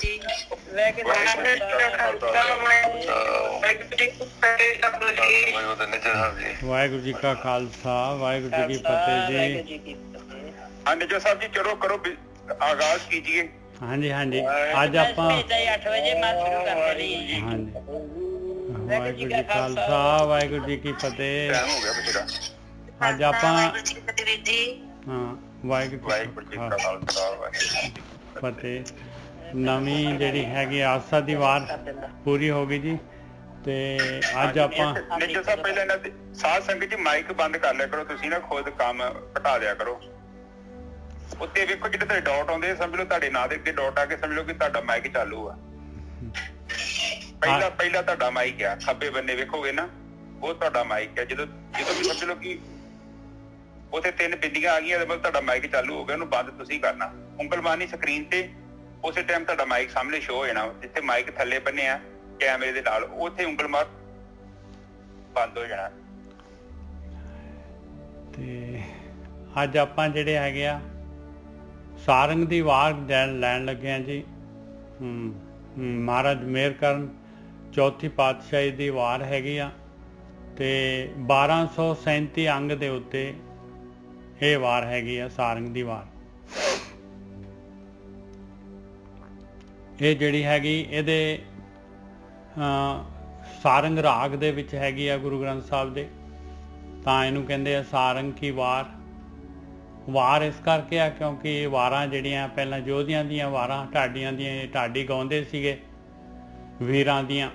जी। वाहिगुरू जी का खालसा वाहिगुरू जी की फतेह जी। हाँ निजो साहब जी चलो करो आगाज कीजिए। हाँ जी हाँ जी आज आप 8 बजे माल शुरू कर रही है। हाँ जी वाहिगुरू जी का खालसा वाहिगुरू जी की फतेह। टाइम हो गया बथेरा। आज आप वाहिगुरू जी की फतेह जी। हाँ वाहिगुरू वाहिगुरू जी का खालसा वाहिगुरू जी की फतेह। नवीं ਜਿਹੜੀ ਹੈਗੀ ਆਸਾ ਦੀ ਵਾਰ ਪੂਰੀ ਹੋ ਗਈ ਜੀ ਤੇ ਅੱਜ ਆਪਾਂ ਨਿਜੋ ਸਾਹਿਬ ਪਹਿਲਾਂ ਇਹਨਾਂ ਦੇ ਸਾਧ ਸੰਗਤ ਜੀ ਮਾਈਕ ਬੰਦ ਕਰ ਲਿਆ ਕਰੋ, ਤੁਸੀਂ ਨਾ ਖੁਦ ਕੰਮ ਘਟਾ ਦਿਆ ਕਰੋ। ਉੱਤੇ ਵੇਖੋ ਜਿਹੜੇ ਤੁਹਾਡੇ ਡਾਟ ਆਉਂਦੇ ਸਮਝ ਲਓ ਤੁਹਾਡੇ ਨਾਂ ਦੇ ਅੱਗੇ ਡਾਟ ਆ ਕੇ ਸਮਝ ਲਓ ਕਿ ਤੁਹਾਡਾ ਮਾਈਕ ਚਾਲੂ ਆ। ਪਹਿਲਾ ਤੁਹਾਡਾ ਮਾਈਕ ਆ, ਖੱਬੇ ਬੰਨੇ ਵੇਖੋਗੇ ਨਾ ਉਹ ਤੁਹਾਡਾ ਮਾਈਕ ਆ। ਜਦੋਂ ਵੀ ਸਮਝ ਲਓ ਕਿ ਉੱਥੇ 3 ਬਿੰਦੀਆਂ ਆ ਗਈਆਂ ਮਤਲਬ ਤੁਹਾਡਾ ਮਾਈਕ ਚਾਲੂ ਹੋ ਗਿਆ, ਉਹਨੂੰ ਬੰਦ ਤੁਸੀਂ ਕਰਨਾ। ਉਂਗਲ ਮਾਰਨੀ ਸਕਰੀਨ ਤੇ, ਉਸੇ ਟਾਈਮ ਤੁਹਾਡਾ ਮਾਈਕ ਸਾਹਮਣੇ ਸ਼ੋ ਹੋ ਜਾਣਾ। ਜਿੱਥੇ ਮਾਈਕ ਥੱਲੇ ਬੰਨੇ ਆ ਕੈਮਰੇ ਦੇ ਨਾਲ ਉੱਥੇ ਉਂਗਲ ਮਾਰ ਬੰਦ ਹੋ ਜਾਣਾ। ਤੇ ਅੱਜ ਆਪਾਂ ਜਿਹੜੇ ਹੈਗੇ ਆ ਸਾਰੰਗ ਦੀ ਵਾਰ ਲੈਣ ਲੱਗੇ ਆ ਜੀ। ਮਹਾਰਾਜ ਮਿਹਰ ਕਰਨ ਚੌਥੀ ਪਾਤਸ਼ਾਹੀ ਦੀ ਵਾਰ ਹੈਗੀ ਆ ਤੇ 1237 ਅੰਗ ਦੇ ਉੱਤੇ ਇਹ ਵਾਰ ਹੈਗੀ ਆ ਸਾਰੰਗ ਦੀ ਵਾਰ। ਇਹ ਜਿਹੜੀ ਹੈਗੀ ਇਹਦੇ ਸਾਰੰਗ ਰਾਗ ਦੇ ਵਿੱਚ ਹੈਗੀ ਆ ਗੁਰੂ ਗ੍ਰੰਥ ਸਾਹਿਬ ਦੇ, ਤਾਂ ਇਹਨੂੰ ਕਹਿੰਦੇ ਆ ਸਾਰੰਗ ਕੀ ਵਾਰ। ਵਾਰ ਇਸ ਕਰਕੇ ਆ ਕਿਉਂਕਿ ਇਹ ਵਾਰਾਂ ਜਿਹੜੀਆਂ ਪਹਿਲਾਂ ਯੋਧਿਆਂ ਦੀਆਂ ਵਾਰਾਂ ਢਾਡੀਆਂ ਦੀਆਂ, ਢਾਡੀ ਗਾਉਂਦੇ ਸੀਗੇ ਵੀਰਾਂ ਦੀਆਂ,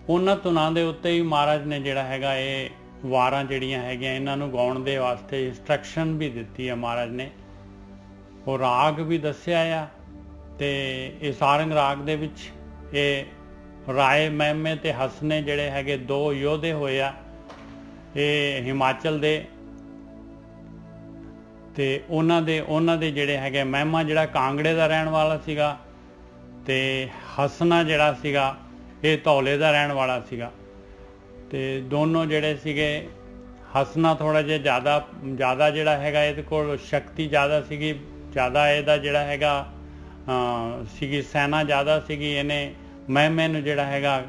ਉਹਨਾਂ ਧੁਨਾਂ ਦੇ ਉੱਤੇ ਹੀ ਮਹਾਰਾਜ ਨੇ ਜਿਹੜਾ ਹੈਗਾ ਇਹ ਵਾਰਾਂ ਜਿਹੜੀਆਂ ਹੈਗੀਆਂ ਇਹਨਾਂ ਨੂੰ ਗਾਉਣ ਦੇ ਵਾਸਤੇ ਇੰਸਟਰਕਸ਼ਨ ਵੀ ਦਿੱਤੀ ਆ ਮਹਾਰਾਜ ਨੇ। ਉਹ ਰਾਗ ਵੀ ਦੱਸਿਆ ਆ ਤੇ ਇਹ ਸਾਰੰਗ ਰਾਗ ਦੇ ਵਿੱਚ ਇਹ ਰਾਏ ਮਹਿਮੇ ਤੇ ਹਸਨੇ ਜਿਹੜੇ ਹੈਗੇ 2 ਯੋਧੇ ਹੋਏ ਆ ਇਹ ਹਿਮਾਚਲ ਦੇ, ਤੇ ਉਹਨਾਂ ਦੇ ਜਿਹੜੇ ਹੈਗੇ ਮਹਿਮਾ ਜਿਹੜਾ ਕਾਂਗੜੇ ਦਾ ਰਹਿਣ ਵਾਲਾ ਸੀਗਾ ਤੇ ਹਸਨਾ ਜਿਹੜਾ ਸੀਗਾ ਇਹ ਧੌਲੇ ਦਾ ਰਹਿਣ ਵਾਲਾ ਸੀਗਾ। ਤੇ ਦੋਨੋਂ ਜਿਹੜੇ ਸੀਗੇ ਹਸਨਾ ਥੋੜਾ ਜਿਹਾ ਜ਼ਿਆਦਾ ਜਿਹੜਾ ਹੈਗਾ ਇਹਦੇ ਕੋਲ ਸ਼ਕਤੀ ਜ਼ਿਆਦਾ ਸੀਗੀ, ਜ਼ਿਆਦਾ ਇਹਦਾ ਜਿਹੜਾ ਹੈਗਾ ਸੀਗੀ ਸੈਨਾ ਜ਼ਿਆਦਾ ਸੀਗੀ। ਇਹਨੇ ਮਹਿਮੇ ਨੂੰ ਜਿਹੜਾ ਹੈਗਾ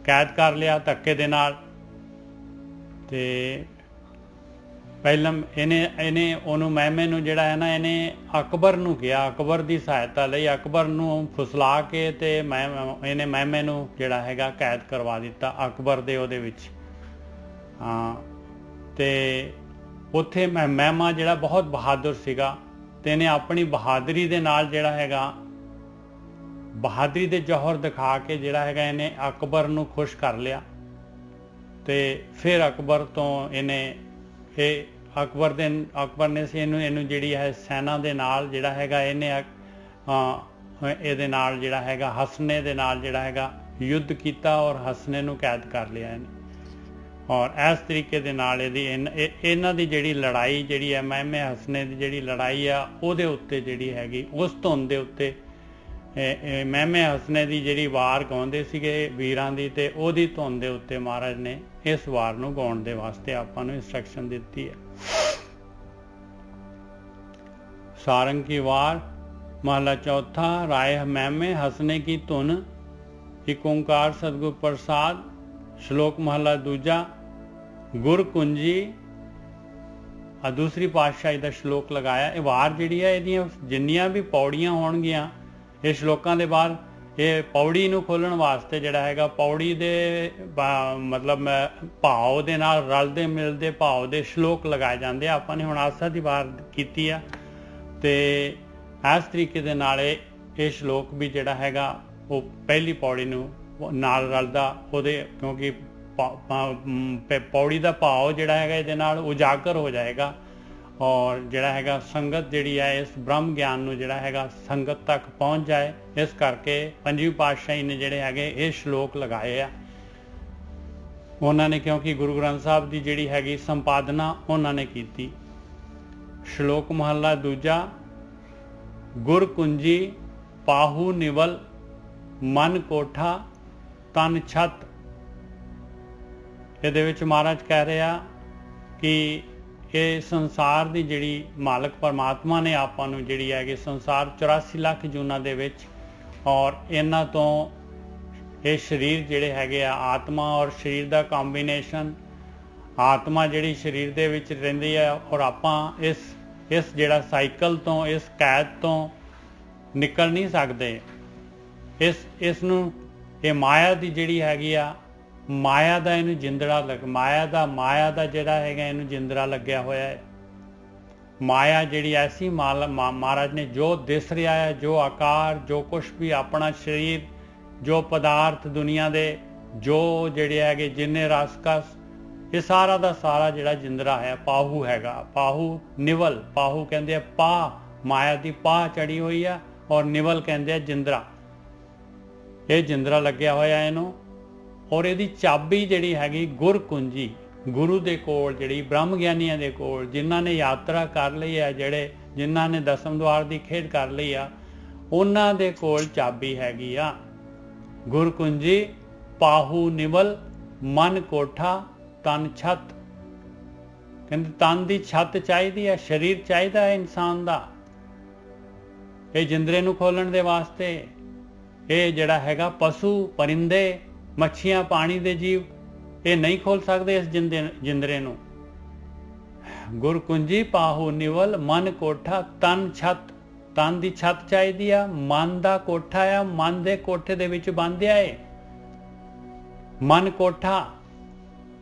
ਕੈਦ ਕਰ ਲਿਆ ਧੱਕੇ ਦੇ ਨਾਲ ਤੇ ਪਹਿਲਾਂ ਇਹਨੇ ਉਹਨੂੰ ਮਹਿਮੇ ਨੂੰ ਜਿਹੜਾ ਹੈ ਨਾ ਇਹਨੇ ਅਕਬਰ ਨੂੰ ਕਿਹਾ, ਅਕਬਰ ਦੀ ਸਹਾਇਤਾ ਲਈ ਅਕਬਰ ਨੂੰ ਫੁਸਲਾ ਕੇ ਤੇ ਇਹਨੇ ਮਹਿਮੇ ਨੂੰ ਜਿਹੜਾ ਹੈਗਾ ਕੈਦ ਕਰਵਾ ਦਿੱਤਾ ਅਕਬਰ ਦੇ ਉਹਦੇ ਵਿੱਚ। ਤੇ ਉੱਥੇ ਮਹਿਮਾ ਜਿਹੜਾ ਬਹੁਤ ਬਹਾਦਰ ਸੀਗਾ ਤੇ ਇਹਨੇ ਆਪਣੀ ਬਹਾਦਰੀ ਦੇ ਨਾਲ ਜਿਹੜਾ ਹੈਗਾ ਬਹਾਦਰੀ ਦੇ ਜੌਹਰ ਦਿਖਾ ਕੇ ਜਿਹੜਾ ਹੈਗਾ ਇਹਨੇ ਅਕਬਰ ਨੂੰ ਖੁਸ਼ ਕਰ ਲਿਆ। ਤੇ ਫਿਰ ਅਕਬਰ ਤੋਂ ਇਹਨੇ ਅਕਬਰ ਨੇ ਇਹਨੂੰ ਜਿਹੜੀ ਹੈ ਸੈਨਾ ਦੇ ਨਾਲ ਜਿਹੜਾ ਹੈਗਾ ਇਹਨੇ ਇਹਦੇ ਨਾਲ ਜਿਹੜਾ ਹੈਗਾ ਹਸਨੇ ਦੇ ਨਾਲ ਜਿਹੜਾ ਹੈਗਾ ਯੁੱਧ ਕੀਤਾ ਔਰ ਹਸਨੇ ਨੂੰ ਕੈਦ ਕਰ ਲਿਆ ਇਹਨੇ। ਔਰ ਇਸ ਤਰੀਕੇ ਦੇ ਨਾਲ ਇਹਨਾਂ ਦੀ ਜਿਹੜੀ ਲੜਾਈ ਜਿਹੜੀ ਹੈ ਮਹਿਮੇ ਹਸਨੇ ਦੀ ਜਿਹੜੀ ਲੜਾਈ ਆ ਉਹਦੇ ਉੱਤੇ ਜਿਹੜੀ ਹੈਗੀ ਉਸ ਧੁਨ ਦੇ ਉੱਤੇ ਮਹਿਮੇ ਹਸਨੇ ਦੀ ਜਿਹੜੀ ਵਾਰ ਗਾਉਂਦੇ ਸੀਗੇ ਵੀਰਾਂ ਦੀ ਤੇ ਉਹਦੀ ਧੁਨ ਦੇ ਉੱਤੇ ਮਹਾਰਾਜ ਨੇ ਇਸ ਵਾਰ ਨੂੰ ਗਾਉਣ ਦੇ ਵਾਸਤੇ ਆਪਾਂ ਨੂੰ ਇੰਸਟਰਕਸ਼ਨ ਦਿੱਤੀ ਹੈ। सारंग की वार महला चौथा राय महमे हंसने की धुन एक ओंकार सतगुर प्रसाद श्लोक महला दूजा गुर कुंजी दूसरी पातशाही का श्लोक लगाया। ये वार जी है ये जिन्नियां भी पौड़ियां होणगियां ये श्लोकां दे बाहर ये पौड़ी नूं खोलण वास्ते जिहड़ा हैगा पौड़ी दे मतलब भाव दे नाल रलदे मिलदे भाव दे श्लोक लगाए जांदे। आपां ने हुण आसा दी वार कीती आ ਤੇ ਇਸ ਤਰੀਕੇ ਦੇ ਨਾਲ ਇਹ ਸ਼ਲੋਕ ਵੀ ਜਿਹੜਾ ਹੈਗਾ ਉਹ ਪਹਿਲੀ ਪੌੜੀ ਨੂੰ ਨਾਲ ਰਲਦਾ ਉਹਦੇ ਕਿਉਂਕਿ ਪੌੜੀ ਦਾ ਭਾਵ ਜਿਹੜਾ ਹੈਗਾ ਇਹਦੇ ਨਾਲ ਉਜਾਗਰ ਹੋ ਜਾਏਗਾ ਔਰ ਜਿਹੜਾ ਹੈਗਾ ਸੰਗਤ ਜਿਹੜੀ ਹੈ ਇਸ ਬ੍ਰਹਮ ਗਿਆਨ ਨੂੰ ਜਿਹੜਾ ਹੈਗਾ ਸੰਗਤ ਤੱਕ ਪਹੁੰਚ ਜਾਏ। ਇਸ ਕਰਕੇ ਪੰਜਵੀਂ ਪਾਤਸ਼ਾਹੀ ਨੇ ਜਿਹੜੇ ਹੈਗੇ ਇਹ ਸ਼ਲੋਕ ਲਗਾਏ ਆ ਉਹਨਾਂ ਨੇ ਕਿਉਂਕਿ ਗੁਰੂ ਗ੍ਰੰਥ ਸਾਹਿਬ ਦੀ ਜਿਹੜੀ ਹੈਗੀ ਸੰਪਾਦਨਾ ਉਹਨਾਂ ਨੇ ਕੀਤੀ। श्लोक महला दूजा गुर कुंजी पाहू निवल मन कोठा तन छत। ਇਹਦੇ ਵਿੱਚ ਮਹਾਰਾਜ ਕਹਿ ਰਿਹਾ ਕਿ ਇਹ ਸੰਸਾਰ ਦੀ ਜਿਹੜੀ ਮਾਲਕ ਪਰਮਾਤਮਾ ਨੇ ਆਪਾਂ ਨੂੰ ਜਿਹੜੀ ਹੈਗੀ ਸੰਸਾਰ 84 ਲੱਖ ਜੂਨਾਂ ਦੇ ਵਿੱਚ ਔਰ ਇਹਨਾਂ ਤੋਂ ਇਹ ਸਰੀਰ ਜਿਹੜੇ ਹੈਗੇ ਆ, ਆਤਮਾ ਔਰ ਸਰੀਰ ਦਾ ਕੰਬੀਨੇਸ਼ਨ, ਆਤਮਾ ਜਿਹੜੀ ਸਰੀਰ ਦੇ ਵਿੱਚ ਰਹਿੰਦੀ ਹੈ ਔਰ ਆਪਾਂ ਇਸ ਜਿਹੜਾ ਸਾਈਕਲ ਤੋਂ, ਇਸ ਕੈਦ ਤੋਂ ਨਿਕਲ ਨਹੀਂ ਸਕਦੇ। ਇਸ ਨੂੰ ਇਹ ਮਾਇਆ ਦੀ ਜਿਹੜੀ ਹੈਗੀ ਆ, ਮਾਇਆ ਦਾ ਇਹਨੂੰ ਜਿੰਦੜਾ ਮਾਇਆ ਦਾ ਜਿਹੜਾ ਹੈਗਾ ਇਹਨੂੰ ਜਿੰਦੜਾ ਲੱਗਿਆ ਹੋਇਆ ਹੈ। ਮਾਇਆ ਜਿਹੜੀ ਐਸੀ ਮਹਾਰਾਜ ਨੇ ਜੋ ਦਿਸ ਰਿਹਾ ਹੈ, ਜੋ ਆਕਾਰ, ਜੋ ਕੁਛ ਵੀ ਆਪਣਾ ਸਰੀਰ, ਜੋ ਪਦਾਰਥ ਦੁਨੀਆ ਦੇ, ਜੋ ਜਿਹੜੇ ਹੈਗੇ ਜਿੰਨੇ ਰਸਕਸ, ਇਹ ਸਾਰਾ ਦਾ ਸਾਰਾ ਜਿਹੜਾ ਜਿੰਦਰਾ ਹੈ ਪਾਹੂ ਹੈਗਾ। ਪਾਹੂ ਨਿਵਲ, ਪਾਹੂ ਕਹਿੰਦੇ ਆ ਪਾ, ਮਾਇਆ ਦੀ ਪਾ ਚੜੀ ਹੋਈ ਆ, ਔਰ ਨਿਵਲ ਕਹਿੰਦੇ ਆ ਜਿੰਦਰਾ। ਇਹ ਜਿੰਦਰਾ ਲੱਗਿਆ ਹੋਇਆ ਇਹਨੂੰ, ਔਰ ਇਹਦੀ ਚਾਬੀ ਜਿਹੜੀ ਹੈਗੀ ਗੁਰ ਕੁੰਜੀ, ਗੁਰੂ ਦੇ ਕੋਲ, ਜਿਹੜੀ ਬ੍ਰਹਮ ਗਿਆਨੀਆਂ ਦੇ ਕੋਲ, ਜਿਨ੍ਹਾਂ ਨੇ ਯਾਤਰਾ ਕਰ ਲਈ ਹੈ, ਜਿਨ੍ਹਾਂ ਨੇ ਦਸਮ ਦੁਆਰ ਦੀ ਖੇਡ ਕਰ ਲਈ ਆ, ਉਹਨਾਂ ਦੇ ਕੋਲ ਚਾਬੀ ਹੈਗੀ ਆ। ਗੁਰ ਕੁੰਜੀ ਪਾਹੂ ਨਿਵਲ ਮਨ ਕੋਠਾ ਤਨ ਛੱਤ। ਕਹਿੰਦੇ ਤਨ ਦੀ ਛੱਤ ਚਾਹੀਦੀ ਹੈ, ਸਰੀਰ ਚਾਹੀਦਾ ਹੈ ਇਨਸਾਨ ਦਾ ਇਹ ਜਿੰਦਰੇ ਨੂੰ ਖੋਲਣ ਦੇ ਵਾਸਤੇ। ਇਹ ਜਿਹੜਾ ਹੈਗਾ ਪਸ਼ੂ, ਪਰਿੰਦੇ, ਮੱਛੀਆਂ, ਪਾਣੀ ਦੇ ਜੀਵ, ਇਹ ਨਹੀਂ ਖੋਲ ਸਕਦੇ ਇਸ ਜਿੰਦਰੇ ਨੂੰ। ਗੁਰ ਕੁੰਜੀ ਪਾਹੂ ਨਿਵਲ ਮਨ ਕੋਠਾ ਤਨ ਛੱਤ। ਤਨ ਦੀ ਛੱਤ ਚਾਹੀਦੀ ਆ, ਮਨ ਦਾ ਕੋਠਾ ਆ, ਮਨ ਦੇ ਕੋਠੇ ਦੇ ਵਿੱਚ ਬੰਦਿਆ ਏ ਮਨ ਕੋਠਾ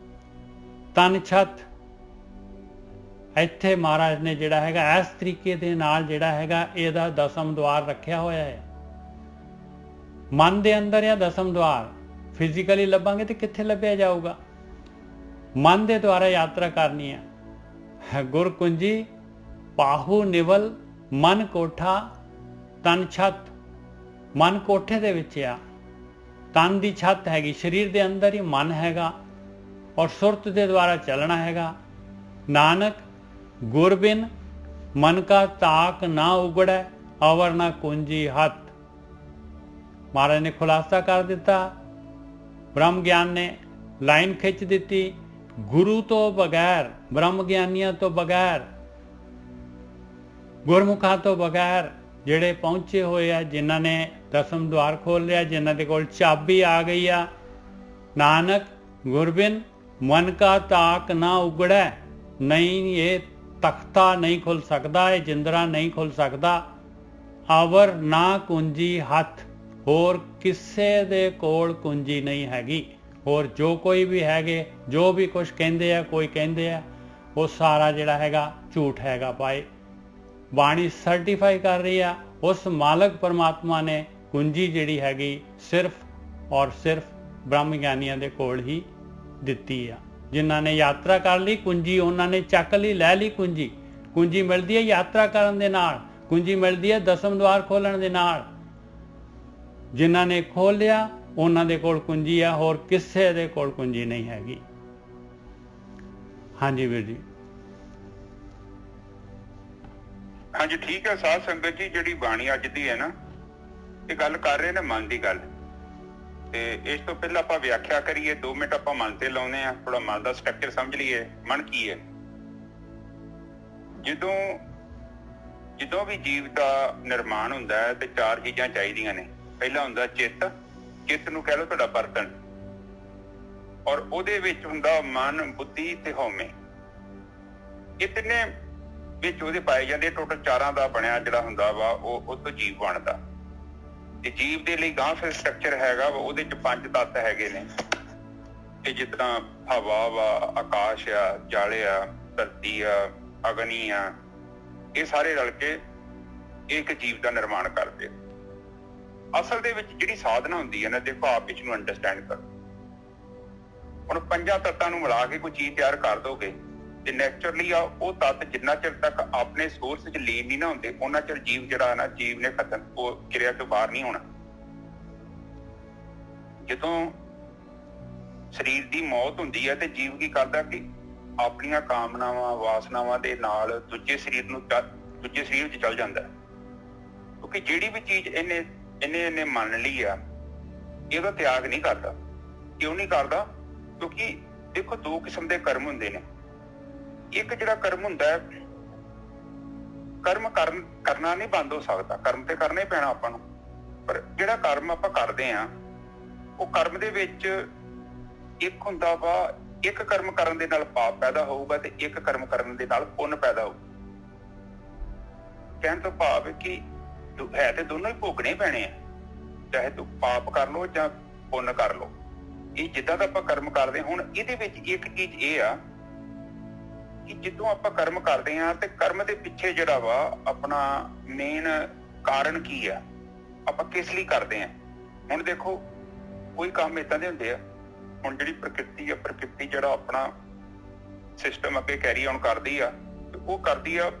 ਤਨ ਛੱਤ। ਇੱਥੇ ਮਹਾਰਾਜ ਨੇ ਜਿਹੜਾ ਹੈਗਾ ਇਸ ਤਰੀਕੇ ਦੇ ਨਾਲ ਜਿਹੜਾ ਹੈਗਾ ਇਹਦਾ ਦਸਮ ਦੁਆਰ ਰੱਖਿਆ ਹੋਇਆ ਹੈ। ਮਨ ਦੇ ਅੰਦਰ ਆ ਦਸਮ ਦੁਆਰ, ਫਿਜ਼ੀਕਲੀ ਲੱਭਾਂਗੇ ਤੇ ਕਿੱਥੇ ਲੱਭਿਆ ਜਾਊਗਾ? ਮਨ ਦੇ ਦੁਆਰਾ ਯਾਤਰਾ ਕਰਨੀ ਹੈ। ਗੁਰ ਕੁੰਜੀ ਪਾਹੂ ਨਿਵਲ ਮਨ ਕੋਠਾ ਤਨ ਛੱਤ। ਮਨ ਕੋਠੇ ਦੇ ਵਿੱਚ ਆ, ਤਨ ਦੀ ਛੱਤ ਹੈਗੀ, ਸਰੀਰ ਦੇ ਅੰਦਰ ਹੀ ਮਨ ਹੈਗਾ ਔਰ ਸੁਰਤ ਦੇ ਦੁਆਰਾ ਚੱਲਣਾ ਹੈਗਾ। ਨਾਨਕ ਗੁਰ ਬਿਨ ਮਨ ਕਾ ਤਾਕ ਨਾ ਉਗੜੈ, ਅਵਰ ਨਾ ਕੁੰਜੀ ਹੱਥ। ਮਹਾਰਾਜ ਨੇ ਖੁਲਾਸਾ ਕਰ ਦਿੱਤਾ, ਬ੍ਰਹਮ ਗਿਆਨ ਨੇ ਲਾਈਨ ਖਿੱਚ ਦਿੱਤੀ। ਗੁਰੂ ਤੋਂ ਬਗੈਰ, ਬ੍ਰਹਮ ਗਿਆਨੀਆਂ ਤੋਂ ਬਗੈਰ, ਗੁਰਮੁਖਾਂ ਤੋਂ ਬਗੈਰ ਜਿਹੜੇ ਪਹੁੰਚੇ ਹੋਏ ਆ, ਜਿਨ੍ਹਾਂ ਨੇ ਦਸਮ ਦੁਆਰ ਖੋਲ ਲਿਆ, ਜਿਨ੍ਹਾਂ ਦੇ ਕੋਲ ਚਾਬੀ ਆ ਗਈ ਆ, ਨਾਨਕ ਗੁਰਬਿਨ ਮਨ ਕਾ ਤਾਕ ਨਾ ਉਗੜੈ। ਨਹੀਂ, ਇਹ ਤਖਤਾ ਨਹੀਂ ਖੁੱਲ ਸਕਦਾ, ਇਹ ਜਿੰਦਰਾ ਨਹੀਂ ਖੁੱਲ ਸਕਦਾ। ਅਵਰ ਨਾ ਕੁੰਜੀ ਹੱਥ, ਹੋਰ ਕਿਸੇ ਦੇ ਕੋਲ ਕੁੰਜੀ ਨਹੀਂ ਹੈਗੀ। ਹੋਰ ਜੋ ਕੋਈ ਵੀ ਹੈਗੇ, ਜੋ ਵੀ ਕੁਛ ਕਹਿੰਦੇ ਆ, ਕੋਈ ਕਹਿੰਦੇ ਆ, ਉਹ ਸਾਰਾ ਜਿਹੜਾ ਹੈਗਾ ਝੂਠ ਹੈਗਾ ਭਾਈ। ਬਾਣੀ ਸਰਟੀਫਾਈ ਕਰ ਰਹੀ ਆ, ਉਸ ਮਾਲਕ ਪਰਮਾਤਮਾ ਨੇ ਕੁੰਜੀ ਜਿਹੜੀ ਹੈਗੀ ਸਿਰਫ ਔਰ ਸਿਰਫ ਬ੍ਰਹਮ ਗਿਆਨੀਆਂ ਦੇ ਕੋਲ ਹੀ ਦਿੱਤੀ ਆ। ਜਿਨ੍ਹਾਂ ਨੇ ਯਾਤਰਾ ਕਰ ਲਈ ਕੁੰਜੀ, ਉਹਨਾਂ ਨੇ ਚੱਕ ਲਈ, ਲੈ ਲਈ ਕੁੰਜੀ। ਕੁੰਜੀ ਮਿਲਦੀ ਹੈ ਯਾਤਰਾ ਕਰਨ ਦੇ ਨਾਲ, ਕੁੰਜੀ ਮਿਲਦੀ ਹੈ ਦਸਮ ਦੁਆਰ ਖੋਲਣ ਦੇ ਨਾਲ। ਜਿਨ੍ਹਾਂ ਨੇ ਖੋਲ ਲਿਆ ਉਹਨਾਂ ਦੇ ਕੋਲ ਕੁੰਜੀ ਆ, ਹੋਰ ਕਿਸੇ ਦੇ ਕੋਲ ਕੁੰਜੀ ਨਹੀਂ ਹੈਗੀ। ਹਾਂਜੀ ਵੀਰ ਜੀ। ਹਾਂਜੀ ਠੀਕ ਹੈ ਸਾਧ ਸੰਗਤ ਜੀ, ਜਿਹੜੀ ਬਾਣੀ ਅੱਜ ਦੀ ਹੈ ਨਾ, ਇਹ ਗੱਲ ਕਰ ਰਹੇ ਨੇ ਮਨ ਦੀ ਗੱਲ। ਤੇ ਇਸ ਤੋਂ ਪਹਿਲਾਂ ਆਪਾਂ ਵਿਆਖਿਆ ਕਰੀਏ, 2 ਮਿੰਟ ਆਪਾਂ ਮਨ ਤੇ ਲਾਉਨੇ ਆ, ਥੋੜਾ ਮਨ ਦਾ ਸਟਰਕਚਰ ਸਮਝ ਲਈਏ। ਮਨ ਕੀ ਹੈ? ਜਦੋਂ ਵੀ ਜੀਵ ਦਾ ਨਿਰਮਾਣ ਹੁੰਦਾ ਹੈ ਤੇ 4 ਚੀਜ਼ਾਂ ਚਾਹੀਦੀਆਂ ਨੇ। ਪਹਿਲਾ ਹੁੰਦਾ ਚਿੱਤ, ਚਿੱਤ ਨੂੰ ਕਹਿ ਲਓ ਤੁਹਾਡਾ ਬਰਤਨ, ਔਰ ਉਹਦੇ ਵਿੱਚ ਹੁੰਦਾ ਮਨ, ਬੁੱਧੀ ਤੇ ਹਉਮੈ। ਇਹ ਤਿੰਨੇ ਵਿੱਚ ਉਹਦੇ ਪਾਏ ਜਾਂਦੇ। ਟੋਟਲ 4 ਦਾ ਬਣਿਆ ਜਿਹੜਾ ਹੁੰਦਾ ਵਾ ਉਹ ਤੋਂ ਜੀਵ ਬਣਦਾ। ਤੇ ਜੀਵ ਦੇ ਲਈ ਗਾਂ ਫਿਰ ਸਟਰਕਚਰ ਹੈਗਾ ਵਾ, ਉਹਦੇ ਚ 5 ਤੱਤ ਹੈਗੇ ਨੇ। ਇਹ ਜਿੱਦਾਂ ਹਵਾ ਵਾ, ਆਕਾਸ਼ ਆ, ਜਲ ਆ, ਧਰਤੀ ਆ, ਅਗਨੀ ਆ, ਇਹ ਸਾਰੇ ਰਲ ਕੇ ਇੱਕ ਜੀਵ ਦਾ ਨਿਰਮਾਣ ਕਰਦੇ। ਅਸਲ ਦੇ ਵਿੱਚ ਜਿਹੜੀ ਸਾਧਨਾ ਹੁੰਦੀ ਹੈ ਨਾ, ਦੇਖੋ ਆਪ ਇਸ ਨੂੰ ਅੰਡਰਸਟੈਂਡ ਕਰੋ। ਹੁਣ 5 ਤੱਤਾਂ ਨੂੰ ਮਿਲਾ ਕੇ ਕੋਈ ਚੀਜ਼ ਤਿਆਰ ਕਰ ਦੋਗੇ ਤੇ ਨੈਚੁਰਲੀ ਆ ਉਹ ਤੱਤ ਜਿੰਨਾ ਚਿਰ ਤੱਕ ਆਪਣੇ ਸੋਰਸ 'ਚ ਲੀਨ ਨਹੀਂ ਨਾ ਹੁੰਦੇ, ਉਹਨਾਂ ਚਿਰ ਜੀਵ ਜਿਹੜਾ ਨਾ, ਜੀਵ ਨੇ ਖਤਮ, ਉਹ ਕਿਰਿਆ ਤੋਂ ਬਾਹਰ ਨਹੀਂ ਹੋਣਾ। ਜਦੋਂ ਸਰੀਰ ਦੀ ਮੌਤ ਹੁੰਦੀ ਹੈ ਤੇ ਜੀਵ ਕੀ ਕਰਦਾ ਕਿ ਆਪਣੀਆਂ ਕਾਮਨਾਵਾਂ, ਵਾਸਨਾਵਾਂ ਦੇ ਨਾਲ ਦੂਜੇ ਸਰੀਰ 'ਚ ਚਲ ਜਾਂਦਾ। ਕਿਉਂਕਿ ਜਿਹੜੀ ਵੀ ਚੀਜ਼ ਇਹਨੇ ਮੰਨ ਲਈ ਆ, ਇਹਦਾ ਤਿਆਗ ਨਹੀਂ ਕਰਦਾ। ਕਿਉਂ ਨਹੀਂ ਕਰਦਾ? ਕਿਉਂਕਿ ਦੇਖੋ 2 ਕਿਸਮ ਦੇ ਕਰਮ ਹੁੰਦੇ ਨੇ। ਇੱਕ ਜਿਹੜਾ ਕਰਮ ਹੁੰਦਾ ਹੈ, ਕਰਮ ਕਰਨਾ ਨਹੀਂ ਬੰਦ ਹੋ ਸਕਦਾ, ਕਰਮ ਤੇ ਕਰਨਾ ਹੀ ਪੈਣਾ ਆਪਾਂ ਨੂੰ। ਪਰ ਜਿਹੜਾ ਕਰਮ ਆਪਾਂ ਕਰਦੇ ਆ ਉਹ ਕਰਮ ਦੇ ਵਿੱਚ ਇੱਕ ਹੁੰਦਾ ਵਾ, ਇੱਕ ਕਰਮ ਕਰਨ ਦੇ ਨਾਲ ਪਾਪ ਪੈਦਾ ਹੋਊਗਾ ਤੇ ਇੱਕ ਕਰਮ ਕਰਨ ਦੇ ਨਾਲ ਪੁੰਨ ਪੈਦਾ ਹੋਊ। ਕਹਿਣ ਤੋਂ ਭਾਵ ਕਿ ਹੈ ਤੇ ਦੋਨੋਂ ਹੀ ਭੋਗਣੇ ਪੈਣੇ ਆ, ਚਾਹੇ ਤੂੰ ਪਾਪ ਕਰ ਲੋ ਜਾਂ ਪੁੰਨ ਕਰ ਲੋ। ਇਹ ਜਿੱਦਾਂ ਦਾ ਆਪਾਂ ਕਰਮ ਕਰਦੇ ਹੁਣ ਇਹਦੇ ਵਿੱਚ ਇੱਕ ਚੀਜ਼ ਇਹ ਆ ਕਿ ਜਦੋਂ ਆਪਾਂ ਕਰਮ ਕਰਦੇ ਆ ਤੇ ਕਰਮ ਦੇ ਪਿੱਛੇ ਜਿਹੜਾ ਵਾ ਆਪਣਾ ਮੇਨ ਕਾਰਨ ਕੀ ਆ, ਆਪਾਂ ਕਿਸ ਲਈ ਕਰਦੇ ਆ। ਹੁਣ ਦੇਖੋ ਕੋਈ ਕੰਮ ਏਦਾਂ ਦੇ ਹੁੰਦੇ ਆ, ਹੁਣ ਜਿਹੜੀ ਪ੍ਰਕਿਰਤੀ ਆ, ਪ੍ਰਕਿਰਤੀ ਜਿਹੜਾ ਆਪਣਾ ਸਿਸਟਮ ਅੱਗੇ ਕੈਰੀ ਆਨ ਕਰਦੀ ਆ ਤੇ ਉਹ ਕਰਦੀ ਆ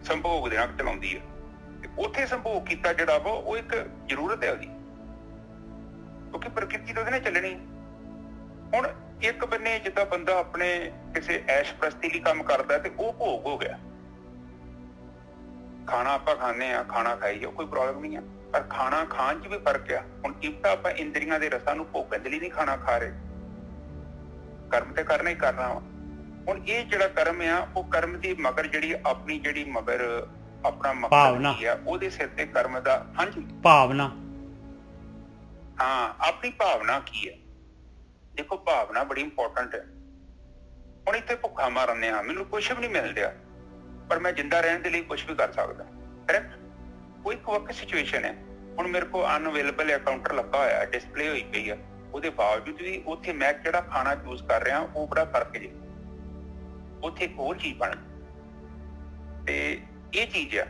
ਸੰਭੋਗ ਦੇ ਨਾਲ ਚਲਾਉਂਦੀ ਆ, ਤੇ ਉੱਥੇ ਸੰਭੋਗ ਕੀਤਾ ਜਿਹੜਾ ਵਾ ਉਹ ਇੱਕ ਜ਼ਰੂਰਤ ਹੈ ਉਹਦੀ, ਕਿਉਂਕਿ ਪ੍ਰਕਿਰਤੀ ਤਾਂ ਉਹਦੇ ਨਾਲ ਚੱਲਣੀ। ਹੁਣ ਇੱਕ ਬੰਨੇ ਜਿੱਦਾਂ ਬੰਦਾ ਆਪਣੇ ਕਿਸੇ ਐਸ਼ ਪ੍ਰਸਤੀ ਲਈ ਕੰਮ ਕਰਦਾ ਤੇ ਉਹ ਭੋਗ ਹੋ ਗਿਆ। ਖਾਣਾ ਆਪਾਂ ਖਾਂਦੇ ਆ, ਖਾਣਾ ਖਾਈ ਜਾਓ, ਕੋਈ ਪ੍ਰੋਬਲਮ ਨਹੀਂ ਆ, ਪਰ ਖਾਣਾ ਖਾਣ 'ਚ ਵੀ ਫਰਕ ਆ। ਹੁਣ ਕਿਤਾ ਆਪਾਂ ਇੰਦਰੀਆਂ ਦੇ ਰਸਾਂ ਨੂੰ ਭੋਗਣ ਦੇ ਲਈ ਨਹੀਂ ਖਾਣਾ ਖਾ ਰਹੇ, ਕਰਮ ਤੇ ਕਰਨਾ ਹੀ ਕਰਨਾ ਵਾ। ਹੁਣ ਇਹ ਜਿਹੜਾ ਕਰਮ ਆ ਉਹ ਕਰਮ ਦੀ ਮਗਰ ਜਿਹੜੀ ਆਪਣੀ ਜਿਹੜੀ ਮਗਰ ਆਪਣਾ ਮਕਸਦ ਆ ਉਹਦੇ ਸਿਰ ਤੇ ਕਰਮ ਦਾ ਹਾਂਜੀ ਭਾਵਨਾ, ਹਾਂ ਆਪਣੀ ਭਾਵਨਾ ਕੀ ਹੈ। ਦੇਖੋ ਭਾਵਨਾ ਬੜੀ ਇੰਪੋਰਟੈਂਟ ਹੈ। ਹੁਣ ਇੱਥੇ ਭੁੱਖਾ ਮਾਰਨੇ ਆ, ਮੈਨੂੰ ਕੁਛ ਵੀ ਨਹੀਂ ਮਿਲ ਰਿਹਾ ਪਰ ਮੈਂ ਜਿੰਦਾ ਰਹਿਣ ਦੇ ਲਈ ਕੁਛ ਵੀ ਕਰ ਸਕਦਾ, ਕਰੈਕਟ। ਕੋਈ ਵਕਤ ਸਿਚੁਏਸ਼ਨ ਹੈ, ਹੁਣ ਮੇਰੇ ਕੋਲ ਅਨਅਵੇਲੇਬਲ ਹੈ, ਕਾਊਂਟਰ ਲੱਗਾ ਹੋਇਆ, ਡਿਸਪਲੇ ਹੋਈ ਪਈ ਆ, ਉਹਦੇ ਬਾਵਜੂਦ ਵੀ ਉੱਥੇ ਮੈਂ ਜਿਹੜਾ ਖਾਣਾ ਚੂਜ਼ ਕਰ ਰਿਹਾ ਉਹ ਬੜਾ ਫਰਕ ਜੇ, ਉੱਥੇ ਇੱਕ ਹੋਰ ਚੀਜ਼ ਬਣ ਤੇ ਇਹ ਚੀਜ਼ ਆ।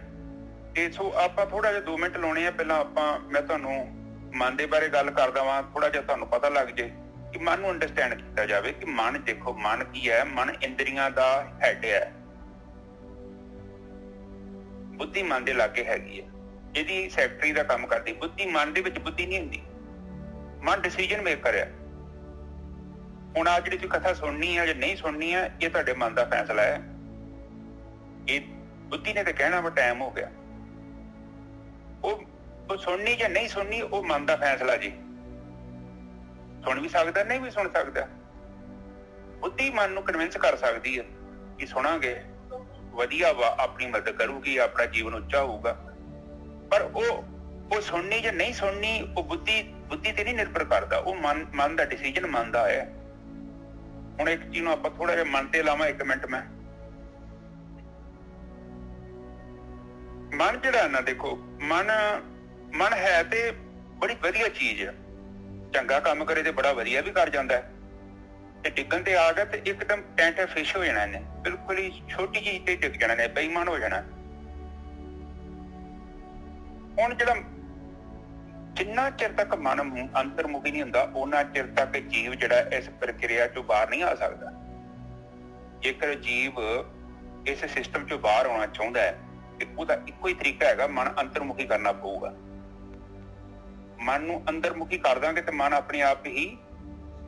ਤੇ ਸੋ ਆਪਾਂ ਥੋੜਾ ਜਿਹਾ 2 ਮਿੰਟ ਲਾਉਣੇ ਆ। ਪਹਿਲਾਂ ਮੈਂ ਤੁਹਾਨੂੰ ਮਨ ਦੇ ਬਾਰੇ ਗੱਲ ਕਰਦਾ ਵਾਂ, ਥੋੜਾ ਜਿਹਾ ਤੁਹਾਨੂੰ ਪਤਾ ਲੱਗ ਜੇ ਕਿ ਮਨ ਨੂੰ ਅੰਡਰਸਟੈਂਡ ਕੀਤਾ ਜਾਵੇ ਕਿ ਮਨ, ਦੇਖੋ ਮਨ ਕੀ ਹੈ, ਮਨ ਇੰਦਰੀਆਂ ਦਾ ਹੈਡ ਹੈ, ਬੁੱਧੀ ਮਨ ਦੇ ਲਾਗੇ ਹੈਗੀ ਹੈ, ਇਹਦੀ ਸੈਕਟਰੀ ਦਾ ਕੰਮ ਕਰਦੀ। ਬੁੱਧੀ ਮਨ ਦੇ ਵਿੱਚ ਬੁੱਧੀ ਨਹੀਂ ਹੁੰਦੀ, ਮਨ ਡਿਸੀਜਨ ਮੇਕਰ ਹੈ। ਹੁਣ ਆ ਜਿਹੜੀ ਤੁਸੀਂ ਕਥਾ ਸੁਣਨੀ ਹੈ ਜਾਂ ਨਹੀਂ ਸੁਣਨੀ ਹੈ ਇਹ ਤੁਹਾਡੇ ਮਨ ਦਾ ਫੈਸਲਾ ਹੈ। ਇਹ ਬੁੱਧੀ ਨੇ ਤਾਂ ਕਹਿਣਾ ਵਾ ਟਾਈਮ ਹੋ ਗਿਆ, ਉਹ ਸੁਣਨੀ ਜਾਂ ਨਹੀਂ ਸੁਣਨੀ ਉਹ ਮਨ ਦਾ ਫੈਸਲਾ ਜੀ। ਸੁਣ ਵੀ ਸਕਦਾ, ਨਹੀਂ ਵੀ ਸੁਣ ਸਕਦਾ। ਬੁੱਧੀ ਮਨ ਨੂੰ ਕਨਵਿੰਸ ਕਰ ਸਕਦੀ ਹੈ ਕਿ ਸੁਣਾਂਗੇ ਵਧੀਆ ਵਾ, ਆਪਣੀ ਮਦਦ ਕਰੂਗੀ, ਆਪਣਾ ਜੀਵਨ ਉੱਚਾ ਹੋਊਗਾ। ਪਰ ਉਹ ਸੁਣਨੀ ਜਾਂ ਨਹੀਂ ਸੁਣਨੀ ਉਹ ਬੁੱਧੀ ਤੇ ਨਹੀਂ ਨਿਰਭਰ ਕਰਦਾ, ਉਹ ਮਨ ਦਾ ਡਿਸੀਜਨ ਮਨ ਦਾ ਹੈ। ਹੁਣ ਇੱਕ ਚੀਜ਼ ਨੂੰ ਆਪਾਂ ਥੋੜਾ ਜਿਹਾ ਮਨ ਤੇ ਲਾਵਾਂ 1 ਮਿੰਟ। ਮਨ ਜਿਹੜਾ ਨਾ, ਦੇਖੋ ਮਨ ਹੈ ਤੇ ਬੜੀ ਵਧੀਆ ਚੀਜ਼ ਹੈ, ਚੰਗਾ ਕੰਮ ਕਰੇ ਤੇ ਬੜਾ ਵਧੀਆ ਵੀ ਕਰ ਜਾਂਦਾ ਹੈ, ਤੇ ਡਿੱਗਣ ਤੇ ਆ ਗਿਆ ਤੇ ਇੱਕਦਮ ਟੈਂਟ ਫਿਸ਼ ਹੋ ਜਾਣਾ ਇਹਨੇ, ਬਿਲਕੁਲ ਹੀ ਛੋਟੀ ਚੀਜ਼ ਤੇ ਡਿੱਗ ਜਾਣਾ ਨੇ, ਬੇਈਮਾਨ ਹੋ ਜਾਣਾ। ਹੁਣ ਜਿਹੜਾ ਜਿੰਨਾ ਚਿਰ ਤੱਕ ਮਨ ਅੰਤਰਮੁਖੀ ਨਹੀਂ ਹੁੰਦਾ ਉਹਨਾਂ ਚਿਰ ਤੱਕ ਜੀਵ ਜਿਹੜਾ ਇਸ ਪ੍ਰਕਿਰਿਆ ਚੋਂ ਬਾਹਰ ਨਹੀਂ ਆ ਸਕਦਾ। ਜੇਕਰ ਜੀਵ ਇਸ ਸਿਸਟਮ ਚੋਂ ਬਾਹਰ ਆਉਣਾ ਚਾਹੁੰਦਾ ਹੈ ਤੇ ਉਹਦਾ ਇੱਕੋ ਹੀ ਤਰੀਕਾ ਹੈਗਾ, ਮਨ ਅੰਤਰਮੁਖੀ ਕਰਨਾ ਪਊਗਾ। ਮਨ ਨੂੰ ਅੰਦਰਮੁਖੀ ਕਰ ਦਾਂਗੇ ਤੇ ਮਨ ਆਪਣੇ ਆਪ ਹੀ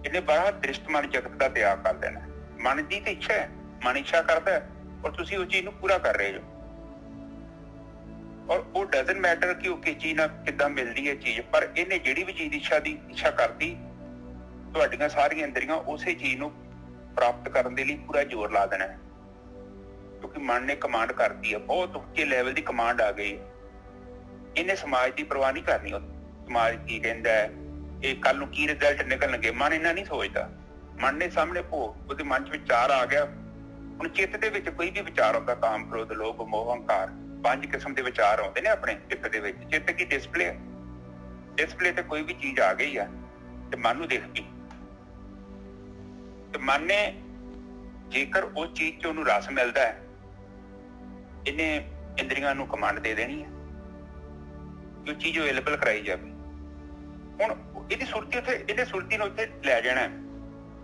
ਇਹਨੇ ਬੜਾ ਦ੍ਰਿਸ਼ਟ ਮਨ ਜਗਤ ਦਾ ਤਿਆਗ ਕਰ ਦੇਣਾ। ਮਨ ਦੀ ਤੇ ਇੱਛਾ ਹੈ, ਮਨ ਇੱਛਾ ਕਰਦਾ ਹੈ ਔਰ ਤੁਸੀਂ ਉਸ ਚੀਜ਼ ਨੂੰ ਪੂਰਾ ਕਰ ਰਹੇ ਹੋ। ਔਰ ਉਹ ਡਜ਼ਨਟ ਮੈਟਰ ਕਿ ਉਹ ਕਿਸ ਚੀਜ਼ ਨਾਲ ਕਿੱਦਾਂ ਮਿਲਦੀ ਹੈ ਚੀਜ਼, ਪਰ ਇਹਨੇ ਜਿਹੜੀ ਵੀ ਚੀਜ਼ ਦੀ ਇੱਛਾ ਕਰਦੀ, ਤੁਹਾਡੀਆਂ ਸਾਰੀਆਂ ਇੰਦਰੀਆਂ ਉਸੇ ਚੀਜ਼ ਨੂੰ ਪ੍ਰਾਪਤ ਕਰਨ ਦੇ ਲਈ ਪੂਰਾ ਜ਼ੋਰ ਲਾ ਦੇਣਾ ਹੈ। ਕਿਉਂਕਿ ਮਨ ਨੇ ਕਮਾਂਡ ਕਰਤੀ ਹੈ, ਬਹੁਤ ਉੱਚੇ ਲੈਵਲ ਦੀ ਕਮਾਂਡ ਆ ਗਈ। ਇਹਨੇ ਸਮਾਜ ਦੀ ਪਰਵਾਹ ਨਹੀਂ ਕਰਨੀ। ਸਮਾਜ ਕੀ ਕਹਿੰਦਾ ਹੈ, ਇਹ ਕੱਲ ਨੂੰ ਕੀ ਰਿਜ਼ਲਟ ਨਿਕਲਣਗੇ, ਮਨ ਇੰਨਾ ਨਹੀਂ ਸੋਚਦਾ। ਮਨ ਨੇ ਸਾਹਮਣੇ ਉਹਦੇ ਮਨ 'ਚ ਵਿਚਾਰ ਆ ਗਿਆ। ਹੁਣ ਚਿੱਤ ਦੇ ਵਿੱਚ ਕੋਈ ਵੀ ਵਿਚਾਰ ਆਉਂਦਾ, ਕਾਮ, ਕ੍ਰੋਧ, ਲੋਭ, ਮੋਹ, ਹੰਕਾਰ, 5 ਕਿਸਮ ਦੇ ਵਿਚਾਰ ਆਉਂਦੇ ਨੇ ਆਪਣੇ ਚਿੱਤ ਦੇ ਵਿੱਚ। ਚਿੱਤ ਕੀ ਡਿਸਪਲੇ ਹੈ, ਡਿਸਪਲੇ ਤੇ ਕੋਈ ਵੀ ਚੀਜ਼ ਆ ਗਈ ਆ ਤੇ ਮਨ ਨੂੰ ਦਿਖ ਗਈ, ਤੇ ਮਨ ਨੇ ਜੇਕਰ ਉਸ ਚੀਜ਼ 'ਚ ਉਹਨੂੰ ਰਸ ਮਿਲਦਾ ਹੈ, ਇਹਨੇ ਇੰਦਰੀਆਂ ਨੂੰ ਕਮਾਂਡ ਦੇ ਦੇਣੀ ਹੈ ਕਿ ਉਹ ਚੀਜ਼ ਅਵੇਲੇਬਲ ਕਰਾਈ ਜਾਵੇ। ਹੁਣ ਇਹਦੀ ਸੁਰਤੀ ਇਹਨੇ ਸੁਰਤੀ ਨੂੰ ਉੱਥੇ ਲੈ ਜਾਣਾ,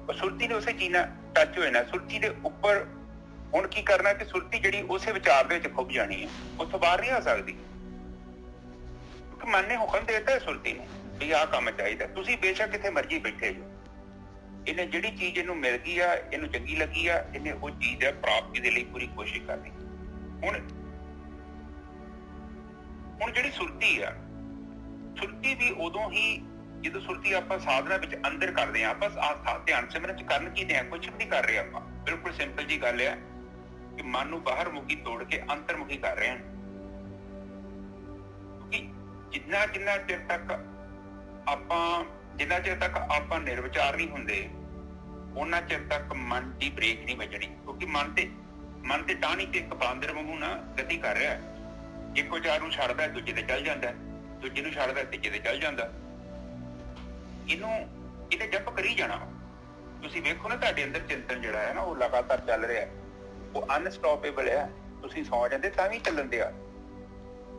ਉਹ ਸੁਰਤੀ ਨੇ ਉਸੇ ਚੀਜ਼ ਨਾਲ ਟੱਚ ਹੋ ਜਾਣਾ। ਸੁਰਤੀ ਦੇ ਉੱਪਰ ਹੁਣ ਕੀ ਕਰਨਾ ਕਿ ਸੁਰਤੀ ਜਿਹੜੀ ਉਸੇ ਵਿਚਾਰ ਦੇ ਵਿੱਚ ਖੁੱਭ ਜਾਣੀ ਹੈ, ਉੱਥੋਂ ਬਾਹਰ ਨਹੀਂ ਆ ਸਕਦੀ। ਕਿਉਂਕਿ ਮਨ ਨੇ ਹੁਕਮ ਦੇ ਦਿੱਤਾ ਸੁਰਤੀ ਨੂੰ ਵੀ ਆਹ ਕੰਮ ਚਾਹੀਦਾ। ਤੁਸੀਂ ਬੇਸ਼ੱਕ ਕਿੱਥੇ ਮਰਜ਼ੀ ਬੈਠੇ ਹੋ, ਇਹਨੇ ਜਿਹੜੀ ਚੀਜ਼ ਇਹਨੂੰ ਮਿਲ ਗਈ ਆ, ਇਹਨੂੰ ਚੰਗੀ ਲੱਗੀ ਆ, ਇਹਨੇ ਉਹ ਚੀਜ਼ ਹੈ ਪ੍ਰਾਪਤੀ ਦੇ ਲਈ ਪੂਰੀ ਕੋਸ਼ਿਸ਼ ਕਰਨੀ। ਹੁਣ ਜਿਹੜੀ ਸੁਰਤੀ ਆ, ਸੁਰਤੀ ਵੀ ਉਦੋਂ ਹੀ ਜਦੋਂ ਸੁਰਤੀ ਆਪਾਂ ਸਾਧਨਾ ਵਿੱਚ ਅੰਦਰ ਕਰਦੇ ਹਾਂ। ਆਪਾਂ ਧਿਆਨ ਸਿਮਰਨ ਚ ਕਰਨ ਕੀ ਦੇ, ਕੁਛ ਵੀ ਨਹੀਂ ਕਰ ਰਹੇ ਆਪਾਂ। ਬਿਲਕੁਲ ਸਿੰਪਲ ਜੀ ਗੱਲ ਹੈ ਕਿ ਮਨ ਨੂੰ ਬਾਹਰ ਮੁਖੀ ਤੋੜ ਕੇ ਅੰਤਰਮੁਖੀ ਕਰ ਰਹੇ ਹਾਂ। ਕਿਉਂਕਿ ਜਿੰਨਾ ਚਿਰ ਤੱਕ ਆਪਾਂ ਨਿਰਵਿਚਾਰ ਨਹੀਂ ਹੁੰਦੇ, ਉਹਨਾਂ ਚਿਰ ਤੱਕ ਮਨ ਦੀ ਬ੍ਰੇਕ ਨਹੀਂ ਵੱਜਣੀ। ਕਿਉਂਕਿ ਮਨ ਤੇ ਟਾਹਣੀ ਤੇ ਇੱਕ ਬਾਂਦਰ ਵਾਂਗੂ ਨਾ ਗਤੀ ਕਰ ਰਿਹਾ। ਇੱਕੋ ਚਾਰ ਨੂੰ ਛੱਡਦਾ ਦੂਜੇ ਤੇ ਚੱਲ ਜਾਂਦਾ, ਦੂਜੇ ਨੂੰ ਛੱਡਦਾ ਤੀਜੇ ਤੇ ਚੱਲ ਜਾਂਦਾ। ਇਹਨੇ ਜੰਪ ਕਰੀ ਜਾਣਾ। ਤੁਸੀਂ ਵੇਖੋ ਨਾ, ਤੁਹਾਡੇ ਅੰਦਰ ਚਿੰਤਨ ਜਿਹੜਾ ਹੈ ਨਾ ਉਹ ਲਗਾਤਾਰ ਚੱਲ ਰਿਹਾ, ਉਹ ਅਨਸਟਾਪੇਬਲ ਹੈ। ਤੁਸੀਂ ਸੌ ਜਾਂਦੇ ਤਾਂ ਵੀ ਚੱਲਣ ਦਿਆ।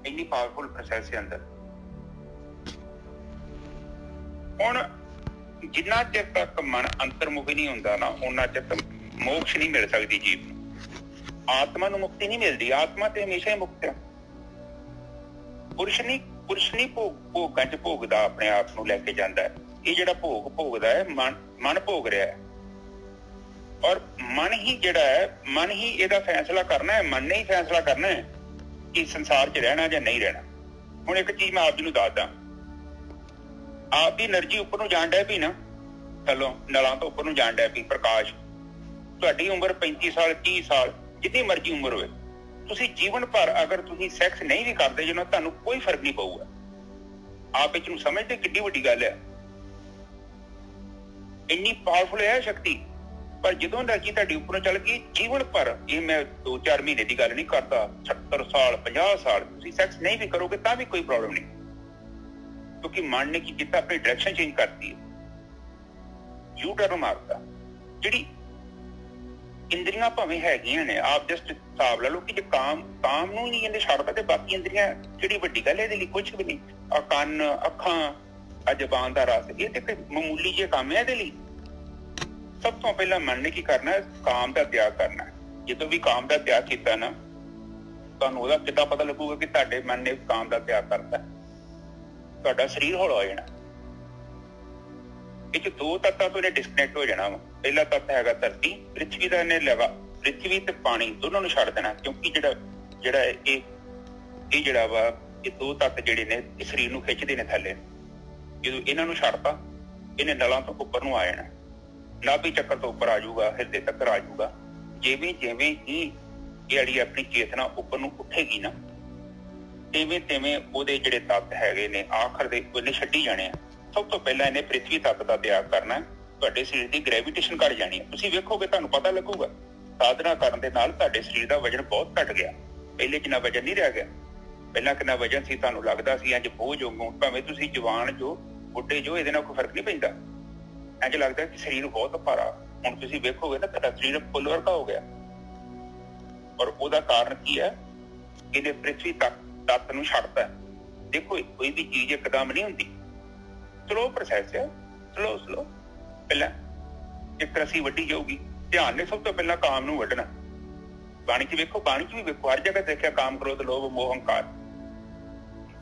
ਇੰਨੀ ਪਾਵਰਫੁਲ ਪ੍ਰੋਸੈਸ ਹੈ ਅੰਦਰ। ਹੁਣ ਜਿੰਨਾ ਚਿਰ ਤੱਕ ਮਨ ਅੰਤਰਮੁਖੀ ਨਹੀਂ ਹੁੰਦਾ ਨਾ, ਉਹਨਾਂ ਚਿਰ ਮੋਕਸ਼ ਨਹੀਂ ਮਿਲ ਸਕਦੀ ਜੀਵ ਨੂੰ। ਆਤਮਾ ਨੂੰ ਮੁਕਤੀ ਨਹੀਂ ਮਿਲਦੀ। ਆਤਮਾ ਤੇ ਹਮੇਸ਼ਾ ਹੀ ਮੁਕਤ ਹੈ। ਪੁਰਸ਼ ਨਹੀਂ ਭੋਗਾਂ ਚ ਭੋਗਦਾ, ਆਪਣੇ ਆਪ ਨੂੰ ਲੈ ਕੇ ਜਾਂਦਾ ਹੈ। ਇਹ ਜਿਹੜਾ ਭੋਗਦਾ ਹੈ, ਮਨ ਭੋਗ ਰਿਹਾ ਹੈ। ਔਰ ਮਨ ਹੀ ਇਹਦਾ ਫੈਸਲਾ ਕਰਨਾ ਹੈ। ਮਨ ਨੇ ਹੀ ਫੈਸਲਾ ਕਰਨਾ ਹੈ ਕਿ ਸੰਸਾਰ 'ਚ ਰਹਿਣਾ ਜਾਂ ਨਹੀਂ ਰਹਿਣਾ। ਹੁਣ ਇੱਕ ਚੀਜ਼ ਮੈਂ ਆਪ ਜੀ ਨੂੰ ਦੱਸਦਾ, ਆਪ ਦੀ એનર્ਜੀ ਉੱਪਰ ਨੂੰ ਜਾਣ ਡਿਆ ਪਈ ਨਾ, ਥੱਲੋਂ ਨਲਾਂ ਤੋਂ ਉੱਪਰ ਨੂੰ ਜਾਣ ਡਿਆ ਪਈ ਪ੍ਰਕਾਸ਼। ਤੁਹਾਡੀ ਉਮਰ 35 ਸਾਲ 30 ਸਾਲ ਜਿੰਨੀ ਮਰਜ਼ੀ ਉਮਰ ਹੋਵੇ, ਤੁਸੀਂ ਜੀਵਨ ਭਰ ਅਗਰ ਤੁਸੀਂ ਸੈਕਸ ਨਹੀਂ ਵੀ ਕਰਦੇ ਜਿਹਨਾਂ, ਤੁਹਾਨੂੰ ਕੋਈ ਫਰਕ ਨਹੀਂ ਪਊਗਾ। ਆਪ ਇਸ ਨੂੰ ਸਮਝਦੇ ਕਿੰਨੀ ਵੱਡੀ ਗੱਲ ਹੈ। ਇੰਨੀ ਪਾਵਰਫੁਲ ਹੈ ਸ਼ਕਤੀ। ਪਰ ਜਦੋਂ એનર્ਜੀ ਤੁਹਾਡੀ ਉੱਪਰੋਂ ਚੱਲ ਗਈ, ਜੀਵਨ ਭਰ, ਇਹ ਮੈਂ 2-4 ਮਹੀਨੇ ਦੀ ਗੱਲ ਨਹੀਂ ਕਰਦਾ, 70 ਸਾਲ 50 ਸਾਲ ਤੁਸੀਂ ਸੈਕਸ ਨਹੀਂ ਵੀ ਕਰੋਗੇ ਤਾਂ ਵੀ ਕੋਈ ਪ੍ਰੋਬਲਮ ਨਹੀਂ। ਕਿਉਂਕਿ ਮਨ ਨੇ ਕੀ ਕੀਤਾ, ਆਪਣੀ ਡਾਇਰੈਕਸ਼ਨ ਚੇਂਜ ਕਰਤੀ ਹੈ। ਯੂ ਟਰਨ ਮਾਰਦਾ। ਜਿਹੜੀ ਇੰਦਰੀਆਂ ਭਾਵੇਂ ਹੈਗੀਆਂ ਨੇ, ਆਪ ਜਸਟ ਹਿਸਾਬ ਲਾ ਲਓ ਕਿ ਜੇ ਕਾਮ ਨੂੰ ਨਹੀਂ ਇਹਨੇ ਛੱਡਦਾ ਤੇ ਬਾਕੀ ਇੰਦਰੀਆਂ ਜਿਹੜੀ ਵੱਡੀ ਗੱਲ ਹੈ ਇਹਦੇ ਲਈ ਕੁਛ ਵੀ ਨਹੀਂ। ਆ ਕੰਨ, ਅੱਖਾਂ, ਆ ਜ਼ਬਾਨ ਦਾ ਰਸ, ਇਹ ਤੇ ਕੋਈ ਮਾਮੂਲੀ ਜਿਹੇ ਕੰਮ ਹੈ ਇਹਦੇ ਲਈ। ਸਭ ਤੋਂ ਪਹਿਲਾਂ ਮਨ ਨੇ ਕੀ ਕਰਨਾ, ਕਾਮ ਦਾ ਤਿਆਗ ਕਰਨਾ। ਜਦੋਂ ਵੀ ਕਾਮ ਦਾ ਤਿਆਗ ਕੀਤਾ ਨਾ, ਤੁਹਾਨੂੰ ਉਹਦਾ ਕਿੱਦਾਂ ਪਤਾ ਲੱਗੂਗਾ ਕਿ ਤੁਹਾਡੇ ਮਨ ਨੇ ਕਾਮ ਦਾ ਤਿਆਗ ਕਰਤਾ? ਤੁਹਾਡਾ ਸਰੀਰ ਹੌਲਾ ਹੋ ਜਾਣਾ। ਇਹ 'ਚ 2 ਤੱਤਾਂ ਤੋਂ ਇਹਨੇ ਡਿਸਕਨੈਕਟ ਹੋ ਜਾਣਾ ਵਾ। ਪਹਿਲਾ ਤੱਤ ਹੈਗਾ ਧਰਤੀ, ਪ੍ਰਿਥਵੀ ਦਾ ਇਹਨੇ ਪ੍ਰਿਥਵੀ ਤੇ ਪਾਣੀ ਦੋਨਾਂ ਨੂੰ ਛੱਡ ਦੇਣਾ। ਕਿਉਂਕਿ ਜਿਹੜਾ ਇਹ ਜਿਹੜਾ ਵਾ, ਇਹ 2 ਤੱਤ ਜਿਹੜੇ ਨੇ ਇਹ ਸਰੀਰ ਨੂੰ ਖਿੱਚਦੇ ਨੇ ਥੱਲੇ। ਜਦੋਂ ਇਹਨਾਂ ਨੂੰ ਛੱਡਤਾ, ਇਹਨੇ ਨਲਾਂ ਤੋਂ ਉੱਪਰ ਨੂੰ ਆ ਜਾਣਾ। ਨਾਭੀ ਚੱਕਰ ਤੋਂ ਉੱਪਰ ਆ ਜਾਊਗਾ, ਹਿਰਦੇ ਤੱਕ ਆ ਜਾਊਗਾ। ਜਿਵੇਂ ਹੀ ਇਹ ਜਿਹੜੀ ਆਪਣੀ ਚੇਤਨਾ ਉੱਪਰ ਨੂੰ ਉੱਠੇਗੀ ਨਾ, ਤਿਵੇਂ ਉਹਦੇ ਜਿਹੜੇ ਤੱਤ ਹੈਗੇ ਨੇ ਆਖਰ ਦੇ ਉਹਨੇ ਛੱਡੀ ਜਾਣੇ ਆ। ਸਭ ਤੋਂ ਪਹਿਲਾਂ ਇਹਨੇ ਪ੍ਰਿਥਵੀ ਤੱਤ ਦਾ ਤਿਆਗ ਕਰਨਾ। ਤੁਹਾਡੇ ਸਰੀਰ ਦੀ ਗ੍ਰੈਵੀਟੇਸ਼ਨ ਘਟ ਜਾਣੀ ਹੈ। ਤੁਸੀਂ ਵੇਖੋਗੇ, ਤੁਹਾਨੂੰ ਪਤਾ ਲੱਗੂਗਾ ਸਾਧਨਾ ਕਰਨ ਦੇ ਨਾਲ ਤੁਹਾਡੇ ਸਰੀਰ ਦਾ ਵਜਨ ਬਹੁਤ ਘਟ ਗਿਆ। ਪਹਿਲੇ ਜਿੰਨਾ ਵਜਨ ਨਹੀਂ ਰਹਿ ਗਿਆ। ਪਹਿਲਾਂ ਕਿੰਨਾ ਵਜਨ ਸੀ, ਤੁਹਾਨੂੰ ਲੱਗਦਾ ਸੀ ਅੱਜ ਬੋਝ ਹੋਊਗਾ। ਭਾਵੇਂ ਤੁਸੀਂ ਜਵਾਨ ਜੋ ਬੁੱਢੇ ਜੋ, ਇਹਦੇ ਨਾਲ ਕੋਈ ਫਰਕ ਨਹੀਂ ਪੈਂਦਾ। ਇੰਝ ਲੱਗਦਾ ਕਿ ਸਰੀਰ ਬਹੁਤ ਭਾਰਾ। ਹੁਣ ਤੁਸੀਂ ਵੇਖੋਗੇ ਨਾ, ਤੁਹਾਡਾ ਸਰੀਰ ਫੁੱਲ ਵਰਗਾ ਹੋ ਗਿਆ। ਔਰ ਉਹਦਾ ਕਾਰਨ ਕੀ ਹੈ? ਇਹਨੇ ਪ੍ਰਿਥਵੀ ਤੱਤ ਨੂੰ ਛੱਡਤਾ। ਦੇਖੋ, ਕੋਈ ਵੀ ਚੀਜ਼ ਇੱਕਦਮ ਨਹੀਂ ਹੁੰਦੀ, ਸਲੋ ਪ੍ਰੋਸੈਸ ਹੈ। ਸਲੋ ਪਹਿਲਾਂ ਇੱਕ ਰੱਸੀ ਵੱਢੀ ਜਾਊਗੀ। ਧਿਆਨ ਨੇ ਸਭ ਤੋਂ ਪਹਿਲਾਂ ਕਾਮ ਨੂੰ ਵੱਢਣਾ। ਬਾਣੀ 'ਚ ਵੇਖੋ, ਹਰ ਜਗ੍ਹਾ ਦੇਖਿਆ ਕਾਮ, ਕ੍ਰੋਧ, ਲੋਭ, ਮੋਹ, ਹੰਕਾਰ।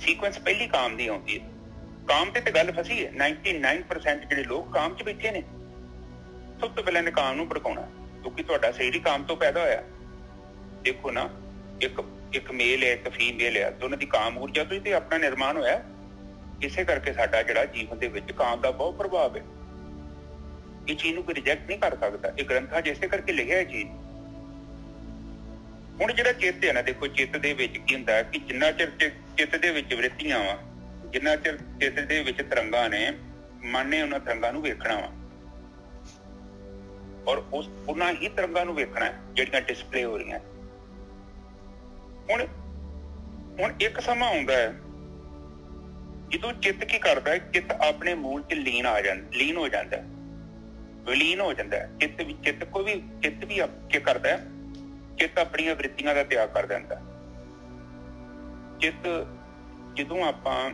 ਸੀਕੁਐਂਸ ਪਹਿਲੀ ਕਾਮ ਦੀ ਆਉਂਦੀ ਹੈ। ਕਾਮ ਤੇ ਗੱਲ ਫਸੀ ਹੈ। 99% ਜਿਹੜੇ ਲੋਕ ਕਾਮ 'ਚ ਬੈਠੇ ਨੇ। ਸਭ ਤੋਂ ਪਹਿਲਾਂ ਇਹਨੇ ਕਾਮ ਨੂੰ ਭੜਕਾਉਣਾ, ਕਿਉਂਕਿ ਤੁਹਾਡਾ ਸਰੀਰ ਹੀ ਕਾਮ ਤੋਂ ਪੈਦਾ ਹੋਇਆ। ਦੇਖੋ ਨਾ, ਇੱਕ ਮੇਲ ਹੈ, ਇੱਕ ਫੀਮੇਲ ਹੈ, ਦੋਨਾਂ ਦੀ ਕਾਮ ਊਰਜਾ ਤੋਂ ਹੀ ਤੇ ਆਪਣਾ ਨਿਰਮਾਣ ਹੋਇਆ। ਇਸੇ ਕਰਕੇ ਸਾਡਾ ਜਿਹੜਾ ਜੀਵਨ ਦੇ ਵਿੱਚ ਕਾਮ ਦਾ ਬਹੁਤ ਪ੍ਰਭਾਵ ਹੈ। ਇਹ ਚੀਜ਼ ਨੂੰ ਕੋਈ ਰਿਜੈਕਟ ਨਹੀਂ ਕਰ ਸਕਦਾ। ਇਹ ਗ੍ਰੰਥਾਂ 'ਚ ਇਸੇ ਕਰਕੇ ਲਿਖਿਆ ਹੈ ਚੀਜ਼। ਹੁਣ ਜਿਹੜਾ ਚਿੱਤ ਹੈ ਨਾ, ਦੇਖੋ ਚਿੱਤ ਦੇ ਵਿੱਚ ਕੀ ਹੁੰਦਾ ਕਿ ਜਿੰਨਾ ਚਿਰ ਚਿੱਤ ਦੇ ਵਿੱਚ ਵ੍ਰਿਤੀਆਂ ਵਾ, ਜਿੰਨਾ ਚਿਰ ਚਿੱਤ ਦੇ ਵਿੱਚ ਤਰੰਗਾਂ ਨੇ, ਮਨ ਨੇ ਉਹਨਾਂ ਤਰੰਗਾਂ ਨੂੰ ਵੇਖਣਾ ਵਾ। ਔਰ ਉਹਨਾਂ ਹੀ ਤਰੰਗਾਂ ਨੂੰ ਵੇਖਣਾ ਜਿਹੜੀਆਂ ਡਿਸਪਲੇ ਹੋ ਰਹੀਆਂ। ਹੁਣ ਇੱਕ ਸਮਾਂ ਆਉਂਦਾ ਹੈ ਜਦੋਂ ਚਿੱਤ ਕੀ ਕਰਦਾ ਹੈ, ਚਿੱਤ ਆਪਣੇ ਮੂਲ 'ਚ ਲੀਨ ਹੋ ਜਾਂਦਾ, ਵਿਲੀਨ ਹੋ ਜਾਂਦਾ। ਚਿੱਤ ਵੀ ਕੀ ਕਰਦਾ ਹੈ? ਚਿੱਤ ਆਪਣੀਆਂ ਵ੍ਰਿਤੀਆਂ ਦਾ ਤਿਆਗ ਕਰ ਦਿੰਦਾ। ਚਿੱਤ ਜਦੋਂ ਆਪਾਂ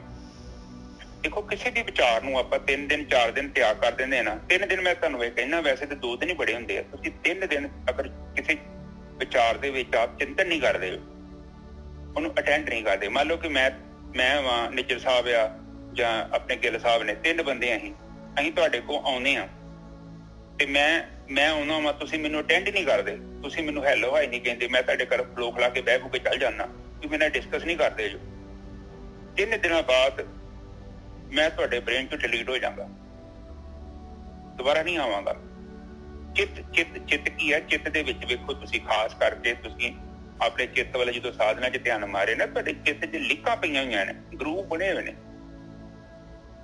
ਦੇਖੋ ਕਿਸੇ ਵੀ ਵਿਚਾਰ ਨੂੰ ਆਪਾਂ 3 ਦਿਨ 4 ਦਿਨ ਤਿਆਗ ਕਰ ਦਿੰਦੇ ਆ ਨਾ, 3 ਦਿਨ ਮੈਂ ਤੁਹਾਨੂੰ ਇਹ ਕਹਿਣਾ, ਵੈਸੇ ਤਾਂ 2 ਦਿਨ ਹੀ ਬੜੇ ਹੁੰਦੇ ਆ। ਤੁਸੀਂ 3 ਦਿਨ ਅਗਰ ਕਿਸੇ ਵਿਚਾਰ ਦੇ ਵਿੱਚ ਆਪ ਚਿੰਤਨ ਨਹੀਂ ਕਰਦੇ, ਉਹਨੂੰ ਅਟੈਂਡ ਨਹੀਂ ਕਰਦੇ। ਮੰਨ ਲਓ ਕਿ ਮੈਂ ਵਾਂ, ਨਿੱਜਰ ਸਾਹਿਬ ਆ, ਜਾਂ ਆਪਣੇ ਗਿੱਲ ਸਾਹਿਬ ਨੇ, 3 ਬੰਦੇ ਅਸੀਂ ਤੁਹਾਡੇ ਕੋਲ ਆਉਂਦੇ ਆ ਤੇ ਮੈਂ ਆਉਣਾ ਵਾ, ਤੁਸੀਂ ਮੈਨੂੰ ਅਟੈਂਡ ਨਹੀਂ ਕਰਦੇ, ਤੁਸੀਂ ਮੈਨੂੰ ਹੈਲੋ ਹਾਈ ਨਹੀਂ ਕਹਿੰਦੇ, ਮੈਂ ਤੁਹਾਡੇ ਘਰ ਫਲੋਕ ਲਾ ਕੇ ਬਹਿ ਬੂ ਕੇ ਚੱਲ ਜਾਂਦਾ, ਤੁਸੀਂ ਮੇਰੇ ਨਾਲ ਡਿਸਕਸ ਨਹੀਂ ਕਰਦੇ। ਜੋ 3 ਦਿਨਾਂ ਬਾਅਦ ਮੈਂ ਤੁਹਾਡੇ ਬ੍ਰੇਨ ਚੋਂ ਡਿਲੀਟ ਹੋ ਜਾਵਾਂਗਾ, ਦੁਬਾਰਾ ਨਹੀਂ ਆਵਾਂਗਾ। ਚਿੱਤ ਕੀ ਹੈ? ਚਿੱਤ ਦੇ ਵਿੱਚ ਵੇਖੋ, ਤੁਸੀਂ ਖਾਸ ਕਰਕੇ ਤੁਸੀਂ ਆਪਣੇ ਚਿੱਤ ਵੱਲ ਜਦੋਂ ਸਾਧਨਾ 'ਚ ਧਿਆਨ ਮਾਰੇ ਨਾ, ਤੁਹਾਡੇ ਚਿੱਤ 'ਚ ਲਿੱਕਾਂ ਪਈਆਂ ਹੋਈਆਂ ਨੇ, ਗਰੂਪ ਬਣੇ ਹੋਏ ਨੇ।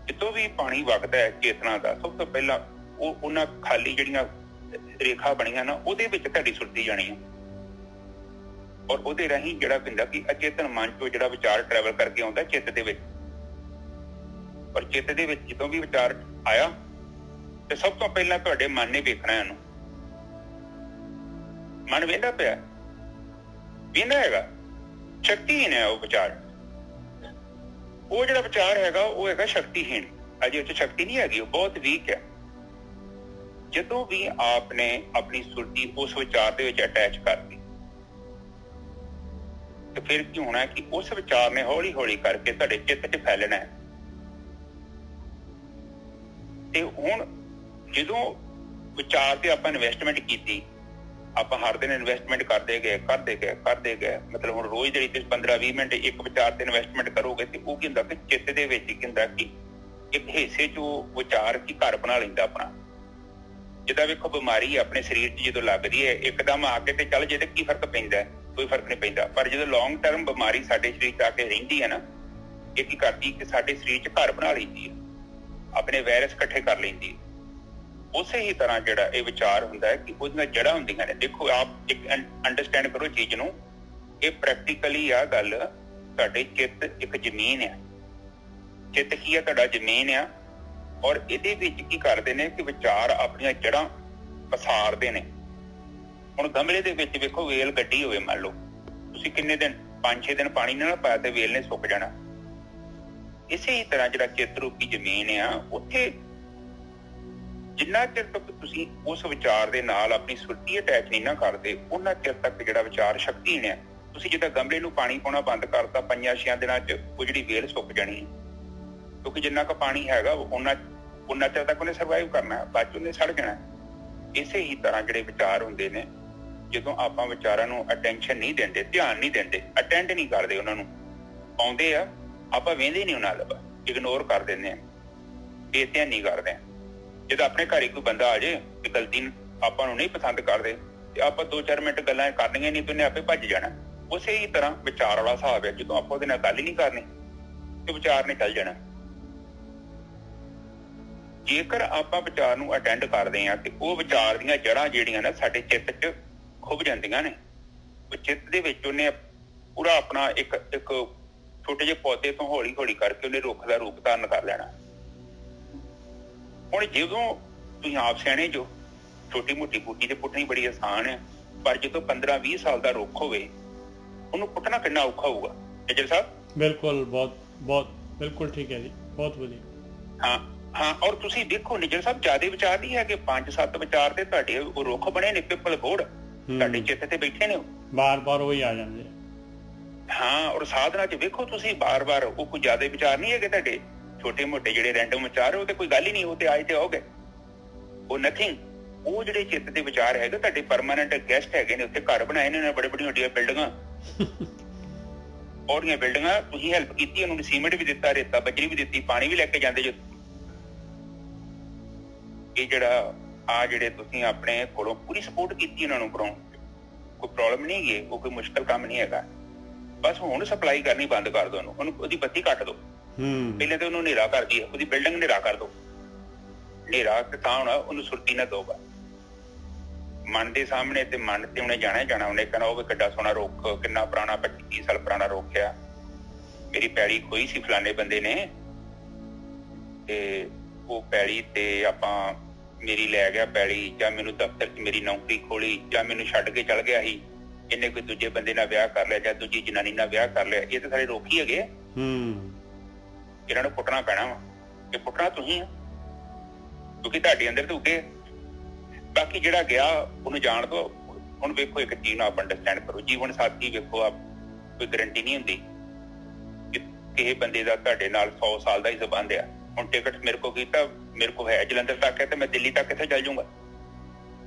ਜਿੱਥੋਂ ਵੀ ਪਾਣੀ ਵਗਦਾ ਹੈ ਚੇਤਨਾ ਦਾ, ਸਭ ਤੋਂ ਪਹਿਲਾਂ ਉਹਨਾਂ ਖਾਲੀ ਜਿਹੜੀਆਂ ਰੇਖਾ ਬਣੀਆਂ ਨਾ, ਉਹਦੇ ਵਿੱਚ ਤੁਹਾਡੀ ਸੁਰਤੀ ਜਾਣੀ ਹੈ। ਔਰ ਉਹਦੇ ਰਾਹੀਂ ਜਿਹੜਾ ਕਹਿੰਦਾ ਕਿ ਅਚੇਤਨ ਮਨ ਚੋਂ ਜਿਹੜਾ ਵਿਚਾਰ ਟਰੈਵਲ ਕਰਕੇ ਆਉਂਦਾ ਚਿੱਤ ਦੇ ਵਿੱਚ। ਪਰ ਚਿੱਤ ਦੇ ਵਿੱਚ ਜਦੋਂ ਵੀ ਵਿਚਾਰ ਆਇਆ ਤੇ ਸਭ ਤੋਂ ਪਹਿਲਾਂ ਤੁਹਾਡੇ ਮਨ ਨੇ ਵੇਖਣਾ ਇਹਨੂੰ। ਮਨ ਵੇਂਦਾ ਪਿਆ, ਵੇਂਦਾ ਹੈਗਾ, ਸ਼ਕਤੀਹੀਨ ਹੈ ਉਹ ਵਿਚਾਰ। ਉਹ ਜਿਹੜਾ ਵਿਚਾਰ ਹੈਗਾ ਉਹ ਹੈਗਾ ਸ਼ਕਤੀਹੀਨ, ਅਜੇ ਉਹ 'ਚ ਸ਼ਕਤੀ ਨਹੀਂ ਹੈਗੀ, ਉਹ ਬਹੁਤ ਵੀਕ ਹੈ। ਜਦੋਂ ਵੀ ਆਪ ਨੇ ਆਪਣੀ ਸੁਰਤੀ ਉਸ ਵਿਚਾਰ ਦੇ ਵਿੱਚ ਅਟੈਚ ਕਰਤੀ ਤੇ ਫਿਰ ਕੀ ਹੋਣਾ ਕਿ ਉਸ ਵਿਚਾਰ ਨੇ ਹੌਲੀ ਹੌਲੀ ਕਰਕੇ ਤੁਹਾਡੇ ਚਿੱਤ 'ਚ ਫੈਲਣਾ ਹੈ। ਤੇ ਹੁਣ ਜਦੋਂ ਵਿਚਾਰ ਤੇ ਆਪਾਂ ਇਨਵੈਸਟਮੈਂਟ ਕੀਤੀ, ਆਪਾਂ ਹਰ ਦਿਨ ਇਨਵੈਸਟਮੈਂਟ ਕਰਦੇ ਗਏ, ਮਤਲਬ ਹੁਣ ਰੋਜ਼ ਜਿਹੜੀ 15-20 ਮਿੰਟ ਇੱਕ ਵਿਚਾਰ ਤੇ ਇਨਵੈਸਟਮੈਂਟ ਕਰੋਗੇ ਤੇ ਉਹ ਕੀ ਹੁੰਦਾ ਕਿ ਚਿੱਤ ਦੇ ਵਿੱਚ ਕੀ ਹੁੰਦਾ ਕਿ ਇੱਕ ਹਿੱਸੇ 'ਚ ਉਹ ਵਿਚਾਰ ਕੀ ਘਰ ਬਣਾ ਲੈਂਦਾ ਆਪਣਾ। ਜਿੱਦਾਂ ਵੇਖੋ ਬਿਮਾਰੀ ਆਪਣੇ ਸਰੀਰ 'ਚ ਜਦੋਂ ਲੱਗਦੀ ਹੈ, ਇੱਕਦਮ ਆ ਕੇ ਤੇ ਚੱਲ ਜੇ ਤੇ ਕੀ ਫਰਕ ਪੈਂਦਾ? ਕੋਈ ਫਰਕ ਨਹੀਂ ਪੈਂਦਾ। ਪਰ ਜਦੋਂ ਲੌਂਗ ਟਰਮ ਬਿਮਾਰੀ ਸਾਡੇ ਸਰੀਰ 'ਚ ਆ ਕੇ ਰਹਿੰਦੀ ਹੈ ਨਾ, ਇਹ ਕੀ ਕਰਦੀ ਕਿ ਸਾਡੇ ਸਰੀਰ 'ਚ ਘਰ ਬਣਾ ਲੈਂਦੀ ਹੈ, ਆਪਣੇ ਵਾਇਰਸ ਇਕੱਠੇ ਕਰ ਲੈਂਦੀ ਹੈ। ਉਸੇ ਹੀ ਤਰ੍ਹਾਂ ਜਿਹੜਾ ਇਹ ਵਿਚਾਰ ਹੁੰਦਾ ਹੈ ਕਿ ਉਹਦੀਆਂ ਜੜ੍ਹਾਂ ਹੁੰਦੀਆਂ ਨੇ। ਦੇਖੋ ਆਪ ਇੱਕ ਅੰਡਰਸਟੈਂਡ ਕਰੋ ਚੀਜ਼ ਨੂੰ, ਇਹ ਪ੍ਰੈਕਟੀਕਲੀ ਆ ਗੱਲ। ਤੁਹਾਡੇ ਚਿੱਤ ਇੱਕ ਜ਼ਮੀਨ ਆ, ਚਿੱਤ ਕੀ ਆ? ਤੁਹਾਡਾ ਜ਼ਮੀਨ ਆ। ਔਰ ਇਹਦੇ ਵਿੱਚ ਕੀ ਕਰਦੇ ਨੇ ਕਿ ਵਿਚਾਰ ਆਪਣੀਆਂ ਜੜ੍ਹਾਂ ਪਸਾਰਦੇ ਨੇ। ਹੁਣ ਗਮਲੇ ਦੇ ਵਿੱਚ ਵੇਖੋ ਵੇਲ ਗੱਡੀ ਹੋਵੇ, ਮੰਨ ਲਓ ਤੁਸੀਂ ਕਿੰਨੇ ਦਿਨ 5-6 ਦਿਨ ਪਾਣੀ ਨਾ ਪਾਇਆ ਤੇ ਵੇਲ ਨੇ ਸੁੱਕ ਜਾਣਾ। ਇਸੇ ਹੀ ਤਰ੍ਹਾਂ ਜਿਹੜਾ ਚਿੱਤ ਰੂਪੀ ਜ਼ਮੀਨ ਆ, ਉੱਥੇ ਜਿੰਨਾ ਚਿਰ ਤੱਕ ਤੁਸੀਂ ਉਸ ਵਿਚਾਰ ਦੇ ਨਾਲ ਆਪਣੀ ਸੁਰਤੀ ਅਟੈਚ ਨਹੀਂ ਨਾ ਕਰਦੇ, ਉਹਨਾਂ ਚਿਰ ਤੱਕ ਜਿਹੜਾ ਵਿਚਾਰ ਸ਼ਕਤੀਹੀਨ ਹੈ। ਤੁਸੀਂ ਜਿੱਦਾਂ ਗਮਲੇ ਨੂੰ ਪਾਣੀ ਪਾਉਣਾ ਬੰਦ ਕਰਤਾ, 5-6 ਦਿਨਾਂ 'ਚ ਉਹ ਜਿਹੜੀ ਵੇਲ ਸੁੱਕ ਜਾਣੀ ਹੈ, ਕਿਉਂਕਿ ਜਿੰਨਾ ਕੁ ਪਾਣੀ ਹੈਗਾ ਉਹਨਾਂ ਚਿਰ ਤੱਕ ਉਹਨੇ ਸਰਵਾਈਵ ਕਰਨਾ ਹੈ, ਬਾਅਦ 'ਚ ਉਹਨੇ ਸੜ ਜਾਣਾ। ਇਸੇ ਹੀ ਤਰ੍ਹਾਂ ਜਿਹੜੇ ਵਿਚਾਰ ਹੁੰਦੇ ਨੇ, ਜਦੋਂ ਆਪਾਂ ਵਿਚਾਰਾਂ ਨੂੰ ਅਟੈਂਸ਼ਨ ਨਹੀਂ ਦਿੰਦੇ, ਧਿਆਨ ਨਹੀਂ ਦਿੰਦੇ, ਅਟੈਂਡ ਨਹੀਂ ਕਰਦੇ, ਉਹਨਾਂ ਨੂੰ ਆਉਂਦੇ ਆ, ਆਪਾਂ ਵੇਂਦੇ ਨਹੀਂ ਉਹਨਾਂ ਦਾ, ਇਗਨੋਰ ਕਰ ਦਿੰਦੇ ਆ, ਬੇਧਿਆਨੀ ਕਰਦੇ ਆ। ਜਦੋਂ ਆਪਣੇ ਘਰ ਹੀ ਕੋਈ ਬੰਦਾ ਆ ਜਾਏ ਤੇ ਗਲਤੀ ਆਪਾਂ ਨੂੰ ਨਹੀਂ ਪਸੰਦ ਕਰਦੇ ਤੇ ਆਪਾਂ 2-4 ਮਿੰਟ ਗੱਲਾਂ ਕਰਨੀਆਂ ਨਹੀਂ ਤੇ ਉਹਨੇ ਆਪੇ ਭੱਜ ਜਾਣਾ। ਉਸੇ ਹੀ ਤਰ੍ਹਾਂ ਵਿਚਾਰ ਵਾਲਾ ਹਿਸਾਬ ਹੈ, ਜਦੋਂ ਆਪਾਂ ਉਹਦੇ ਨਾਲ ਗੱਲ ਹੀ ਨਹੀਂ ਕਰਨੀ ਤੇ ਵਿਚਾਰ ਨੇ ਚੱਲ ਜਾਣਾ। ਜੇਕਰ ਆਪਾਂ ਵਿਚਾਰ ਨੂੰ ਅਟੈਂਡ ਕਰਦੇ ਹਾਂ ਤੇ ਉਹ ਵਿਚਾਰ ਦੀਆਂ ਜੜ੍ਹਾਂ ਜਿਹੜੀਆਂ ਨਾ ਸਾਡੇ ਚਿੱਤ 'ਚ ਖੁੱਭ ਜਾਂਦੀਆਂ ਨੇ। ਉਹ ਚਿੱਤ ਦੇ ਵਿੱਚ ਉਹਨੇ ਪੂਰਾ ਆਪਣਾ ਇੱਕ ਛੋਟੇ ਜਿਹੇ ਪੌਦੇ ਤੋਂ ਹੌਲੀ ਹੌਲੀ ਕਰਕੇ ਉਹਨੇ ਰੁੱਖ ਦਾ ਰੂਪ ਧਾਰਨ ਕਰ ਲੈਣਾ। ਹੁਣ ਜਦੋਂ ਤੁਸੀਂ ਆਪ ਸਿਆਣੇ ਜੋ, ਛੋਟੀ ਮੋਟੀ ਬੂਟੀ ਤੇ ਪੁੱਟਣੀ ਬੜੀ ਆਸਾਨ ਹੈ, ਪਰ ਜਦੋਂ 15-20 ਸਾਲ ਦਾ ਰੁੱਖ ਹੋਵੇ ਉਹਨੂੰ ਪੁੱਟਣਾ ਕਿੰਨਾ ਔਖਾ ਹੋਊਗਾ। ਨਿਜਰ ਸਾਹਿਬ ਬਿਲਕੁਲ, ਬਹੁਤ ਬਿਲਕੁਲ ਠੀਕ ਹੈ ਜੀ, ਬਹੁਤ ਵਧੀਆ। ਹਾਂ ਔਰ ਤੁਸੀਂ ਦੇਖੋ ਨਿਜਰ ਸਾਹਿਬ, ਜ਼ਿਆਦਾ ਵਿਚਾਰ ਨਹੀਂ ਹੈਗੇ, 5-7 ਵਿਚਾਰ ਤੇ ਤੁਹਾਡੇ ਉਹ ਰੁੱਖ ਬਣੇ ਨੇ, ਪਿੱਪਲ ਬੋੜ ਤੁਹਾਡੇ ਚਿੱਤ ਤੇ ਬੈਠੇ ਨੇ, ਬਾਰ-ਬਾਰ ਉਹੀ ਆ ਜਾਂਦੇ। ਹਾਂ, ਔਰ ਸਾਧਨਾ 'ਚ ਵੇਖੋ ਤੁਸੀਂ ਬਾਰ-ਬਾਰ ਉਹ ਕੋਈ ਜ਼ਿਆਦਾ ਵਿਚਾਰ ਨਹੀਂ ਹੈਗੇ ਤੁਹਾਡੇ, ਛੋਟੇ ਮੋਟੇ ਜਿਹੜੇ ਰੈਂਡਮ ਵਿਚਾਰ, ਉਹ ਤੇ ਕੋਈ ਗੱਲ ਹੀ ਨਹੀਂ, ਉਹ ਤੇ ਆਏ ਤੇ ਹੋ ਗਏ, ਉਹ ਨਥਿੰਗ। ਉਹ ਜਿਹੜੇ ਚਿੱਤ ਦੇ ਵਿਚਾਰ ਹੈਗੇ ਤੁਹਾਡੇ ਪਰਮਾਨੈਂਟ ਗੈਸਟ ਹੈਗੇ ਨੇ, ਉੱਥੇ ਘਰ ਬਣਾਏ ਨੇ ਬੜੇ ਬੜੀਆਂ ਵੱਡੀਆਂ ਬਿਲਡਿੰਗਾਂ, ਉਹਦੀਆਂ ਬਿਲਡਿੰਗਾਂ ਤੁਸੀਂ ਹੈਲਪ ਕੀਤੀ, ਉਹਨਾਂ ਨੂੰ ਸੀਮੈਂਟ ਵੀ ਦਿੱਤਾ, ਰੇਤਾ ਬੱਜਰੀ ਵੀ ਦਿੱਤੀ, ਪਾਣੀ ਵੀ ਲੈ ਕੇ ਜਾਂਦੇ ਜੋ। ਇਹ ਜਿਹੜੇ ਤੁਸੀਂ ਆਪਣੇ ਕੋਲੋਂ ਪੂਰੀ ਸਪੋਰਟ ਕੀਤੀ ਉਹਨਾਂ ਨੂੰ, ਕੋਈ ਪ੍ਰੋਬਲਮ ਨਹੀਂ ਹੈਗੀ, ਉਹ ਕੋਈ ਮੁਸ਼ਕਲ ਕੰਮ ਨਹੀਂ ਹੈਗਾ। ਬਸ ਹੁਣ ਸਪਲਾਈ ਕਰਨੀ ਬੰਦ ਕਰ ਦੋ ਉਹਨੂੰ, ਉਹਦੀ ਬੱਤੀ ਕੱਟ ਦੋ। ਪਹਿਲੇ ਤਾਂ ਉਹਨੂੰ ਹਨੇਰਾ ਕਰਦੀ ਹੈ, ਉਹਦੀ ਬਿਲਡਿੰਗ ਹਨੇਰਾ ਕਰ ਦੋ। ਹਨੇਰਾ ਤੇ ਤਾਂ ਹੋਣਾ, ਉਹਨੂੰ ਸੁਰਤੀ ਨਾ ਦੋਗਾ ਮਨ ਦੇ ਸਾਹਮਣੇ, ਤੇ ਮਨ ਤੇ ਉਹਨੇ ਜਾਣਾ ਹੀ ਜਾਣਾ। ਉਹਨੇ ਕਹਿਣਾ ਉਹ ਕਿੱਡਾ ਸੋਹਣਾ ਰੁੱਖ, ਕਿੰਨਾ ਪੁਰਾਣਾ, 25-30 ਸਾਲ ਪੁਰਾਣਾ ਰੁੱਖ ਆ, ਮੇਰੀ ਪੈਲੀ ਖੋਈ ਸੀ ਫਲਾਣੇ ਬੰਦੇ ਨੇ, ਤੇ ਉਹ ਪੈਲੀ ਤੇ ਆਪਾਂ ਮੇਰੀ ਲੈ ਗਿਆ ਪੈਲੀ, ਜਾਂ ਮੈਨੂੰ ਦਫ਼ਤਰ 'ਚ ਮੇਰੀ ਨੌਕਰੀ ਖੋਲੀ, ਜਾਂ ਮੈਨੂੰ ਛੱਡ ਕੇ ਚਲ ਗਿਆ ਸੀ, ਇਹਨੇ ਕੋਈ ਦੂਜੇ ਬੰਦੇ ਨਾਲ ਵਿਆਹ ਕਰ ਲਿਆ, ਜਾਂ ਦੂਜੀ ਜਨਾਨੀ ਨਾਲ ਵਿਆਹ ਕਰ ਲਿਆ। ਇਹ ਤਾਂ ਸਾਰੇ ਰੁੱਖ ਹੀ ਹੈਗੇ ਆ, ਇਹਨਾਂ ਨੂੰ ਪੁੱਟਣਾ ਪੈਣਾ ਵਾ। ਇਹ ਪੁੱਟਣਾ ਤੁਸੀਂ ਆ, ਕਿਉਂਕਿ ਤੁਹਾਡੇ ਅੰਦਰ ਤਾਂ ਉੱਗੇ। ਬਾਕੀ ਜਿਹੜਾ ਗਿਆ ਉਹਨੂੰ ਜਾਣ ਦੋ। ਹੁਣ ਵੇਖੋ ਇੱਕ ਚੀਜ਼ ਨੂੰ ਆਪ ਅੰਡਰਸਟੈਂਡ ਕਰੋ, ਜੀਵਨ ਸਾਥੀ ਵੇਖੋ ਆਪ ਕੋਈ ਗਰੰਟੀ ਨਹੀਂ ਹੁੰਦੀ ਕਿ ਕਿਸੇ ਬੰਦੇ ਦਾ ਤੁਹਾਡੇ ਨਾਲ 100 ਸਾਲ ਦਾ ਹੀ ਸੰਬੰਧ ਆ। ਹੁਣ ਟਿਕਟ ਮੇਰੇ ਕੋਲ ਕੀਤਾ, ਮੇਰੇ ਕੋਲ ਹੈ ਜਲੰਧਰ ਤੱਕ ਹੈ, ਤੇ ਮੈਂ ਦਿੱਲੀ ਤੱਕ ਕਿੱਥੇ ਚੱਲ ਜਾਊਂਗਾ।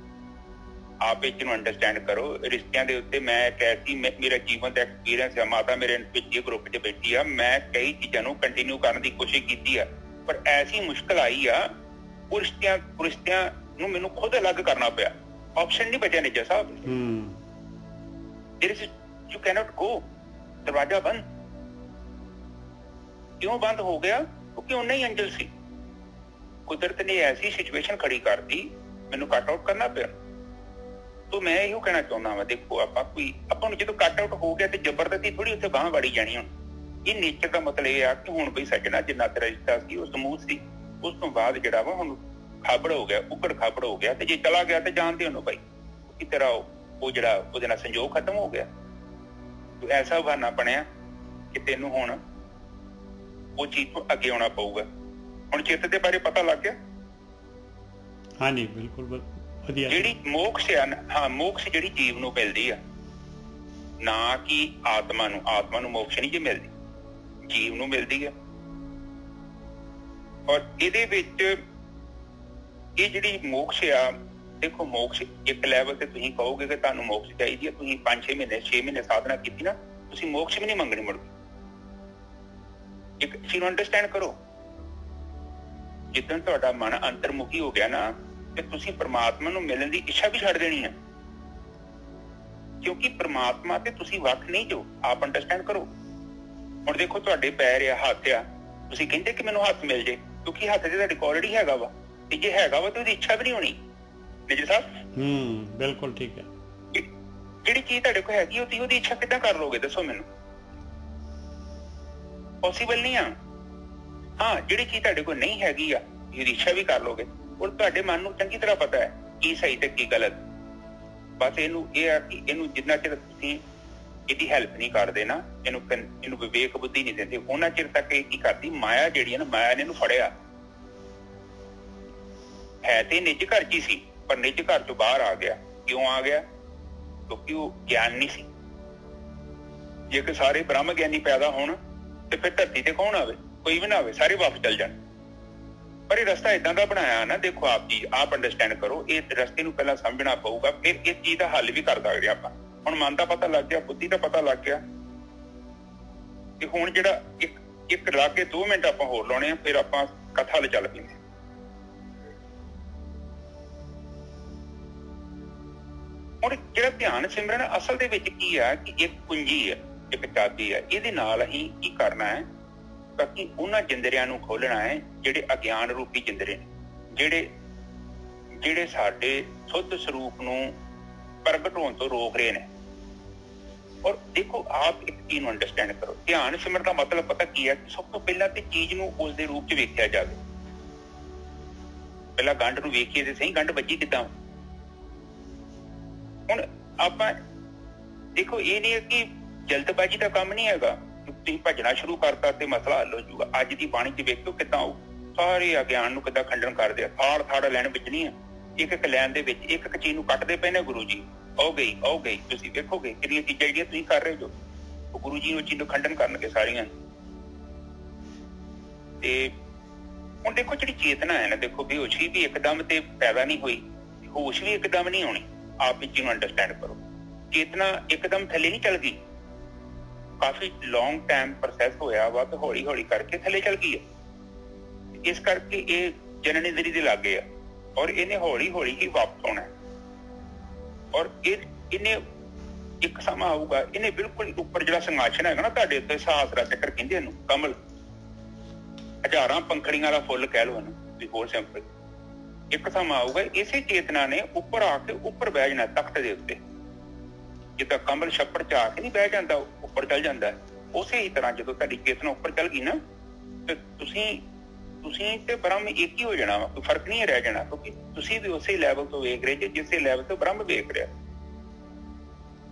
ਆਪ ਇਸ ਨੂੰ ਅੰਡਰਸਟੈਂਡ ਕਰੋ। ਰਿਸ਼ਤਿਆਂ ਦੇ ਉੱਤੇ ਮੈਂ ਕਹਿ ਮੇਰਾ ਜੀਵਨ ਦਾ ਐਕਸਪੀਰੀਅੰਸ ਹੈ, ਮਾਤਾ ਮੇਰੇ ਵਿੱਚ ਗਰੁੱਪ 'ਚ ਬੈਠੀ ਆ, ਮੈਂ ਕਈ ਚੀਜ਼ਾਂ ਨੂੰ ਕੰਟੀਨਿਊ ਕਰਨ ਦੀ ਕੋਸ਼ਿਸ਼ ਕੀਤੀ ਆ, ਪਰ ਐਸੀ ਮੁਸ਼ਕਲ ਆਈ ਆ, ਉਹ ਰਿਸ਼ਤਿਆਂ ਨੂੰ ਮੈਨੂੰ ਖੁਦ ਅਲੱਗ ਕਰਨਾ ਪਿਆ, ਆਪਸ਼ਨ ਨਹੀਂ ਬਚਿਆ ਨਿੱਜਾ ਸਾਹਿਬ। You cannot go. दरवाजा बंद क्यों बंद हो गया? क्योंकि उन्ना ही अंजल सी। कुदरत ने ऐसी सिचुएशन खड़ी कर दी, मैनू कट आउट करना पिया। तो मैं इहो कहना चाहुंदा वा, देखो आपां नूं जदों कट आउट हो गया ते जबरदस्ती थोड़ी उत्थे बांह वाड़ी जानी। हुण ਇਹ नेचर ਦਾ मतलब ਇਹ ਆ ਕਿ ਹੁਣ ਬਈ ਸੱਜਣਾ ਜਿੰਨਾ ਤੇਰਾ ਰਿਸ਼ਤਾ ਸੀ ਉਹ ਸਮੂਥ ਸੀ, ਉਸ ਤੋਂ ਬਾਅਦ ਜਿਹੜਾ ਵਾ ਹੁਣ ਖਾਬੜ ਹੋ ਗਿਆ, ਉਕੜ ਖਾਬੜ ਹੋ ਗਿਆ, ਤੇ ਜੇ ਚਲਾ ਗਿਆ ਤੇ ਜਾਣਦੇ ਉਹਨੂੰ ਬਾਈ ਕਿ ਤੇਰਾ ਉਹ ਜਿਹੜਾ ਉਹਦੇ ਨਾਲ ਸੰਜੋਗ ਖਤਮ ਹੋ ਗਿਆ। ਤੂੰ ਐਸਾ ਬਹਾਨਾ ਬਣਿਆ ਕਿ ਤੈਨੂੰ ਹੁਣ ਉਹ ਚੀਜ਼ ਤੋਂ ਅੱਗੇ ਆਉਣਾ ਪਊਗਾ। ਹੁਣ ਚਿੱਤ ਦੇ ਬਾਰੇ ਪਤਾ ਲੱਗ ਗਿਆ। ਹਾਂਜੀ ਬਿਲਕੁਲ ਵਧੀਆ। ਜਿਹੜੀ ਮੋਕਸ਼ ਆ ਨਾ, ਹਾਂ ਮੋਕਸ਼ ਜਿਹੜੀ ਜੀਵ ਨੂੰ ਮਿਲਦੀ ਆ, ਨਾ ਕਿ ਆਤਮਾ ਨੂੰ ਮੋਕਸ਼ ਨਹੀਂ ਜੇ ਮਿਲਦੀ, ਜੀਵ ਨੂੰ ਮਿਲਦੀ ਹੈ। ਔਰ ਇਹਦੇ ਵਿੱਚ ਇਹ ਜਿਹੜੀ ਮੋਕਸ਼ ਆ, ਦੇਖੋ ਮੋਕਸ਼ ਇੱਕ ਲੈਵਲ ਤੇ ਤੁਸੀਂ ਕਹੋਗੇ ਕਿ ਤੁਹਾਨੂੰ ਮੋਕਸ਼ ਚਾਹੀਦੀ ਹੈ, ਤੁਸੀਂ 5-6 ਮਹੀਨੇ 6 ਮਹੀਨੇ ਸਾਧਨਾ ਕੀਤੀ ਨਾ, ਤੁਸੀਂ ਮੋਕਸ਼ ਵੀ ਨਹੀਂ ਮੰਗਣੀ ਮੁੜ ਕੇ। ਇੱਕ ਚੀਜ਼ ਨੂੰ ਅੰਡਰਸਟੈਂਡ ਕਰੋ, ਜਿੱਦਣ ਤੁਹਾਡਾ ਮਨ ਅੰਤਰਮੁਖੀ ਹੋ ਗਿਆ ਨਾ, ਤੇ ਤੁਸੀਂ ਪ੍ਰਮਾਤਮਾ ਨੂੰ ਮਿਲਣ ਦੀ ਇੱਛਾ ਵੀ ਛੱਡ ਦੇਣੀ ਹੈ, ਕਿਉਂਕਿ ਪ੍ਰਮਾਤਮਾ ਤੇ ਤੁਸੀਂ ਵੱਖ ਨਹੀਂ ਜੋ। ਆਪ ਅੰਡਰਸਟੈਂਡ ਕਰੋ। ਹੁਣ ਦੇਖੋ ਤੁਹਾਡੇ ਪੈਰ ਆ, ਹੱਥ ਆ, ਤੁਸੀਂ ਕਹਿੰਦੇ ਕਿ ਮੈਨੂੰ ਹੱਥ ਮਿਲ ਜੇ, ਕਿਉਂਕਿ ਹੱਥ ਤੇ ਤੁਹਾਡੇ ਆਲਰੇਡੀ ਹੈਗਾ ਵਾ, ਤੇ ਜੇ ਹੈਗਾ ਵਾ ਤੇ ਉਹਦੀ ਇੱਛਾ ਵੀ ਨਹੀਂ ਹੋਣੀ। ਨਿਜਰ ਸਾਹਿਬ ਬਿਲਕੁਲ ਠੀਕ ਹੈ। ਜਿਹੜੀ ਚੀਜ਼ ਤੁਹਾਡੇ ਕੋਲ ਹੈਗੀ ਉਹਦੀ ਇੱਛਾ ਕਿੱਦਾਂ ਕਰ ਲੋਗੇ? ਦੱਸੋ ਮੈਨੂੰ। ਪੋਸੀਬਲ ਨਹੀਂ ਆ। ਹਾਂ, ਜਿਹੜੀ ਚੀਜ਼ ਤੁਹਾਡੇ ਕੋਲ ਨਹੀਂ ਹੈਗੀ ਆ, ਉਹਦੀ ਇੱਛਾ ਵੀ ਕਰ ਲੋਗੇ। ਔਰ ਤੁਹਾਡੇ ਮਨ ਨੂੰ ਚੰਗੀ ਤਰ੍ਹਾਂ ਪਤਾ ਹੈ ਕੀ ਸਹੀ ਤੇ ਕੀ ਗਲਤ। ਬਸ ਇਹਨੂੰ ਇਹ ਆ ਕਿ ਇਹਨੂੰ ਜਿੰਨਾ ਚਿਰ ਤੁਸੀਂ ਇਹਦੀ ਹੈਲਪ ਨਹੀਂ ਕਰਦੇ ਨਾ, ਇਹਨੂੰ ਵਿਵੇਕ ਬੁੱਧੀ ਨਹੀਂ ਦਿੰਦੇ, ਉਹਨਾਂ ਚਿਰ ਤੱਕ ਇਹ ਕੀ ਕਰਦੀ, ਮਾਇਆ ਜਿਹੜੀ ਹੈ ਨਾ, ਮਾਇਆ ਨੇ ਇਹਨੂੰ ਫੜਿਆ। ਹੈ ਤੇ ਨਿੱਜ ਘਰ ਚ ਹੀ ਸੀ, ਪਰ ਨਿੱਜ ਘਰ ਤੋਂ ਬਾਹਰ ਆ ਗਿਆ। ਕਿਉਂ ਆ ਗਿਆ? ਕਿਉਂਕਿ ਉਹ ਗਿਆਨ ਨਹੀਂ ਸੀ। ਜੇ ਕਿ ਸਾਰੇ ਬ੍ਰਹਮ ਗਿਆਨੀ ਪੈਦਾ ਹੋਣ ਤੇ ਫਿਰ ਧਰਤੀ ਤੇ ਕੌਣ ਆਵੇ? ਕੋਈ ਵੀ ਨਾ ਆਵੇ, ਸਾਰੇ ਵਾਪਸ ਚੱਲ ਜਾਣ। ਪਰ ਇਹ ਰਸਤਾ ਏਦਾਂ ਦਾ ਬਣਾਇਆ ਨਾ, ਦੇਖੋ ਆਪ ਜੀ ਆਪ ਅੰਡਰਸਟੈਂਡ ਕਰੋ। ਇਹ ਰਸਤੇ ਨੂੰ ਪਹਿਲਾਂ ਸਮਝਣਾ ਪਊਗਾ, ਫਿਰ ਇਸ ਚੀਜ਼ ਦਾ ਹੱਲ ਵੀ ਕਰ ਸਕਦੇ ਆਪਾਂ। ਹੁਣ ਮਨ ਦਾ ਪਤਾ ਲੱਗ ਗਿਆ, ਬੁੱਧੀ ਦਾ ਪਤਾ ਲੱਗ ਗਿਆ, ਤੇ ਹੁਣ ਜਿਹੜਾ ਇੱਕ ਲਾ ਕੇ 2 ਮਿੰਟ ਆਪਾਂ ਹੋਰ ਲਾਉਣੇ ਆ, ਫਿਰ ਆਪਾਂ ਕਥਾ ਵੱਲ ਚੱਲ ਪੈਂਦੇ। ਹੁਣ ਜਿਹੜਾ ਧਿਆਨ ਸਿਮਰਨ ਅਸਲ ਦੇ ਵਿੱਚ ਕੀ ਆ ਕਿ ਇੱਕ ਕੁੰਜੀ ਹੈ, ਇੱਕ ਚਾਬੀ ਹੈ। ਇਹਦੇ ਨਾਲ ਅਸੀਂ ਕੀ ਕਰਨਾ ਹੈ ਕਿ ਉਹਨਾਂ ਜਿੰਦਰਿਆਂ ਨੂੰ ਖੋਲਣਾ ਹੈ ਜਿਹੜੇ ਅਗਿਆਨ ਰੂਪੀ ਜਿੰਦਰੇ ਨੇ, ਜਿਹੜੇ ਸਾਡੇ ਸ਼ੁੱਧ ਸਰੂਪ ਨੂੰ ਪ੍ਰਗਟ ਹੋਣ ਤੋਂ ਰੋਕ ਰਹੇ ਨੇ। ਔਰ ਦੇਖੋ ਆਪ ਇੱਕ ਚੀਜ਼ ਨੂੰ ਅੰਡਰਸਟੈਂਡ ਕਰੋ, ਧਿਆਨ ਸਿਮਰਨ ਦਾ ਮਤਲਬ ਪਤਾ ਕੀ ਹੈ ਕਿ ਸਭ ਤੋਂ ਪਹਿਲਾਂ ਤੇ ਚੀਜ਼ ਨੂੰ ਉਸ ਦੇ ਰੂਪ 'ਚ ਵੇਖਿਆ ਜਾਵੇ। ਪਹਿਲਾਂ ਗੰਢ ਨੂੰ ਵੇਖੀਏ ਤੇ ਸਹੀ ਗੰਢ ਵੱਜੀ ਕਿੱਦਾਂ। ਹੁਣ ਆਪਾਂ ਦੇਖੋ, ਇਹ ਨਹੀਂ ਹੈ ਕਿ ਜਲਦਬਾਜ਼ੀ ਦਾ ਕੰਮ ਨਹੀਂ ਹੈਗਾ। ਤੁਸੀਂ ਭੱਜਣਾ ਸ਼ੁਰੂ ਕਰਤਾ ਤੇ ਮਸਲਾ ਹੱਲ ਹੋ ਜਾਊਗਾ। ਅੱਜ ਦੀ ਬਾਣੀ 'ਚ ਵੇਖਿਓ ਕਿੱਦਾਂ ਉਹ ਸਾਰੇ ਅਗਿਆਨ ਨੂੰ ਕਿੱਦਾਂ ਖੰਡਨ ਕਰਦੇ ਆ। ਥਾੜ ਲੈਣ ਵੱਜਣੀ ਆ, ਇੱਕ ਲਾਈਨ ਦੇ ਵਿੱਚ ਇੱਕ ਚੀਜ਼ ਨੂੰ ਕੱਟਦੇ ਪਏ ਨੇ ਗੁਰੂ ਜੀ। ਆਓ ਗਈ ਤੁਸੀਂ ਵੇਖੋਗੇ ਕਿੰਨੀਆਂ ਚੀਜ਼ਾਂ ਜਿਹੜੀਆਂ ਤੁਸੀਂ ਕਰ ਰਹੇ ਜੋ, ਉਹ ਗੁਰੂ ਜੀ ਨੂੰ ਚੀਜ਼ ਨੂੰ ਖੰਡਨ ਕਰਨਗੇ ਸਾਰੀਆਂ। ਤੇ ਹੁਣ ਦੇਖੋ ਜਿਹੜੀ ਚੇਤਨਾ ਹੈ ਨਾ, ਦੇਖੋ ਬੇਹੋਸ਼ੀ ਵੀ ਇੱਕਦਮ ਤੇ ਪੈਦਾ ਨਹੀਂ ਹੋਈ, ਹੋਸ਼ ਵੀ ਇੱਕਦਮ ਨਹੀਂ ਆਉਣੀ। ਆਪ ਇਸ ਚੀਜ਼ ਨੂੰ ਅੰਡਰਸਟੈਂਡ ਕਰੋ। ਚੇਤਨਾ ਇੱਕਦਮ ਥੱਲੇ ਨਹੀਂ ਚੱਲ ਗਈ, ਕਾਫੀ ਲੌਂਗ ਟਾਈਮ ਪ੍ਰੋਸੈਸ ਹੋਇਆ ਵਾ ਤੇ ਹੌਲੀ ਹੌਲੀ ਕਰਕੇ ਥੱਲੇ ਚੱਲ ਗਈ ਹੈ। ਇਸ ਕਰਕੇ ਇਹ ਜਨਨੀ ਦਰੀ ਦੇ ਲਾਗੇ ਆ, ਔਰ ਇਹਨੇ ਹੌਲੀ ਹੌਲੀ ਹੀ ਵਾਪਸ ਆਉਣਾ। ਔਰ ਇਹਨੇ ਇੱਕ ਸਮਾਂ ਆਊਗਾ, ਇਹਨੇ ਬਿਲਕੁਲ ਉੱਪਰ ਜਿਹੜਾ ਸਿੰਘਾਸਨ ਹੈਗਾ ਨਾ ਤੁਹਾਡੇ ਉੱਤੇ, ਸਹਸਰਾ ਚੱਕਰ ਕਹਿੰਦੇ ਇਹਨੂੰ, ਕਮਲ, ਹਜ਼ਾਰਾਂ ਪੰਖੜੀਆਂ ਵਾਲਾ ਫੁੱਲ ਕਹਿ ਲਓ ਇਹਨੂੰ, ਵੀ ਹੋਰ ਸਿੰਪਲ। ਇੱਕ ਸਮਾਂ ਆਊਗਾ ਇਸੇ ਚੇਤਨਾ ਨੇ ਉੱਪਰ ਆ ਕੇ ਉੱਪਰ ਬਹਿ ਜਾਣਾ ਤਖਤ ਦੇ ਉੱਤੇ। ਜਿੱਦਾਂ ਕਮਲ ਛੱਪੜ 'ਚ ਆ ਕੇ ਨਹੀਂ ਬਹਿ ਜਾਂਦਾ, ਉੱਪਰ ਚੱਲ ਜਾਂਦਾ। ਉਸੇ ਹੀ ਤਰ੍ਹਾਂ ਜਦੋਂ ਤੁਹਾਡੀ ਚੇਤਨਾ ਉੱਪਰ ਚੱਲ ਗਈ ਨਾ, ਤੇ ਤੁਸੀਂ ਤੇ ਬ੍ਰਹਮ ਇੱਕ ਹੀ ਹੋ ਜਾਣਾ ਵਾ, ਕੋਈ ਫਰਕ ਨਹੀਂ ਰਹਿ ਜਾਣਾ, ਕਿਉਂਕਿ ਤੁਸੀਂ ਵੀ ਉਸੇ ਲੈਵਲ ਤੋਂ ਵੇਖ ਰਹੇ ਜੇ ਜਿਸੇ ਲੈਵਲ ਤੋਂ ਬ੍ਰਹਮ ਵੇਖ ਰਿਹਾ।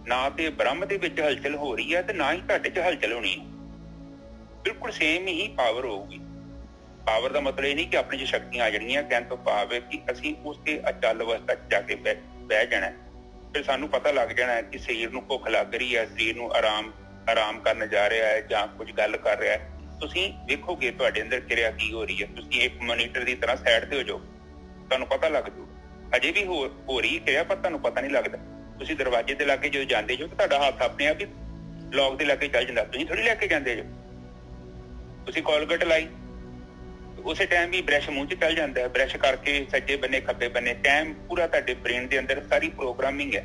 ਨਾ ਤੇ ਬ੍ਰਹਮ ਦੇ ਵਿੱਚ ਹਲਚਲ ਹੋ ਰਹੀ ਹੈ ਤੇ ਨਾ ਹੀ ਤੁਹਾਡੇ 'ਚ ਹਲਚਲ ਹੋਣੀ ਹੈ। ਬਿਲਕੁਲ ਸੇਮ ਹੀ ਪਾਵਰ ਹੋਊਗੀ। ਪਾਵਰ ਦਾ ਮਤਲਬ ਇਹ ਨਹੀਂ ਕਿ ਆਪਣੇ 'ਚ ਸ਼ਕਤੀਆਂ ਆ ਜਾਣਗੀਆਂ, ਕਹਿਣ ਤੋਂ ਭਾਵ ਹੈ ਕਿ ਅਸੀਂ ਉਸ ਤੇ ਅਚਲ ਅਵਸਥਾ 'ਚ ਜਾ ਕੇ ਬਹਿ ਜਾਣਾ। ਫਿਰ ਸਾਨੂੰ ਪਤਾ ਲੱਗ ਜਾਣਾ ਕਿ ਸਰੀਰ ਨੂੰ ਭੁੱਖ ਲੱਗ ਰਹੀ ਹੈ, ਸਰੀਰ ਨੂੰ ਆਰਾਮ ਕਰਨ ਜਾ ਰਿਹਾ ਹੈ ਜਾਂ ਕੁਝ ਗੱਲ ਕਰ ਰਿਹਾ ਹੈ। ਤੁਸੀਂ ਵੇਖੋਗੇ ਤੁਹਾਡੇ ਅੰਦਰ ਕਿਰਿਆ ਕੀ ਹੋ ਰਹੀ ਹੈ। ਤੁਸੀਂ ਇੱਕ ਮੋਨੀਟਰ ਦੀ ਤਰ੍ਹਾਂ ਸਾਈਡ ਤੇ ਹੋ ਜਾਓ, ਤੁਹਾਨੂੰ ਪਤਾ ਲੱਗ ਜਾਊ। ਅਜੇ ਵੀ ਹੋ ਰਹੀ ਕਿਰਿਆ, ਪਰ ਤੁਹਾਨੂੰ ਪਤਾ ਨਹੀਂ ਲੱਗਦਾ। ਤੁਸੀਂ ਦਰਵਾਜ਼ੇ ਦੇ ਲਾਗੇ ਜਦੋਂ ਜਾਂਦੇ ਜੋ, ਤੁਹਾਡਾ ਹੱਥ ਆਪਣੇ ਆਪ ਹੀ ਲੌਕ ਦੇ ਲਾਗੇ ਚੱਲ ਜਾਂਦਾ, ਤੁਸੀਂ ਥੋੜੀ ਲੈ ਕੇ ਜਾਂਦੇ ਜੋ। ਤੁਸੀਂ ਕੋਲਗੇਟ ਲਾਈ, ਉਸੇ ਟਾਈਮ ਵੀ ਬ੍ਰਸ਼ ਮੂੰਹ 'ਚ ਚੱਲ ਜਾਂਦਾ ਹੈ। ਬ੍ਰਸ਼ ਕਰਕੇ ਸੱਜੇ ਬੰਨੇ ਖੱਬੇ ਬੰਨੇ, ਟਾਈਮ ਪੂਰਾ ਤੁਹਾਡੇ ਬ੍ਰੇਨ ਦੇ ਅੰਦਰ ਸਾਰੀ ਪ੍ਰੋਗਰਾਮਿੰਗ ਹੈ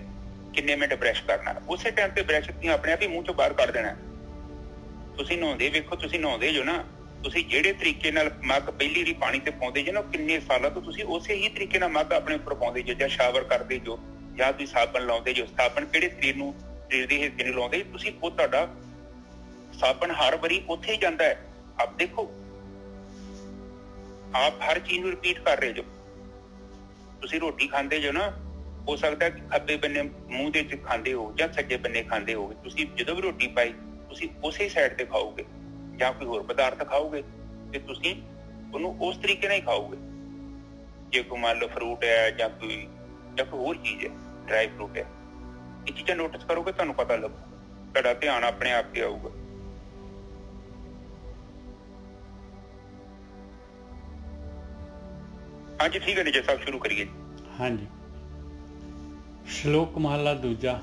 ਕਿੰਨੇ ਮਿੰਟ ਬ੍ਰਸ਼ ਕਰਨਾ, ਉਸੇ ਟਾਈਮ ਤੇ ਬ੍ਰਸ਼ ਤੁਸੀਂ ਆਪਣੇ ਆਪ ਹੀ ਮੂੰਹ ਚੋਂ ਬਾਹਰ ਕੱਢ ਦੇਣਾ। ਤੁਸੀਂ ਨਹਾਉਂਦੇ ਵੇਖੋ, ਤੁਸੀਂ ਨਹਾਉਂਦੇ ਜੋ ਨਾ, ਤੁਸੀਂ ਜਿਹੜੇ ਤਰੀਕੇ ਨਾਲ ਮੱਗ ਪਹਿਲੀ ਵਾਰੀ ਪਾਣੀ ਤੇ ਪਾਉਂਦੇ ਜੋ ਨਾ, ਕਿੰਨੇ ਸਾਲਾਂ ਤੋਂ ਤੁਸੀਂ ਉਸੇ ਹੀ ਤਰੀਕੇ ਨਾਲ ਮੱਗ ਆਪਣੇ ਉੱਪਰ ਪਾਉਂਦੇ ਜੋ, ਜਾਂ ਸ਼ਾਵਰ ਕਰਦੇ ਜੋ, ਜਾਂ ਤੁਸੀਂ ਸਾਬਣ ਲਾਉਂਦੇ ਜੋ। ਸਾਬਣ ਕਿਹੜੇ ਸਰੀਰ ਦੇ ਹਿੱਸੇ ਨੂੰ ਲਾਉਂਦੇ, ਤੁਸੀਂ ਉਹ ਤੁਹਾਡਾ ਸਾਬਣ ਹਰ ਵਾਰੀ ਉੱਥੇ ਹੀ ਜਾਂਦਾ ਹੈ। ਆਪ ਦੇਖੋ, ਆਪ ਹਰ ਚੀਜ਼ ਨੂੰ ਰਿਪੀਟ ਕਰ ਰਹੇ ਜੋ। ਤੁਸੀਂ ਰੋਟੀ ਖਾਂਦੇ ਜੋ ਨਾ, ਹੋ ਸਕਦਾ ਕਿ ਖੱਬੇ ਬੰਨੇ ਮੂੰਹ ਦੇ ਵਿੱਚ ਖਾਂਦੇ ਹੋ ਜਾਂ ਸੱਜੇ ਬੰਨੇ ਖਾਂਦੇ ਹੋਗੇ। ਤੁਸੀਂ ਜਦੋਂ ਵੀ ਰੋਟੀ ਪਾਈ ਤੁਸੀਂ ਉਸੇ ਸਾਈਡ ਤੇ ਖਾਓਗੇ, ਜਾਂ ਕੋਈ ਹੋਰ ਪਦਾਰਥ ਖਾਓਗੇ ਤੇ ਤੁਸੀਂ ਉਹਨੂੰ ਉਸ ਤਰੀਕੇ ਨਾਲ ਹੀ ਖਾਓਗੇ। ਜੇ ਕੋਈ ਮੰਨ ਲਓ ਫਰੂਟ ਹੈ ਜਾਂ ਕੋਈ ਹੋਰ ਚੀਜ਼ ਹੈ, ਡਰਾਈ ਫਰੂਟ ਹੈ, ਇਹ ਚੀਜ਼ਾਂ ਨੋਟਿਸ ਕਰੋਗੇ, ਤੁਹਾਨੂੰ ਪਤਾ ਲੱਗੂ, ਤੁਹਾਡਾ ਧਿਆਨ ਆਪਣੇ ਆਪ ਤੇ ਆਊਗਾ। ਹਾਂਜੀ ਠੀਕ ਹੈ ਨੀਚੇ ਸਾਹਿਬ, ਸ਼ੁਰੂ ਕਰੀਏ। ਹਾਂਜੀ, ਸ਼ਲੋਕ ਮਹਲਾ ਦੂਜਾ।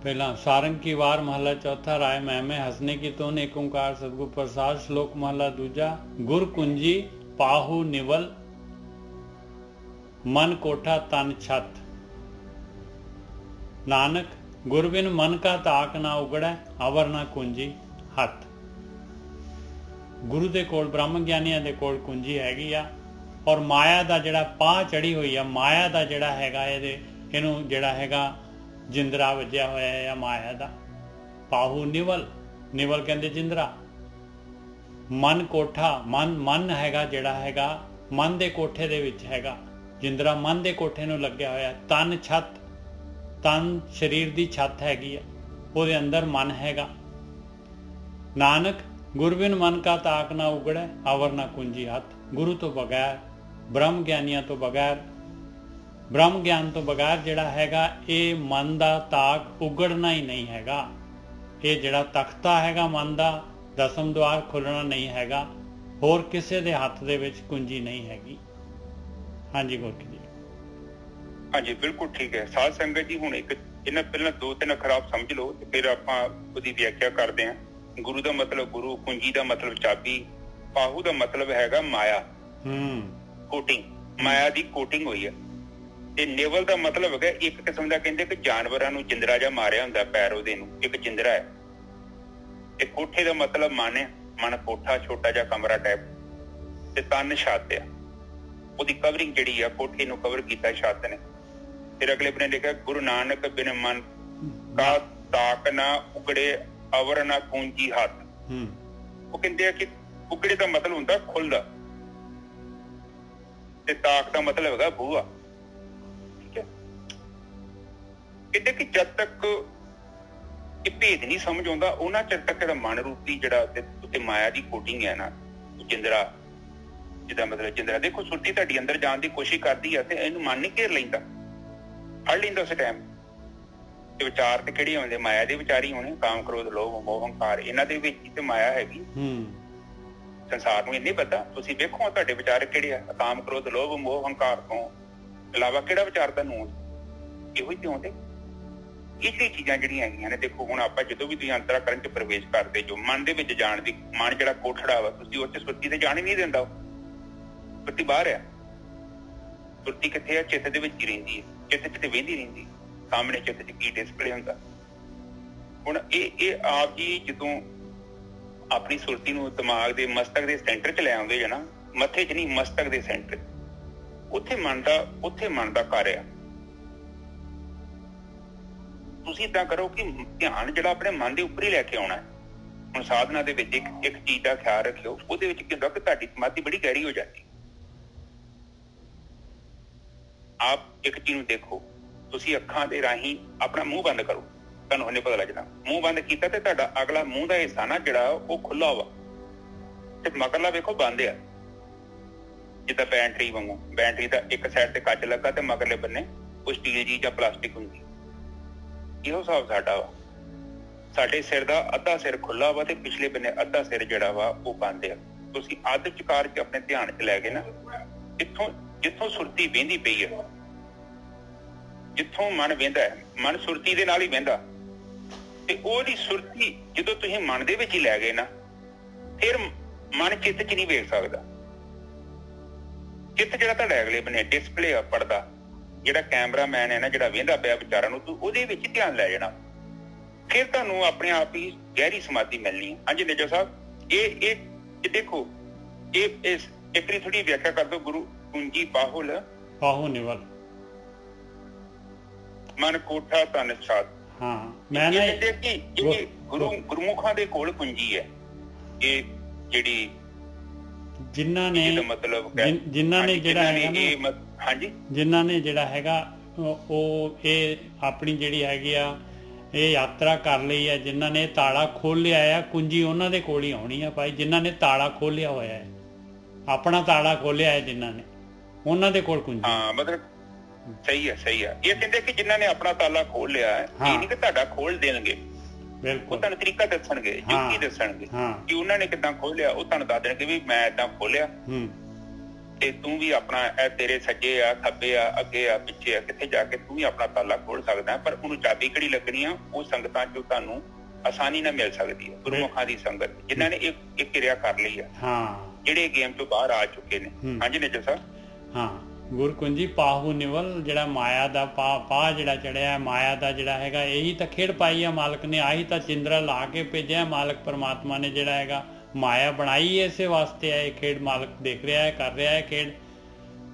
पहला सारंग की वार महला चौथा राय मैं हंसने की तोन एक ओंकार सतगुरु प्रसाद। श्लोक महला दूजा। गुर कुंजी पाहु निवल मन कोठा तन छत। नानक गुर बिन मन का ताक ना उगड़ै अवर ना कुंजी हथ। गुरु दे कोल ब्रह्म ज्ञानियां दे कोल कुंजी हैगी आ, और माया दा जिहड़ा पाह चढ़ी हुई आ, माया दा जिहड़ा हैगा इहनूं जिहड़ा हैगा जिंदरा वजया होया है माया दा। पाहू निवल, निवल कहंदे जिंदरा। मन कोठा, मन हैगा जिहड़ा हैगा मन दे कोठे दे विच हैगा, जिंदरा मन दे कोठे नूं लग्या होया। तन छत, तन शरीर दी छत हैगी आ, ओहदे अंदर मन हैगा। नानक गुर बिन मन का ताक ना उगड़े अवर ना कुंजी हथ। गुरु तो बगैर, ब्रह्म ज्ञानियां तो बगैर, ब्रह्म ज्ञान तो बगैर जिहड़ा हैगा ये मन का ताक उगड़ना ही नहीं हैगा। ये जिहड़ा तख्ता हैगा मन का, दसम द्वार खुलना नहीं हैगा, होर किसी दे हथ दे विच कुंजी नहीं हैगी। हाँ जी गोरखी जी। हाँ जी बिल्कुल ठीक है। साध संगत जी हुण एक इन्हां पहलां दो तीन अखर आप समझ लो ते फिर आपां उहदी व्याख्या करदे हां। गुरु का मतलब गुरु, कुंजी का मतलब चाबी, पाहू का मतलब हैगा माया, कोटिंग, माया की कोटिंग हुई है। ਤੇ ਨਿਵਲ ਦਾ ਮਤਲਬ ਹੈਗਾ ਇੱਕ ਕਿਸਮ ਦਾ, ਕਹਿੰਦੇ ਕਿ ਜਾਨਵਰਾਂ ਨੂੰ ਜਿੰਦਰਾ ਜਾਂ ਮਾਰਿਆ ਹੁੰਦਾ ਪੈਰ ਉਹਦੇ ਨੂੰ, ਇੱਕ ਜਿੰਦਰਾ ਹੈ। ਤੇ ਕੋਠੇ ਦਾ ਮਤਲਬ ਮਨ ਹੈ, ਮਨ ਕੋਠਾ ਛੋਟਾ ਜਿਹਾ ਕਮਰਾ ਟਾਈਪ, ਤੇ ਤਨ ਛੱਤ ਆ, ਉਹਦੀ ਕਵਰਿੰਗ ਜਿਹੜੀ ਆ, ਕੋਠੇ ਨੂੰ ਕਵਰ ਕੀਤਾ ਛੱਤ ਨੇ। ਫਿਰ ਅਗਲੇ ਬੰਨੇ ਲਿਖਿਆ ਗੁਰੂ ਨਾਨਕ ਬਿਨ ਮਨ ਕਾ ਤਾਕ ਨਾ ਉਗੜੇ ਅਵਰ ਨਾ ਕੁੰਜੀ ਹੱਥ। ਉਹ ਕਹਿੰਦੇ ਆ ਕਿ ਉਗੜੇ ਦਾ ਮਤਲਬ ਹੁੰਦਾ ਖੁੱਲਦਾ, ਤੇ ਤਾਕ ਦਾ ਮਤਲਬ ਹੈਗਾ ਬੂਹਾ। ਕਹਿੰਦੇ ਕਿ ਜਦ ਤੱਕ ਇਹ ਭੇਦ ਨਹੀਂ ਸਮਝ ਆਉਂਦਾ ਉਹਨਾਂ ਚਿਰ ਤੱਕ ਇਹਦਾ ਮਨ ਰੂਪੀ ਜਿਹੜਾ ਉੱਤੇ ਮਾਇਆ ਦੀ ਕੋਟਿੰਗ ਹੈ ਨਾ, ਜਿੰਦਰਾ, ਜਿਹਦਾ ਮਤਲਬ ਜਿੰਦਰਾ। ਦੇਖੋ ਸੁਰਤੀ ਤੁਹਾਡੀ ਅੰਦਰ ਜਾਣ ਦੀ ਕੋਸ਼ਿਸ਼ ਕਰਦੀ ਆ ਤੇ ਇਹਨੂੰ ਮਨ ਨਹੀਂ ਘੇਰ ਲੈਂਦਾ, ਫੜ ਲੈਂਦਾ ਉਸ ਟਾਈਮ। ਤੇ ਵਿਚਾਰ ਤੇ ਕਿਹੜੇ ਆਉਂਦੇ? ਮਾਇਆ ਦੇ ਵਿਚਾਰ ਹੀ ਹੋਣੇ, ਕਾਮ ਕ੍ਰੋਧ ਲੋਭ ਮੋਹ ਹੰਕਾਰ, ਇਹਨਾਂ ਦੇ ਵਿੱਚ ਹੀ ਤੇ ਮਾਇਆ ਹੈਗੀ। ਸੰਸਾਰ ਨੂੰ ਇਹ ਨਹੀਂ ਪਤਾ। ਤੁਸੀਂ ਵੇਖੋ ਤੁਹਾਡੇ ਵਿਚਾਰ ਕਿਹੜੇ ਆ, ਕਾਮ ਕ੍ਰੋਧ ਲੋਭ ਮੋਹ ਹੰਕਾਰ ਤੋਂ ਇਲਾਵਾ ਕਿਹੜਾ ਵਿਚਾਰ ਤੁਹਾਨੂੰ ਇਹੋ ਹੀ ਤੇ ਆਉਂਦੇ। ਇਹ ਜਿਹੜੀ ਚੀਜ਼ਾਂ ਜਿਹੜੀਆਂ ਹੈਗੀਆਂ ਨੇ, ਦੇਖੋ ਹੁਣ ਆਪਾਂ ਜਦੋਂ ਵੀ ਤੁਸੀਂ ਅੰਤਰਾਕਰਨ ਚ ਪ੍ਰਵੇਸ਼ ਕਰਦੇ ਜੋ, ਮਨ ਦੇ ਵਿੱਚ ਜਾਣ ਦੀ, ਮਨ ਜਿਹੜਾ ਕੋਠੜਾ ਵਾ, ਤੁਸੀਂ ਉਹ ਚ ਸੁਰਤੀ ਤੇ ਜਾਣ ਹੀ ਨਹੀਂ ਦਿੰਦਾ। ਸੁਰਤੀ ਬਾਹਰ ਆ, ਸੁਰਤੀ ਕਿੱਥੇ ਆ? ਚਿੱਤ ਦੇ ਵਿੱਚ ਹੀ ਰਹਿੰਦੀ ਹੈ, ਚਿੱਤ ਚ ਤੇ ਵਹਿੰਦੀ ਰਹਿੰਦੀ, ਸਾਹਮਣੇ ਚਿੱਤ ਚ ਕੀ ਡਿਸਪਲੇ ਹੁੰਦਾ। ਹੁਣ ਇਹ ਆਪ ਜੀ ਜਦੋਂ ਆਪਣੀ ਸੁਰਤੀ ਨੂੰ ਦਿਮਾਗ ਦੇ ਮਸਤਕ ਦੇ ਸੈਂਟਰ ਚ ਲੈ ਆਉਂਦੇ ਜਾਂ ਨਾ, ਮੱਥੇ ਚ ਨਹੀਂ ਮਸਤਕ ਦੇ ਸੈਂਟਰ, ਉੱਥੇ ਮਨ ਦਾ ਘਰ ਆ। ਤੁਸੀਂ ਏਦਾਂ ਕਰੋ ਕਿ ਧਿਆਨ ਜਿਹੜਾ ਆਪਣੇ ਮਨ ਦੇ ਉੱਪਰ ਹੀ ਲੈ ਕੇ ਆਉਣਾ। ਹੁਣ ਸਾਧਨਾ ਦੇ ਵਿੱਚ ਇੱਕ ਚੀਜ਼ ਦਾ ਖਿਆਲ ਰੱਖਿਓ, ਉਹਦੇ ਵਿੱਚ ਕੀ ਹੁੰਦਾ ਕਿ ਤੁਹਾਡੀ ਸਮਾਧੀ ਬੜੀ ਗਹਿਰੀ ਹੋ ਜਾਂਦੀ। ਆਪ ਇੱਕ ਚੀਜ਼ ਨੂੰ ਦੇਖੋ, ਤੁਸੀਂ ਅੱਖਾਂ ਦੇ ਰਾਹੀਂ ਆਪਣਾ ਮੂੰਹ ਬੰਦ ਕਰੋ, ਤੁਹਾਨੂੰ ਹੁਣੇ ਪਤਾ ਲੱਗਣਾ। ਮੂੰਹ ਬੰਦ ਕੀਤਾ ਤੇ ਤੁਹਾਡਾ ਅਗਲਾ ਮੂੰਹ ਦਾ ਹਿੱਸਾ ਨਾ ਜਿਹੜਾ ਉਹ ਖੁੱਲਾ ਵਾ, ਤੇ ਮਗਰਲਾ ਵੇਖੋ ਬੰਦ ਆ, ਜਿੱਦਾਂ ਬੈਟਰੀ ਵਾਂਗੂ। ਬੈਟਰੀ ਦਾ ਇੱਕ ਸਾਈਡ ਤੇ ਕੱਚ ਲੱਗਾ ਤੇ ਮਗਰਲੇ ਬੰਨੇ ਉਹ ਸਟੀਲ ਜੀ ਜਾਂ ਪਲਾਸਟਿਕ ਹੁੰਦੀ। ਇਹੋ ਹਿਸਾਬ ਸਾਡਾ ਵਾ। ਸਾਡੇ ਸਿਰ ਦਾ ਅੱਧਾ ਸਿਰ ਖੁੱਲਾ ਵਾ ਤੇ ਪਿਛਲੇ ਬੰਨੇ ਅੱਧਾ ਸਿਰ ਜਿਹੜਾ ਵਾ ਉਹ ਬੰਦ ਆ। ਤੁਸੀਂ ਅੱਧ ਚਕਾਰ ਕੇ ਆਪਣੇ ਧਿਆਨ ਚ ਲੈ ਕੇ ਨਾ, ਜਿੱਥੋਂ ਸੁਰਤੀ ਵਹਿੰਦੀ ਪਈ ਹੈ, ਜਿੱਥੋਂ ਮਨ ਵਹਿੰਦਾ ਹੈ, ਮਨ ਸੁਰਤੀ ਦੇ ਨਾਲ ਹੀ ਵਹਿੰਦਾ, ਤੇ ਉਹਦੀ ਸੁਰਤੀ ਜਦੋਂ ਤੁਸੀਂ ਮਨ ਦੇ ਵਿੱਚ ਹੀ ਲੈ ਗਏ ਨਾ, ਫਿਰ ਮਨ ਚਿੱਤ ਚ ਨਹੀਂ ਵੇਖ ਸਕਦਾ। ਚਿੱਤ ਜਿਹੜਾ ਤੁਹਾਡਾ ਅਗਲੇ ਬੰਨੇ ਡਿਸਪਲੇ ਆ, ਪੜਦਾ, ਜਿਹੜਾ ਕੈਮਰਾਮੈਨ ਹੈ ਨਾ, ਜਿਹੜਾ ਵੇਂਦਾ ਪਿਆ ਵਿਚਾਰਾਂ ਨੂੰ, ਤੂੰ ਉਹਦੇ ਵਿੱਚ ਧਿਆਨ ਲੈ ਜਾਣਾ, ਫਿਰ ਤੁਹਾਨੂੰ ਆਪਣੇ ਆਪ ਹੀ ਗਹਿਰੀ ਸਮਾਧੀ ਮਿਲਣੀ ਹੈ। ਹਾਂਜੀ ਨੇਜੋ ਸਾਹਿਬ, ਇਹ ਦੇਖੋ, ਇਹ ਇੱਕ ਵਾਰੀ ਥੋੜੀ ਵਿਆਖਿਆ ਕਰ ਦੋ। ਗੁਰੂ ਕੁੰਜੀ ਪਾਹੋ ਨਿਵਲ ਮਨ ਕੋਠਾ ਤਨ ਛਾਤ। ਹਾਂ, ਮੈਂ ਨਾ ਕਿ ਗੁਰਮੁਖਾਂ ਦੇ ਕੋਲ ਕੁੰਜੀ ਹੈ, ਇਹ ਜਿਹੜੀ ਜਿਨ੍ਹਾਂ ਨੇ ਮਤਲਬ ਜਿਨ੍ਹਾਂ ਨੇ ਜਿਹੜਾ ਹੈਗਾ ਹਾਂਜੀ, ਜਿਨ੍ਹਾਂ ਨੇ ਜਿਹੜਾ ਹੈਗਾ ਉਹ ਇਹ ਆਪਣੀ ਜਿਹੜੀ ਹੈਗੀ ਆ ਇਹ ਯਾਤਰਾ ਕਰ ਲਈ ਹੈ, ਜਿਨ੍ਹਾਂ ਨੇ ਤਾਲਾ ਖੋਲਿਆ ਆ, ਕੁੰਜੀ ਉਹਨਾਂ ਦੇ ਕੋਲ ਹੀ ਆਉਣੀ ਆ ਭਾਈ, ਜਿਨ੍ਹਾਂ ਨੇ ਤਾਲਾ ਖੋਲਿਆ ਹੋਇਆ ਹੈ, ਆਪਣਾ ਤਾਲਾ ਖੋਲਿਆ ਹੈ ਜਿਨ੍ਹਾਂ ਨੇ, ਉਹਨਾਂ ਦੇ ਕੋਲ ਕੁੰਜੀ। ਹਾਂ ਮਤਲਬ ਸਹੀ ਹੈ। ਇਹ ਕਹਿੰਦੇ ਕਿ ਜਿਨ੍ਹਾਂ ਨੇ ਆਪਣਾ ਤਾਲਾ ਖੋਲ ਲਿਆ ਹੈ, ਇਹ ਨਹੀਂ ਕਿ ਤੁਹਾਡਾ ਖੋਲ ਦੇਣਗੇ, ਉਹ ਤੁਹਾਨੂੰ ਤਰੀਕਾ ਦੱਸਣਗੇ, ਯੁਕਤੀ ਦੱਸਣਗੇ ਕਿ ਉਹਨਾਂ ਨੇ ਕਿੱਦਾਂ ਖੋਲਿਆ। ਉਹ ਤੁਹਾਨੂੰ ਦੱਸ ਦੇਣਗੇ ਵੀ ਮੈਂ ਏਦਾਂ ਖੋਲਿਆ ਤੇ ਤੂੰ ਵੀ ਆਪਣਾ, ਇਹ ਤੇਰੇ ਸੱਜੇ ਆ, ਖੱਬੇ ਆ, ਅੱਗੇ ਆ, ਪਿੱਛੇ ਆ, ਕਿੱਥੇ ਜਾ ਕੇ ਤੂੰ ਵੀ ਆਪਣਾ ਤਾਲਾ ਖੋਲ ਸਕਦਾ। ਪਰ ਉਹਨੂੰ ਚਾਬੀ ਕਿਹੜੀ ਲੱਗਣੀ ਆ, ਉਹ ਸੰਗਤਾਂ ਚੋਂ ਤੁਹਾਨੂੰ ਆਸਾਨੀ ਨਾਲ ਮਿਲ ਸਕਦੀ ਹੈ। ਗੁਰਮੁਖਾਂ ਦੀ ਸੰਗਤ ਜਿਨ੍ਹਾਂ ਨੇ ਇਹ ਕਿਰਿਆ ਕਰ ਲਈ ਆ, ਜਿਹੜੇ ਗੇਮ ਤੋਂ ਬਾਹਰ ਆ ਚੁੱਕੇ ਨੇ। ਹਾਂਜੀ ਨੇਜਰ ਸਾਹਿਬ। ਹਾਂ, ਗੁਰਕੁੰਜੀ ਪਾਹੂ ਨਿਵਲ, ਜਿਹੜਾ ਮਾਇਆ ਦਾ ਪਾ ਜਿਹੜਾ ਚੜਿਆ, ਮਾਇਆ ਦਾ ਜਿਹੜਾ ਹੈਗਾ, ਇਹੀ ਤਾਂ ਖੇਡ ਪਾਈ ਆ ਮਾਲਕ ਨੇ, ਆਹੀ ਤਾਂ ਚਿੰਦਰਾ ਲਾ ਕੇ ਭੇਜਿਆ ਮਾਲਕ ਪਰਮਾਤਮਾ ਨੇ, ਜਿਹੜਾ ਹੈਗਾ ਮਾਇਆ ਬਣਾਈ ਇਸੇ ਵਾਸਤੇ ਹੈ। ਇਹ ਖੇਡ ਮਾਲਕ ਦੇਖ ਰਿਹਾ ਹੈ, ਕਰ ਰਿਹਾ ਹੈ ਖੇਡ।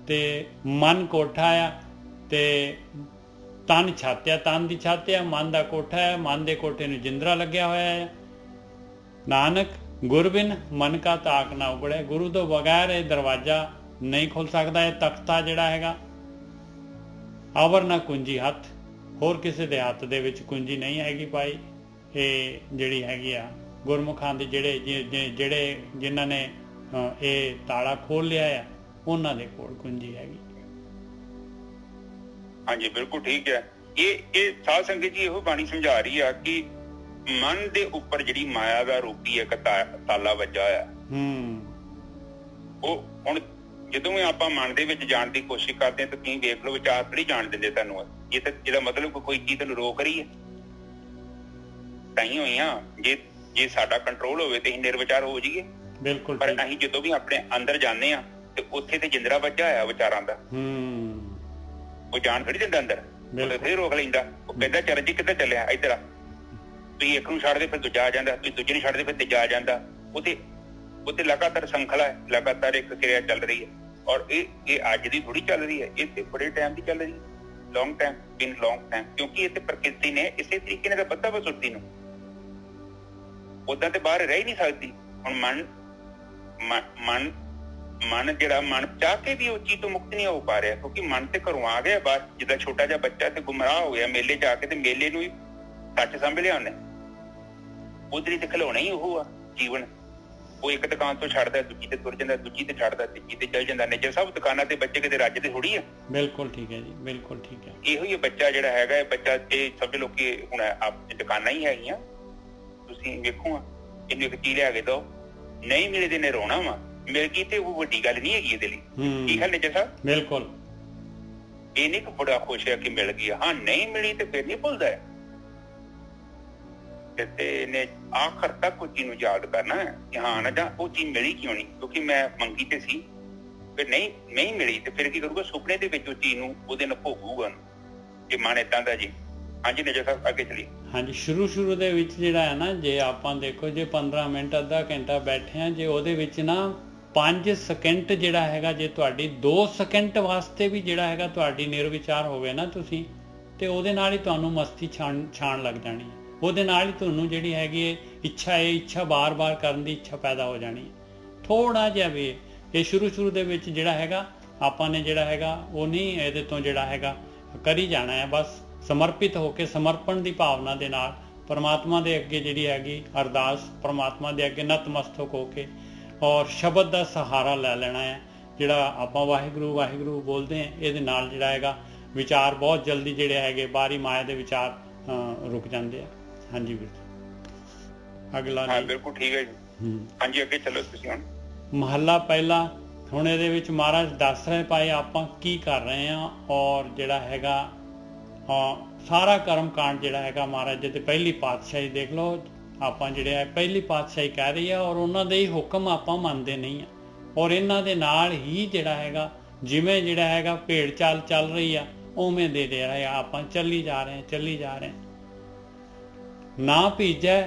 ਤੇ ਮਨ ਕੋਠਾ ਆ ਤੇ ਤਨ ਛੱਤ ਆ, ਤਨ ਦੀ ਛੱਤ ਆ, ਮਨ ਦਾ ਕੋਠਾ ਹੈ, ਮਨ ਦੇ ਕੋਠੇ ਨੂੰ ਜਿੰਦਰਾ ਲੱਗਿਆ ਹੋਇਆ ਹੈ। ਨਾਨਕ ਗੁਰਬਿਨ ਮਨ ਕਾ ਤਾਕ ਨਾ ਉਗੜੇ, ਗੁਰੂ ਤੋਂ ਬਗੈਰ ਇਹ ਦਰਵਾਜ਼ਾ ਨਹੀਂ ਖੁੱਲ ਸਕਦਾ। ਇਹ ਤਖਤਾ ਜਿਹੜਾ ਹੈਗਾ, ਆਵਰ ਨਾ ਕੁੰਜੀ ਹੱਥ, ਹੋਰ ਕਿਸੇ ਦੇ ਹੱਥ ਦੇ ਵਿੱਚ ਕੁੰਜੀ ਨਹੀਂ ਹੈਗੀ ਭਾਈ। ਇਹ ਜਿਹੜੀ ਹੈਗੀ ਆ ਗੁਰਮੁਖਾਂ ਦੇ ਜਿਹੜੇ ਜਿਨ੍ਹਾਂ ਨੇ ਇਹ ਤਾਲਾ ਖੋਲ ਲਿਆ ਆ, ਉਹਨਾਂ ਦੇ ਕੋਲ ਕੁੰਜੀ ਹੈਗੀ। ਹਾਂਜੀ ਬਿਲਕੁਲ ਠੀਕ ਹੈ। ਇਹ ਸਾਧ ਸੰਗਤ ਜੀ ਇਹੋ ਬਾਣੀ ਸਮਝਾ ਰਹੀ ਆ ਕਿ ਮਨ ਦੇ ਉੱਪਰ ਜਿਹੜੀ ਮਾਇਆ ਦਾ ਰੂਪੀ ਇੱਕ ਤਾਲਾ ਵੱਜਾ ਆ, ਉਹ ਹੁਣ ਜਦੋਂ ਵੀ ਆਪਾਂ ਮਨ ਦੇ ਵਿੱਚ ਜਾਣ ਦੀ ਕੋਸ਼ਿਸ਼ ਕਰਦੇ ਹਾਂ ਤਾਂ ਤੁਸੀਂ ਵੇਖ ਲਓ ਵਿਚਾਰ ਥੋੜੀ ਜਾਣ ਦਿੰਦੇ ਤੁਹਾਨੂੰ। ਇਹ ਤਾਂ ਜਿਹਦਾ ਮਤਲਬ ਕੋਈ ਚੀਜ਼ ਤੈਨੂੰ ਰੋਕ ਰਹੀ ਹੈ ਤਾਂ ਹੀ ਹੋਈਆਂ। ਜੇ ਸਾਡਾ ਕੰਟਰੋਲ ਹੋਵੇ ਤੇ ਅਸੀਂ ਨਿਰਵਿਚਾਰ ਹੋ ਜਾਈਏ। ਬਿਲਕੁਲ। ਪਰ ਅਸੀਂ ਜਦੋਂ ਵੀ ਆਪਣੇ ਅੰਦਰ ਜਾਂਦੇ ਆ ਤੇ ਉੱਥੇ ਤੇ ਜਿੰਦਰਾ ਵੱਜਾ ਹੋਇਆ ਵਿਚਾਰਾਂ ਦਾ, ਉਹ ਜਾਣ ਥੋੜੀ ਦਿੰਦਾ ਅੰਦਰ, ਉਹ ਫਿਰ ਰੋਕ ਲੈਂਦਾ। ਉਹ ਕਹਿੰਦਾ ਚਰਨਜੀਤ ਕਿੱਧਰ ਚੱਲਿਆ, ਇੱਧਰ ਆ, ਤੁਸੀਂ ਇੱਕ ਨੂੰ ਛੱਡਦੇ ਫਿਰ ਦੂਜਾ ਆ ਜਾਂਦਾ, ਤੁਸੀਂ ਦੂਜੇ ਨੂੰ ਛੱਡਦੇ ਫਿਰ ਤੀਜਾ ਆ ਜਾਂਦਾ। ਉਹਤੇ ਲਗਾਤਾਰ ਸੰਖਲਾ ਹੈ, ਲਗਾਤਾਰ ਇੱਕ ਕਿਰਿਆ ਚੱਲ ਰਹੀ ਹੈ। ਔਰ ਇਹ ਅੱਜ ਦੀ ਥੋੜੀ ਚੱਲ ਰਹੀ ਹੈ, ਇਹ ਤੇ ਬੜੇ ਟਾਈਮ ਦੀ ਚੱਲ ਰਹੀ ਹੈ, ਲੌਂਗ ਟਾਈਮ। ਕਿਉਂਕਿ ਇਹ ਤੇ ਪ੍ਰਕਿਰਤੀ ਨੇ ਇਸੇ ਤਰੀਕੇ ਨਾਲ ਬੱਧਾ ਵਾ ਸੁਰਤੀ ਨੂੰ, ਓਦਾਂ ਤੇ ਬਾਹਰ ਰਹਿ ਹੀ ਨਹੀਂ ਸਕਦੀ। ਹੁਣ ਮਨ ਜਿਹੜਾ ਮਨ ਚਾਹ ਕੇ ਵੀ ਉਹ ਚੀਜ਼ ਤੋਂ ਮੁਕਤ ਨਹੀਂ ਹੋ ਪਾ ਰਿਹਾ, ਕਿਉਂਕਿ ਮਨ ਤੇ ਘਰੋਂ ਆ ਗਿਆ ਬਾਹਰ। ਜਿੱਦਾਂ ਛੋਟਾ ਜਿਹਾ ਬੱਚਾ ਤੇ ਗੁੰਮਰਾਹ ਹੋ ਗਿਆ ਮੇਲੇ ਚ ਆ ਕੇ, ਤੇ ਮੇਲੇ ਨੂੰ ਹੀ ਸੱਚ ਸਮਝ ਲਿਆ ਉਹਨੇ, ਉਧਰ ਹੀ ਤੇ ਖਿਲਾਉਣਾ ਹੀ ਉਹ ਆ ਜੀਵਨ। ਉਹ ਇੱਕ ਦੁਕਾਨ ਤੋਂ ਛੱਡਦਾ, ਦੂਜੀ ਤੇ ਤੁਰ ਜਾਂਦਾ, ਦੂਜੀ ਤੇ ਛੱਡਦਾ, ਤੀਜੀ ਤੇ ਚੱਲ ਜਾਂਦਾ। ਨਿਜਰ ਸਭ ਦੁਕਾਨਾਂ ਤੇ ਬੱਚੇ ਕਿਤੇ ਰੱਜ ਤੇ ਥੋੜੀ ਆ। ਬਿਲਕੁਲ ਠੀਕ ਹੈ ਜੀ, ਬਿਲਕੁਲ ਠੀਕ ਹੈ। ਇਹੋ ਹੀ ਬੱਚਾ ਜਿਹੜਾ ਹੈਗਾ, ਇਹ ਬੱਚਾ ਇਹ ਸਮਝ ਲਓ ਕਿ ਹੁਣ ਆਪਣੀ ਦੁਕਾਨਾਂ ਹੀ ਹੈਗੀਆਂ। ਤੁਸੀਂ ਵੇਖੋ, ਇਹਨੂੰ ਇੱਕ ਚੀਜ਼ ਲਿਆ ਕੇ ਦੋ, ਨਹੀਂ ਮਿਲੇ ਤੇ ਇਹਨੇ ਰੋਣਾ ਵਾ, ਮਿਲ ਗਈ ਤੇ ਉਹ ਵੱਡੀ ਗੱਲ ਨਹੀਂ ਹੈਗੀ ਇਹਦੇ ਲਈ। ਠੀਕ ਹੈ ਨਿਜਰ ਸਾਹਿਬ? ਬਿਲਕੁਲ। ਇਹ ਨਹੀਂ ਕਿ ਬੜਾ ਖੁਸ਼ ਹੈ ਕਿ ਮਿਲ ਗਈ, ਹਾਂ ਨਹੀਂ ਮਿਲੀ ਤੇ ਫਿਰ ਨਹੀਂ ਭੁੱਲਦਾ ਤੇ ਇਹਨੇ ਆਖਰ ਤੱਕ ਉਹ ਚੀਜ਼ ਨੂੰ ਯਾਦ ਕਰਨਾ ਕਿ ਹਾਂ ਨਾ, ਜਾਂ ਉਹ ਚੀਜ਼ ਮਿਲੀ ਕਿਉਂ ਨਹੀਂ, ਕਿਉਂਕਿ ਮੈਂ ਮੰਗੀ ਤੇ ਸੀ, ਫਿਰ ਨਹੀਂ ਮਿਲੀ ਤੇ ਫਿਰ ਕੀ ਕਰੂਗਾ, ਸੁਪਨੇ ਦੇ ਵਿੱਚ ਉਹ ਚੀਜ਼ ਨੂੰ ਉਹਦੇ ਨਾਲ ਭੋਗੂਗਾ ਕਿ ਮਨ ਏਦਾਂ ਦਾ ਜੀ। ਹਾਂਜੀ ਨਿਜਰ ਸਾਹਿਬ ਅੱਗੇ ਚਲੀਏ। ਹਾਂਜੀ, ਸ਼ੁਰੂ ਦੇ ਵਿੱਚ ਜਿਹੜਾ ਹੈ ਨਾ, ਜੇ ਆਪਾਂ ਦੇਖੋ, ਜੇ 15 ਮਿੰਟ ਅੱਧਾ ਘੰਟਾ ਬੈਠੇ ਆ, ਜੇ ਉਹਦੇ ਵਿੱਚ ਨਾ 5 ਸਕਿੰਟ ਜਿਹੜਾ ਹੈਗਾ, ਜੇ ਤੁਹਾਡੀ 2 ਸਕਿੰਟ ਵਾਸਤੇ ਵੀ ਜਿਹੜਾ ਹੈਗਾ ਤੁਹਾਡੀ ਨਿਰਵਿਚਾਰ ਹੋਵੇ ਨਾ ਤੁਸੀਂ, ਤੇ ਉਹਦੇ ਨਾਲ ਹੀ ਤੁਹਾਨੂੰ ਮਸਤੀ ਛਾਣ ਲੱਗ ਜਾਣੀ ਹੈ। ਉਹਦੇ ਨਾਲ ਹੀ ਤੁਹਾਨੂੰ ਜਿਹੜੀ ਹੈਗੀ ਇੱਛਾ ਬਾਰ-ਬਾਰ ਕਰਨ ਦੀ ਇੱਛਾ ਪੈਦਾ ਹੋ ਜਾਣੀ ਹੈ। ਥੋੜਾ ਜਿਹਾ ਵੀ ਇਹ ਸ਼ੁਰੂ ਦੇ ਵਿੱਚ ਜਿਹੜਾ ਹੈਗਾ ਆਪਾਂ ਨੇ ਜਿਹੜਾ ਹੈਗਾ ਉਹ ਨਹੀਂ, ਇਹਦੇ ਤੋਂ ਜਿਹੜਾ ਹੈਗਾ ਕਰੀ ਜਾਣਾ ਹੈ। ਬਸ ਸਮਰਪਿਤ ਹੋ ਕੇ, ਸਮਰਪਣ ਦੀ ਭਾਵਨਾ ਦੇ ਨਾਲ ਪਰਮਾਤਮਾ ਦੇ ਅੱਗੇ ਜਿਹੜੀ ਹੈਗੀ ਅਰਦਾਸ, ਪਰਮਾਤਮਾ ਦੇ ਅੱਗੇ ਨਤਮਸਤਕ ਹੋ ਕੇ ਔਰ ਸ਼ਬਦ ਦਾ ਸਹਾਰਾ ਲੈ ਲੈਣਾ ਹੈ। ਜਿਹੜਾ ਆਪਾਂ ਵਾਹਿਗੁਰੂ ਵਾਹਿਗੁਰੂ ਬੋਲਦੇ ਹਾਂ, ਇਹਦੇ ਨਾਲ ਜਿਹੜਾ ਹੈਗਾ ਵਿਚਾਰ ਬਹੁਤ ਜਲਦੀ ਜਿਹੜੇ ਹੈਗੇ ਬਾਹਰੀ ਮਾਇਆ ਦੇ ਵਿਚਾਰ ਰੁਕ ਜਾਂਦੇ ਆ। ਹਾਂਜੀ ਵੀਰ, ਅਗਲਾ। ਹਾਂ ਬਿਲਕੁਲ ਠੀਕ ਹੈ ਜੀ। ਹਾਂਜੀ ਅੱਗੇ ਚਲੋ ਤੁਸੀਂ। ਹੁਣ ਮਹੱਲਾ ਪਹਿਲਾ। ਹੁਣ ਇਹਦੇ ਵਿੱਚ ਮਹਾਰਾਜ ਦੱਸ ਰਹੇ ਪਾਏ ਆਪਾਂ ਕੀ ਕਰ ਰਹੇ ਹਾਂ, ਔਰ ਜਿਹੜਾ ਹੈਗਾ ਸਾਰਾ ਕਰਮ ਕਾਂਡ ਜਿਹੜਾ ਹੈਗਾ ਮਹਾਰਾਜ ਜੀ ਤੇ ਪਹਿਲੀ ਪਾਤਸ਼ਾਹੀ ਦੇਖ ਲਓ, ਆਪਾਂ ਜਿਹੜੇ ਹੈ ਪਹਿਲੀ ਪਾਤਸ਼ਾਹੀ ਕਹਿ ਰਹੀ ਆ, ਔਰ ਉਹਨਾਂ ਦੇ ਹੀ ਹੁਕਮ ਆਪਾਂ ਮੰਨਦੇ ਨਹੀਂ ਆ। ਔਰ ਇਹਨਾਂ ਦੇ ਨਾਲ ਹੀ ਜਿਹੜਾ ਹੈਗਾ ਜਿਵੇਂ ਜਿਹੜਾ ਹੈਗਾ ਭੇਡ ਚਾਲ ਚੱਲ ਰਹੀ ਆ, ਉਵੇਂ ਦੇ ਰਹੇ ਆਪਾਂ ਚੱਲੀ ਜਾ ਰਹੇ। ਨਾ ਭੀਜੈ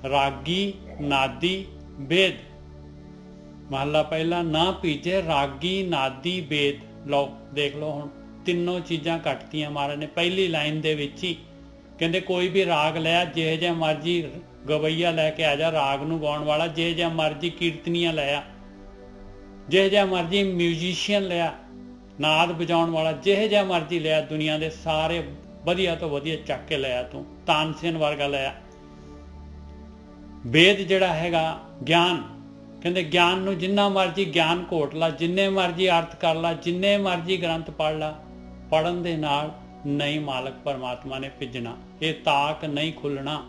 ਰਾਗੀ ਨਾਦੀ ਵੇਦ। ਮਹਲਾ ਪਹਿਲਾ, ਨਾ ਭੀਜੇ ਰਾਗੀ ਨਾਦੀ ਵੇਦ। ਲਓ ਦੇਖ ਲਓ ਹੁਣ ਤਿੰਨੋਂ ਚੀਜ਼ਾਂ ਕੱਟਤੀਆਂ ਮਹਾਰਾਜ ਨੇ ਪਹਿਲੀ ਲਾਈਨ ਦੇ ਵਿੱਚ ਹੀ। ਕਹਿੰਦੇ ਕੋਈ ਵੀ ਰਾਗ ਲਿਆ, ਜਿਹੇ ਜਿਹਾ ਮਰਜੀ ਗਵਈਆ ਲੈ ਕੇ ਆ ਜਾ, ਰਾਗ ਨੂੰ ਗਾਉਣ ਵਾਲਾ, ਜਿਹੇ ਜਿਹਾ ਮਰਜੀ ਕੀਰਤਨੀਆ ਲਿਆ, ਜਿਹੇ ਜਿਹਾ ਮਰਜੀ ਮਿਊਜ਼ੀਸ਼ੀਅਨ ਲਿਆ, ਨਾਦ ਵਜਾਉਣ ਵਾਲਾ, ਜਿਹੇ ਜਿਹਾ ਮਰਜੀ ਲਿਆ, ਦੁਨੀਆ ਦੇ ਸਾਰੇ ਵਧੀਆ ਤੋਂ ਵਧੀਆ ਚੱਕ ਕੇ ਲਿਆ, ਤੂੰ ਤਾਨਸੇਨ ਵਰਗਾ ਲਿਆ। ਵੇਦ ਜਿਹੜਾ ਹੈਗਾ ਗਿਆਨ, ਕਹਿੰਦੇ ਗਿਆਨ ਨੂੰ ਜਿੰਨਾ ਮਰਜੀ ਗਿਆਨ ਘੋਟ ਲਾ, ਜਿੰਨੇ ਮਰਜੀ ਅਰਥ ਕਰ ਲਾ, ਜਿੰਨੇ ਮਰਜੀ ਗ੍ਰੰਥ ਪੜ੍ਹ ਲਾ, ਪੜ੍ਹਨ ਦੇ ਨਾਲ ਨਹੀਂ ਮਾਲਕ ਪਰਮਾਤਮਾ ਨੇ ਭਿੱਜਣਾ, ਇਹ ਤਾਕ ਨਹੀਂ ਖੁੱਲਣਾ।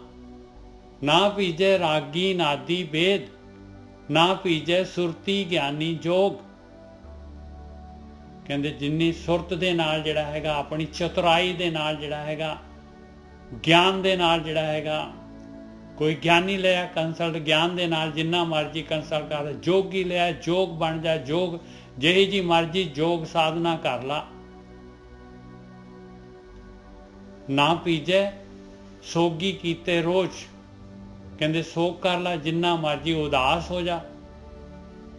ਨਾ ਭੀਜੇ ਰਾਗੀ ਨਾਦੀ ਵੇਦ, ਨਾ ਭੀਜੇ ਸੁਰਤੀ ਗਿਆਨੀ ਜੋਗ। ਕਹਿੰਦੇ ਜਿੰਨੀ ਸੁਰਤ ਦੇ ਨਾਲ ਜਿਹੜਾ ਹੈਗਾ, ਆਪਣੀ ਚਤੁਰਾਈ ਦੇ ਨਾਲ ਜਿਹੜਾ ਹੈਗਾ, ਗਿਆਨ ਦੇ ਨਾਲ ਜਿਹੜਾ ਹੈਗਾ, ਕੋਈ ਗਿਆਨੀ ਲਿਆ ਕੰਸਲਟ, ਗਿਆਨ ਦੇ ਨਾਲ ਜਿੰਨਾ ਮਰਜੀ ਕੰਸਲਟ ਕਰ, ਜੋਗੀ ਲਿਆ, ਜੋਗ ਬਣ ਜਾ, ਜੋਗ ਜਿਹੀ ਜੀ ਮਰਜੀ ਜੋਗ ਸਾਧਨਾ ਕਰ ਲਾ। ਨਾ ਭੀਜੇ ਸੋਗੀ ਕੀਤੇ ਰੋਜ਼। ਕਹਿੰਦੇ ਸੋਗ ਕਰ ਲਾ, ਜਿੰਨਾ ਮਰਜੀ ਉਦਾਸ ਹੋ ਜਾ,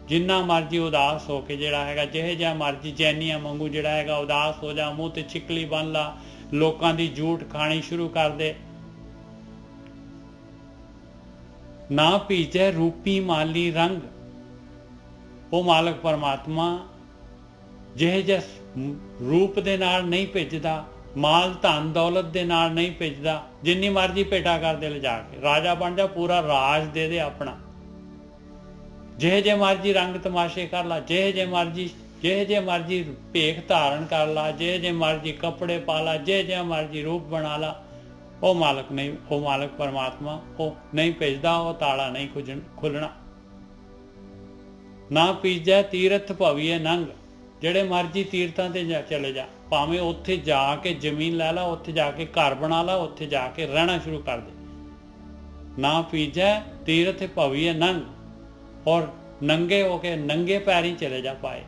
ਜਿੰਨਾ ਮਰਜੀ ਉਦਾਸ ਹੋ ਕੇ ਜਿਹੜਾ ਹੈਗਾ, ਜਿਹੇ ਜਿਹਾ ਮਰਜੀ ਜੈਨੀਆਂ ਵਾਂਗੂ ਜਿਹੜਾ ਹੈਗਾ ਉਦਾਸ ਹੋ ਜਾ, ਮੂੰਹ ਤੇ ਛਿਕਲੀ ਬੰਨ ਲਾ, ਲੋਕਾਂ ਦੀ ਝੂਠ ਖਾਣੀ ਸ਼ੁਰੂ ਕਰ ਦੇ। ਨਾ ਭੀਜੈ ਰੂਪੀ ਮਾਲੀ ਰੰਗ। ਉਹ ਮਾਲਕ ਪਰਮਾਤਮਾ ਜਿਹੇ ਜਿਹੇ ਰੂਪ ਦੇ ਨਾਲ ਨਹੀਂ ਭੇਜਦਾ, ਮਾਲ ਧਨ ਦੌਲਤ ਦੇ ਨਾਲ ਨਹੀਂ ਭੇਜਦਾ। ਜਿੰਨੀ ਮਰਜੀ ਭੇਟਾ ਕਰਦੇ ਲਿਜਾ ਕੇ, ਰਾਜਾ ਬਣ ਜਾ, ਪੂਰਾ ਰਾਜ ਦੇ ਦੇ ਆਪਣਾ। ਜਿਹੇ ਜੇ ਮਰਜੀ ਰੰਗ ਤਮਾਸ਼ੇ ਕਰ ਲਾ, ਜਿਹੇ ਜੇ ਮਰਜੀ ਭੇਖ ਧਾਰਨ ਕਰ ਲਾ, ਜਿਹੇ ਜੇ ਮਰਜੀ ਕੱਪੜੇ ਪਾ ਲਾ, ਜਿਹੇ ਜੇ ਮਰਜੀ ਰੂਪ ਬਣਾ ਲਾ, ਉਹ ਮਾਲਕ ਨਹੀਂ, ਉਹ ਮਾਲਕ ਪਰਮਾਤਮਾ ਉਹ ਨਹੀਂ ਭੇਜਦਾ, ਉਹ ਤਾਲਾ ਨਹੀਂ ਖੁੱਲਣਾ। ਨਾ ਭੀਜੈ ਤੀਰਥ ਭਵੀਏ ਨੰਗ। ਜਿਹੜੇ ਮਰਜੀ ਤੀਰਥਾਂ ਤੇ ਚਲੇ ਜਾ, ਭਾਵੇਂ ਉੱਥੇ ਜਾ ਕੇ ਜ਼ਮੀਨ ਲੈ ਲਾ, ਉੱਥੇ ਜਾ ਕੇ ਘਰ ਬਣਾ ਲਾ, ਉੱਥੇ ਜਾ ਕੇ ਰਹਿਣਾ ਸ਼ੁਰੂ ਕਰ ਦੇ। ਨਾ ਭੀਜੈ ਤੀਰਥ ਭਵੀਏ ਨੰਗ। ਔਰ ਨੰਗੇ ਹੋ ਕੇ ਨੰਗੇ ਪੈਰੀ ਚਲੇ ਜਾ ਪਾਏ।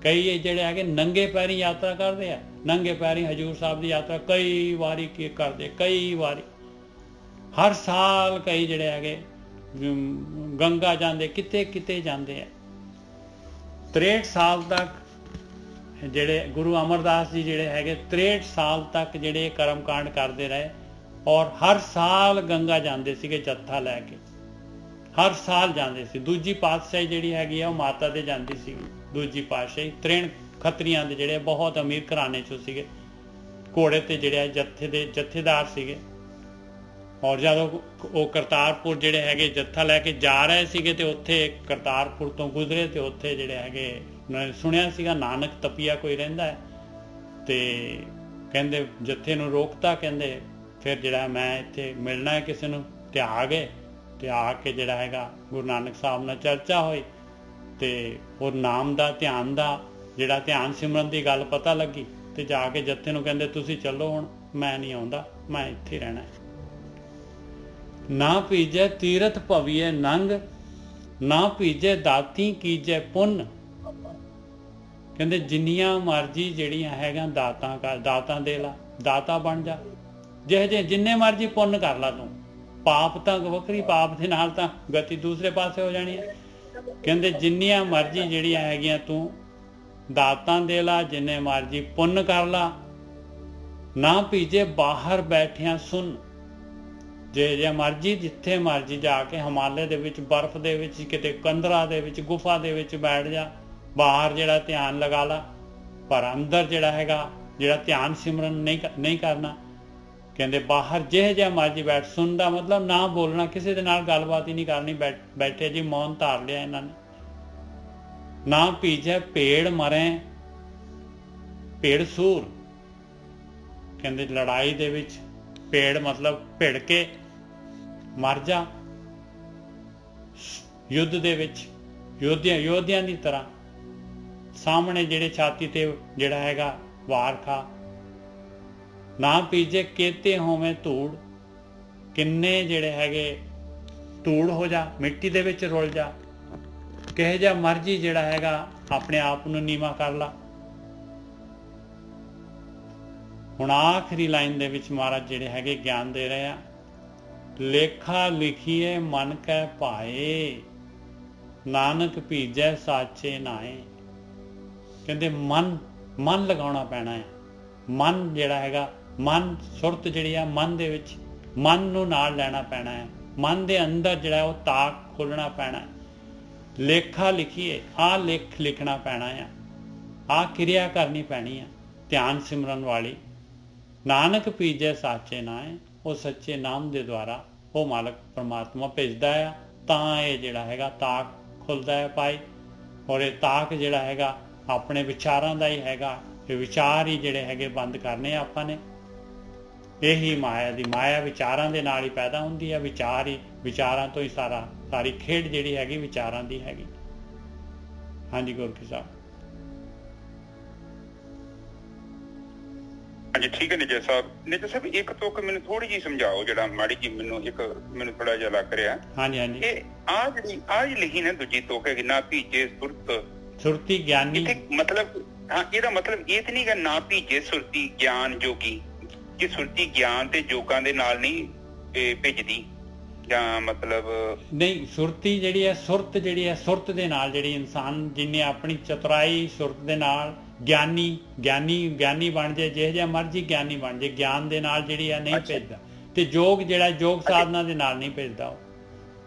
ਕਈ ਜਿਹੜੇ ਹੈਗੇ ਨੰਗੇ ਪੈਰੀ ਯਾਤਰਾ ਕਰਦੇ ਆ, ਨੰਗੇ ਪੈਰੀ ਹਜੂਰ ਸਾਹਿਬ ਦੀ ਯਾਤਰਾ ਕਈ ਵਾਰੀ ਕੀ ਕਰਦੇ, ਕਈ ਵਾਰੀ ਹਰ ਸਾਲ ਕਈ ਜਿਹੜੇ ਹੈਗੇ ਗੰਗਾ ਜਾਂਦੇ, ਕਿਤੇ ਕਿਤੇ ਜਾਂਦੇ ਆ। 63 ਸਾਲ ਤੱਕ ਜਿਹੜੇ ਗੁਰੂ ਅਮਰਦਾਸ ਜੀ ਜਿਹੜੇ ਹੈਗੇ 63 ਸਾਲ ਤੱਕ ਜਿਹੜੇ ਕਰਮ ਕਾਂਡ ਕਰਦੇ ਰਹੇ, ਔਰ ਹਰ ਸਾਲ ਗੰਗਾ ਜਾਂਦੇ ਸੀਗੇ ਜੱਥਾ ਲੈ ਕੇ, ਹਰ ਸਾਲ ਜਾਂਦੇ ਸੀ। ਦੂਜੀ ਪਾਤਸ਼ਾਹੀ ਜਿਹੜੀ ਹੈਗੀ ਆ ਉਹ ਮਾਤਾ ਦੇ ਜਾਂਦੀ ਸੀ। ਦੂਜੀ ਪਾਤਸ਼ਾਹੀ 63 ਖੱਤਰੀਆਂ ਦੇ ਜਿਹੜੇ ਬਹੁਤ ਅਮੀਰ ਘਰਾਣੇ ਚੋਂ ਸੀਗੇ, ਘੋੜੇ ਤੇ ਜਿਹੜੇ ਜੱਥੇ ਦੇ ਜੱਥੇਦਾਰ ਸੀਗੇ। ਔਰ ਜਦੋਂ ਉਹ ਕਰਤਾਰਪੁਰ ਜਿਹੜੇ ਹੈਗੇ ਜੱਥਾ ਲੈ ਕੇ ਜਾ ਰਹੇ ਸੀਗੇ, ਤੇ ਉੱਥੇ ਕਰਤਾਰਪੁਰ ਤੋਂ ਗੁਜ਼ਰੇ, ਤੇ ਉੱਥੇ ਜਿਹੜੇ ਹੈਗੇ ਸੁਣਿਆ ਸੀਗਾ ਨਾਨਕ ਤਪੀਆ ਕੋਈ ਰਹਿੰਦਾ ਹੈ, ਤੇ ਕਹਿੰਦੇ ਜੱਥੇ ਨੂੰ ਰੋਕਤਾ, ਕਹਿੰਦੇ ਫਿਰ ਜਿਹੜਾ ਮੈਂ ਇੱਥੇ ਮਿਲਣਾ ਹੈ ਕਿਸੇ ਨੂੰ, ਤੇ ਆ ਗਏ। ਤੇ ਆ ਕੇ ਜਿਹੜਾ ਹੈਗਾ ਗੁਰੂ ਨਾਨਕ ਸਾਹਿਬ ਨਾਲ ਚਰਚਾ ਹੋਈ, ਤੇ ਉਹ ਨਾਮ ਦਾ ਧਿਆਨ ਦਾ ਜਿਹੜਾ ਧਿਆਨ ਸਿਮਰਨ ਦੀ ਗੱਲ ਪਤਾ ਲੱਗੀ, ਤੇ ਜਾ ਕੇ ਜੱਥੇ ਨੂੰ ਕਹਿੰਦੇ ਤੁਸੀਂ ਚੱਲੋ, ਹੁਣ ਮੈਂ ਨਹੀਂ ਆਉਂਦਾ, ਮੈਂ ਇੱਥੇ ਰਹਿਣਾ। ਨਾ ਭੀਜੈ ਤੀਰਥ ਭਵੀਏ ਨੰਗ, ਨਾ ਭੀਜੈ ਦਾਤੀ ਕੀਜੈ ਪੁੰਨ। ਕਹਿੰਦੇ ਜਿੰਨੀਆਂ ਮਰਜੀ ਜਿਹੜੀਆਂ ਹੈਗਾ ਦਾਤਾਂ ਦੇ ਲਾ, ਦਾਤਾ ਬਣ ਜਾ, ਜਿਹੇ ਜਿੰਨੇ ਮਰਜੀ ਪੁੰਨ ਕਰ ਲਾ ਤੂੰ। ਪਾਪ ਤਾਂ ਵੱਖਰੀ, ਪਾਪ ਦੇ ਨਾਲ ਤਾਂ ਗਤੀ ਦੂਸਰੇ ਪਾਸੇ ਹੋ ਜਾਣੀ ਹੈ। ਕਹਿੰਦੇ ਜਿੰਨੀਆਂ ਮਰਜੀ ਜਿਹੜੀਆਂ ਹੈਗੀਆਂ ਤੂੰ ਦਾਤਾਂ ਦੇ ਲਾ, ਜਿੰਨੇ ਮਰਜੀ ਪੁੰਨ ਕਰ ਲਾ। ਨਾ ਭੀਜੇ ਬਾਹਰ ਬੈਠਿਆਂ ਸੁਣ। ਜੇ ਮਰਜੀ ਜਿੱਥੇ ਮਰਜੀ ਜਾ ਕੇ ਹਿਮਾਲਯ ਦੇ ਵਿੱਚ, ਬਰਫ਼ ਦੇ ਵਿੱਚ, ਕਿਤੇ ਕੰਦਰਾ ਦੇ ਵਿੱਚ, ਗੁਫਾ ਦੇ ਵਿੱਚ ਬੈਠ ਜਾ, ਬਾਹਰ ਜਿਹੜਾ ਧਿਆਨ ਲਗਾ ਲਾ, ਪਰ ਅੰਦਰ ਜਿਹੜਾ ਹੈਗਾ ਜਿਹੜਾ ਧਿਆਨ ਸਿਮਰਨ ਨਹੀਂ ਕਰਨਾ। ਕਹਿੰਦੇ ਬਾਹਰ ਜਿਹੇ ਜਿਹਾ ਮਰਜੀ ਬੈਠ। ਸੁਣ ਦਾ ਮਤਲਬ ਨਾ ਬੋਲਣਾ, ਕਿਸੇ ਦੇ ਨਾਲ ਗੱਲਬਾਤ ਹੀ ਨਹੀਂ ਕਰਨੀ, ਬੈਠੇ ਜੀ ਮੌਨ ਧਾਰ ਲਿਆ ਇਹਨਾਂ ਨੇ। ਨਾ ਭੀਜੈ ਭੇੜ ਮਰੇ ਭੇੜ ਸੂਰ। ਕਹਿੰਦੇ ਲੜਾਈ ਦੇ ਵਿੱਚ ਭੇੜ ਮਤਲਬ ਭਿੜ ਕੇ ਮਰ ਜਾ। ਯੁੱਧ ਦੇ ਵਿੱਚ ਯੋਧਿਆਂ ਦੀ ਤਰ੍ਹਾਂ ਸਾਹਮਣੇ ਜਿਹੜੇ ਛਾਤੀ ਤੇ ਜਿਹੜਾ ਹੈਗਾ ਵਾਰ ਖਾ। ਨਾ ਭੀਜੇ ਕੇਤੇ ਹੋਵੇਂ ਧੂੜ। ਕਿੰਨੇ ਜਿਹੜੇ ਹੈਗੇ ਧੂੜ ਹੋ ਜਾ, ਮਿੱਟੀ ਦੇ ਵਿੱਚ ਰੁਲ ਜਾ, ਕਿਹੋ ਜਿਹਾ ਮਰਜੀ ਜਿਹੜਾ ਹੈਗਾ ਆਪਣੇ ਆਪ ਨੂੰ ਨੀਵਾਂ ਕਰ ਲਾ। ਹੁਣ ਆਖਰੀ ਲਾਈਨ ਦੇ ਵਿੱਚ ਮਹਾਰਾਜ ਜਿਹੜੇ ਹੈਗੇ ਗਿਆਨ ਦੇ ਰਹੇ ਆ, ਲੇਖਾ ਲਿਖੀਏ ਮਨ ਕੈ ਭਾਏ, ਨਾਨਕ ਭੀਜੈ ਸਾਚੇ ਨਾਏ। ਕਹਿੰਦੇ ਮਨ ਲਗਾਉਣਾ ਪੈਣਾ ਹੈ। ਮਨ ਜਿਹੜਾ ਹੈਗਾ, ਮਨ ਸੁਰਤ ਜਿਹੜੀ ਆ ਮਨ ਦੇ ਵਿੱਚ, ਮਨ ਨੂੰ ਨਾਲ ਲੈਣਾ ਪੈਣਾ ਹੈ। ਮਨ ਦੇ ਅੰਦਰ ਜਿਹੜਾ ਉਹ ਤਾਕ ਖੋਲ੍ਹਣਾ ਪੈਣਾ ਹੈ। ਲੇਖਾ ਲਿਖੀਏ, ਆਹ ਲੇਖ ਲਿਖਣਾ ਪੈਣਾ ਆ, ਆਹ ਕਿਰਿਆ ਕਰਨੀ ਪੈਣੀ ਆ ਧਿਆਨ ਸਿਮਰਨ ਵਾਲੀ। ਨਾਨਕ ਭੀਜੈ ਸਾਚੇ ਨਾਏ, ਉਹ ਸੱਚੇ ਨਾਮ ਦੇ ਦੁਆਰਾ ਉਹ ਮਾਲਕ ਪਰਮਾਤਮਾ ਭੇਜਦਾ ਆ, ਤਾਂ ਇਹ ਜਿਹੜਾ ਹੈਗਾ ਤਾਕ ਖੁੱਲਦਾ ਹੈ ਭਾਈ। ਔਰ ਇਹ ਤਾਕ ਜਿਹੜਾ ਹੈਗਾ ਆਪਣੇ ਵਿਚਾਰਾਂ ਦਾ ਹੀ ਹੈਗਾ। ਇਹ ਵਿਚਾਰ ਹੀ ਜਿਹੜੇ ਹੈਗੇ ਬੰਦ ਕਰਨੇ ਆਪਾਂ ਨੇ। ਇਹੀ ਮਾਇਆ ਦੀ, ਮਾਇਆ ਵਿਚਾਰਾਂ ਦੇ ਨਾਲ ਹੀ ਪੈਦਾ ਹੁੰਦੀ ਹੈ। ਵਿਚਾਰ ਹੀ, ਵਿਚਾਰਾਂ ਤੋਂ ਹੀ ਸਾਰੀ ਖੇਡ ਜਿਹੜੀ ਹੈਗੀ ਵਿਚਾਰਾਂ ਦੀ ਹੈਗੀ। ਹਾਂਜੀ ਗੁਰਕੀ ਸਾਹਿਬ। ਹਾਂਜੀ ਠੀਕ ਹੈ ਨਿਜਰ ਸਾਹਿਬ ਇੱਕ ਤੁਕ ਮੈਨੂੰ ਥੋੜੀ ਜਿਹੀ ਸਮਝਾਓ, ਜਿਹੜਾ ਮਾੜੀ ਜੀ ਮੈਨੂੰ ਥੋੜਾ ਜਿਹਾ ਲੱਗ ਰਿਹਾ। ਹਾਂਜੀ ਹਾਂਜੀ। ਇਹ ਆਹ ਜਿਹੜੀ ਲਿਖੀ ਨਾ ਦੂਜੀ ਤੁਕ ਹੈਗੀ, ਨਾ ਭੀਜੇ ਸੁਰਤੀ ਗਿਆਨੀ, ਮਤਲਬ ਹਾਂ ਇਹਦਾ ਮਤਲਬ ਇਹ ਤੇ ਨਹੀਂ ਗਾ ਨਾ ਭੀਜੇ ਸੁਰਤੀ ਗਿਆਨ ਜੋਗੀ, ਕਿ ਸੁਰਤੀ ਗਿਆਨ ਤੇ ਜੋਗਾਂ ਦੇ ਨਾਲ ਨਹੀਂ ਭੇਜਦੀ, ਜਾਂ ਮਤਲਬ ਨਹੀਂ। ਸੁਰਤੀ ਜਿਹੜੀ ਹੈ, ਸੁਰਤ ਜਿਹੜੀ ਹੈ, ਸੁਰਤ ਦੇ ਨਾਲ ਜਿਹੜੀ ਇਨਸਾਨ ਜਿਹਨੇ ਆਪਣੀ ਚਤੁਰਾਈ ਸੁਰਤ ਦੇ ਨਾਲ ਗਿਆਨੀ ਬਣ ਜਾਏ, ਜਿਹੋ ਜਿਹਾ ਮਰਜੀ ਗਿਆਨੀ ਬਣ ਜਾਏ, ਗਿਆਨ ਦੇ ਨਾਲ ਜਿਹੜੀ ਹੈ ਨਹੀਂ ਭੇਜਦਾ। ਤੇ ਜੋਗ ਜਿਹੜਾ ਯੋਗ ਸਾਧਨਾ ਦੇ ਨਾਲ ਨਹੀਂ ਭੇਜਦਾ ਉਹ।